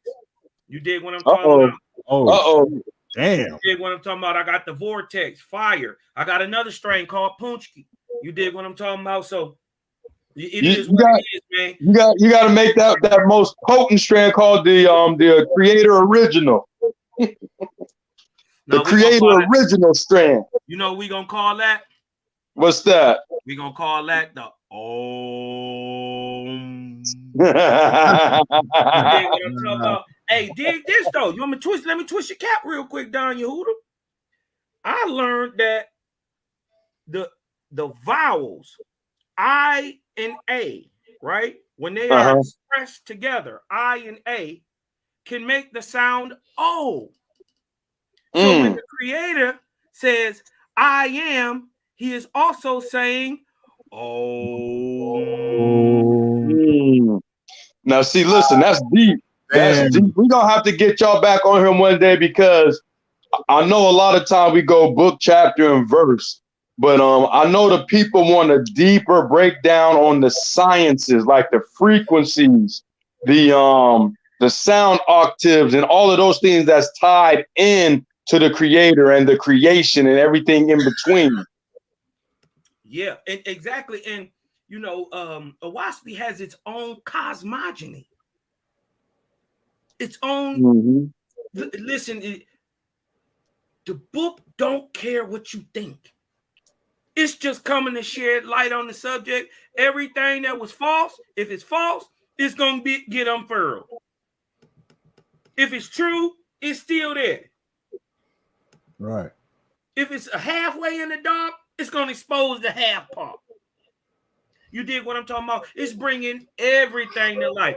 You dig what I'm talking about? Damn. You dig what I'm talking about? I got the Vortex Fire. I got another strain called Punchki. You dig what I'm talking about? So it is what it is, man. You got to make that most potent strand called the Creator Original. The Creator Original strand. You know what we gonna call that? What's that? We gonna call that the Om. Hey, dig this though. You want me to twist? Let me twist your cap real quick, Don Yehuda. I learned that the vowels I and A, right? When they are expressed together, I and A can make the sound O. So when the Creator says I am, he is also saying oh. Now see, listen, that's deep. That's deep. We're gonna have to get y'all back on here one day because I know a lot of time we go book, chapter, and verse, but I know the people want a deeper breakdown on the sciences, like the frequencies, the sound octaves, and all of those things that's tied in to the Creator and the creation and everything in between. Yeah, exactly. And you know, Oahspe has its own cosmogony. Its own. Listen, the book don't care what you think. It's just coming to shed light on the subject. Everything that was false, if it's false, it's gonna get unfurled. If it's true, it's still there. Right. If it's a halfway in the dark, it's gonna expose the half part. You dig what I'm talking about? It's bringing everything to light.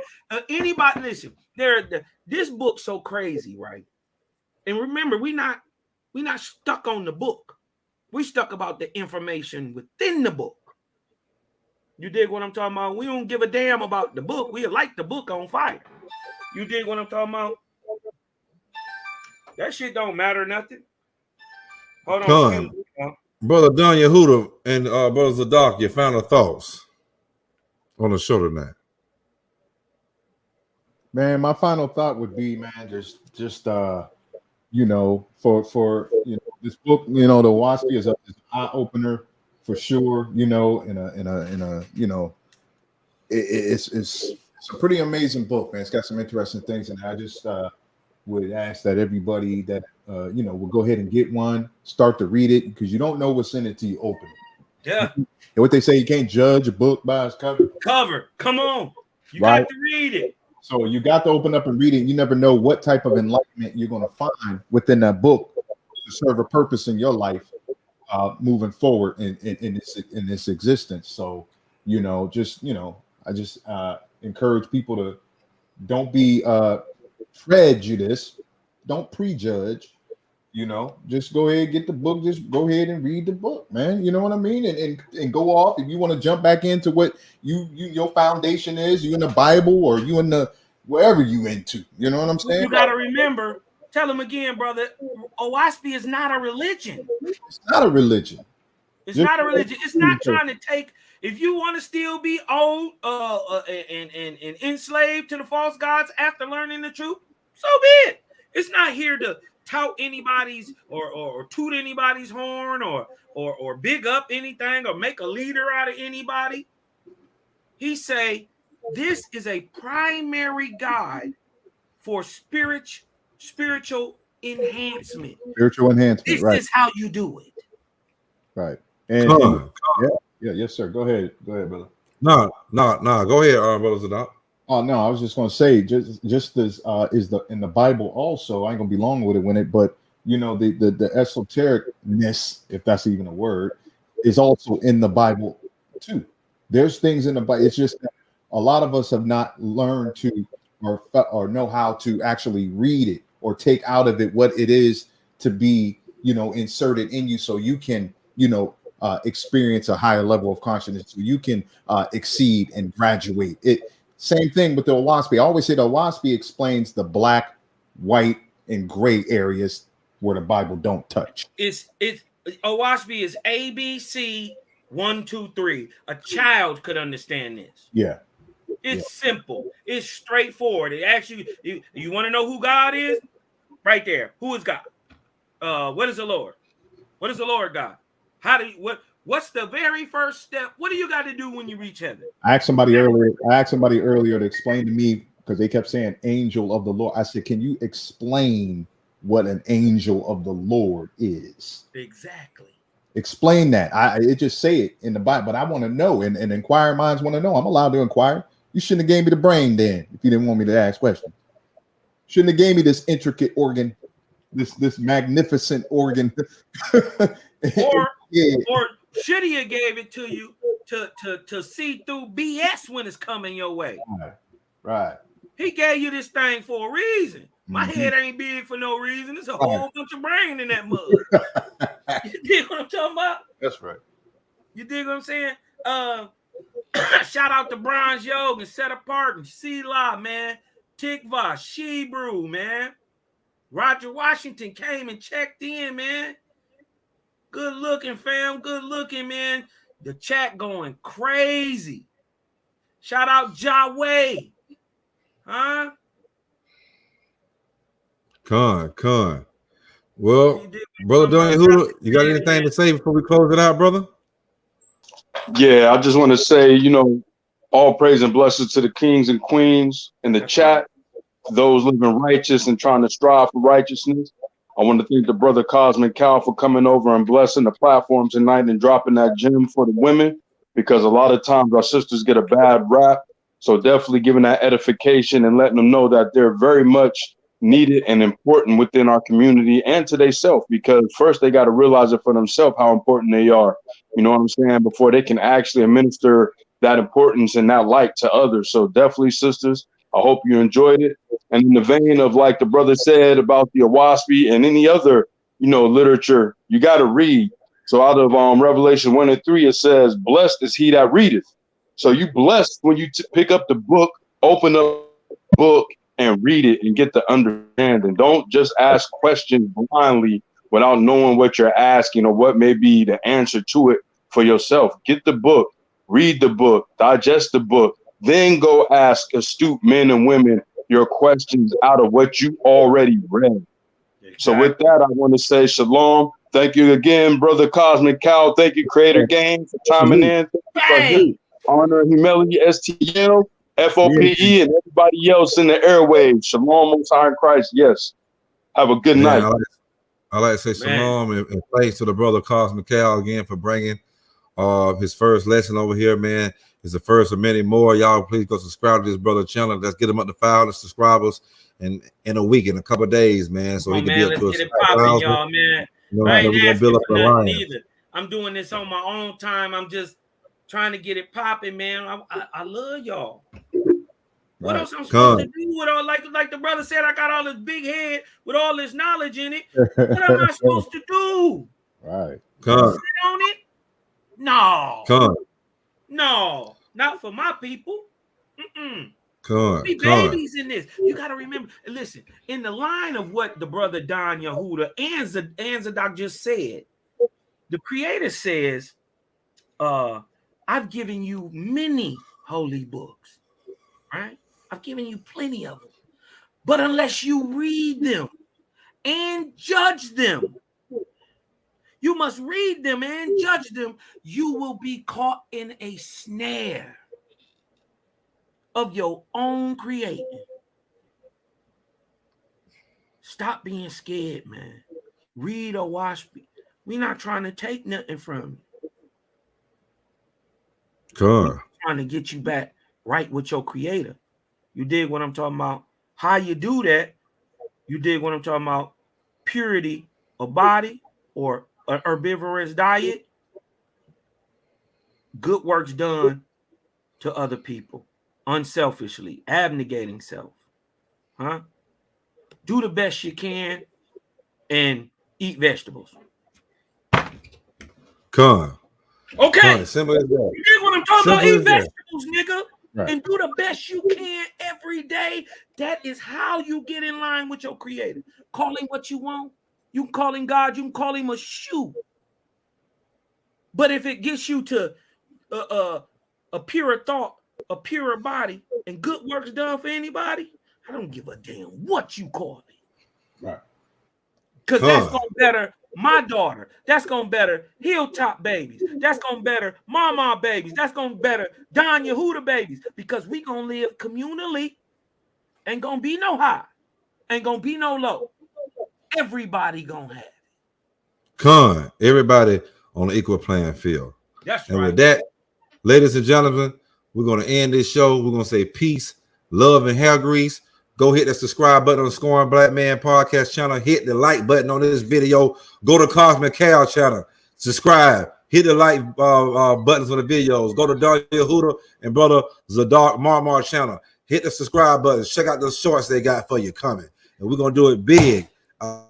Anybody listen? This book's so crazy, right? And remember, we not stuck on the book. We stuck about the information within the book. You dig what I'm talking about? We don't give a damn about the book. We light the book on fire. You dig what I'm talking about? That shit don't matter nothing. Hold on. Brother Don Yehuda and Brother Zadok, your final thoughts on the show tonight. Man, my final thought would be, man, just you know, for you know, this book, you know, the Oahspe is an eye opener for sure. You know, in a you know, it's a pretty amazing book, man. It's got some interesting things, and I just would ask that everybody that you know will go ahead and get one, start to read it, because you don't know what's in it till you open it. Yeah. And what they say, you can't judge a book by its cover. Come on, you Right. got to read it. So you got to open up and read it. You never know what type of enlightenment you're going to find within that book to serve a purpose in your life moving forward in this existence. So, you know, just, you know, I just encourage people to don't be prejudiced, don't prejudge, you know, just go ahead, get the book, just go ahead and read the book, man. You know what I mean? And go off. If you want to jump back into what your foundation is, you in the Bible or you in the wherever you into, you know what I'm saying? You got to remember, tell them again, brother, Oahspe is not a religion. It's not a religion. It's not a religion. It's not trying to take, if you want to still be old and enslaved to the false gods after learning the truth, so be it. It's not here to tout anybody's or toot anybody's horn or big up anything or make a leader out of anybody. He say this is a primary guide for spiritual enhancement. Spiritual enhancement. This right. is how you do it. Right. And yeah, yes, sir. Go ahead, brother. No. Go ahead, brother Zadok. Oh no, I was just going to say, just as is the in the Bible also. I ain't gonna be long with it but you know the esotericness, if that's even a word, is also in the Bible too. There's things in the Bible. It's just that a lot of us have not learned to or know how to actually read it or take out of it what it is to be, you know, inserted in you, so you can, you know, experience a higher level of consciousness, so you can exceed and graduate. It. Same thing with the Oahspe. I always say the Oahspe explains the black, white, and gray areas where the Bible don't touch. It's Oahspe is ABC 1, 2, 3. A child could understand this. Yeah. It's simple. It's straightforward. It actually, you want to know who God is? Right there. Who is God? What is the Lord? What is the Lord God? What's the very first step? What do you got to do when you reach heaven? I asked somebody earlier to explain to me, because they kept saying angel of the Lord. I said, can you explain what an angel of the Lord is? Exactly. Explain that. It just say it in the Bible, but I want to know, and inquiring minds want to know. I'm allowed to inquire. You shouldn't have gave me the brain then if you didn't want me to ask questions. Shouldn't have gave me this intricate organ, this magnificent organ. Or should he have gave it to you to see through BS when it's coming your way? Right. He gave you this thing for a reason. My head ain't big for no reason. There's a whole bunch of brain in that mud. You dig what I'm talking about? That's right. You dig what I'm saying? Shout out to Bronze Yoga and Set Apart and Selah, man. Tikva, Shebrew, man. Roger Washington came and checked in, man. Good looking, fam. Good looking, man. The chat going crazy. Shout out Jaway. Huh? Con. Well, brother Don Yehuda, you got anything to say before we close it out, brother? Yeah, I just want to say, you know, all praise and blessings to the kings and queens in the chat, those living righteous and trying to strive for righteousness. I want to thank the brother Cosmic Cal for coming over and blessing the platform tonight and dropping that gem for the women, because a lot of times our sisters get a bad rap. So definitely giving that edification and letting them know that they're very much needed and important within our community and to themselves, because first they got to realize it for themselves how important they are. You know what I'm saying? Before they can actually administer that importance and that light to others. So definitely, sisters, I hope you enjoyed it. And in the vein of, like the brother said about the Oahspe and any other, you know, literature, you got to read. So out of Revelation 1 and 3, it says, blessed is he that readeth. So you blessed when you pick up the book, open up the book and read it and get the understanding. Don't just ask questions blindly without knowing what you're asking or what may be the answer to it for yourself. Get the book, read the book, digest the book, then go ask astute men and women your questions out of what you already read. Exactly. So with that, I want to say shalom. Thank you again, Brother Cosmic Cow. Thank you, Creator Game, for chiming in. Honor, humility, STL, FOPE, and everybody else in the airwaves. Shalom, Most High in Christ. Yes. Have a good night. I like to say shalom and thanks to the brother Cosmic Cow again for bringing his first lesson over here, man. It's the first of many more. Y'all please go subscribe to this brother channel. Let's get him up to 500 subscribers in a week, in a couple of days, man. So he can be up to let's get it popping, y'all, man. You know, we're gonna build up the line. I'm doing this on my own time. I'm just trying to get it popping, man. I love y'all. What else I'm supposed to do with all, like the brother said, I got all this big head with all this knowledge in it. What am I supposed to do? Right. Sit on it? No. No, not for my people. Be babies in this. You got to remember. Listen, in the line of what the brother Don Yehuda and Zadok just said, the Creator says, I've given you many holy books, right? I've given you plenty of them. But unless you read them and judge them, you must read them and judge them, you will be caught in a snare of your own creating. Stop being scared, man. Read Oahspe. We're not trying to take nothing from you. We're trying to get you back right with your Creator. You dig what I'm talking about? How you do that? You dig what I'm talking about? Purity of body or an herbivorous diet. Good works done to other people. Unselfishly, abnegating self. Do the best you can and eat vegetables. Okay. Simple as that. You dig what I'm talking about? Eat vegetables, nigga. Right. And do the best you can every day. That is how you get in line with your Creator. Call him what you want. You can call him God. You can call him a shoe. But if it gets you to a purer thought, a purer body, and good works done for anybody, I don't give a damn what you call it. Right. Because that's going to better my daughter. That's going to better Hilltop babies. That's going to better Mama babies. That's going to better Don Yehuda babies. Because we going to live communally. Ain't going to be no high. Ain't going to be no low. Everybody going to have it. Everybody on the equal playing field. That's and right. With that, ladies and gentlemen, we're going to end this show. We're going to say peace, love, and hair grease. Go hit the subscribe button on the Scoring Black Man podcast channel. Hit the like button on this video. Go to Cosmic Cow channel. Subscribe. Hit the like buttons on the videos. Go to Don Yehuda and brother Zadok Marmar channel. Hit the subscribe button. Check out the shorts they got for you coming. And we're going to do it big.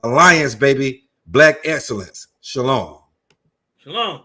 Alliance, baby. Black excellence. Shalom. Shalom.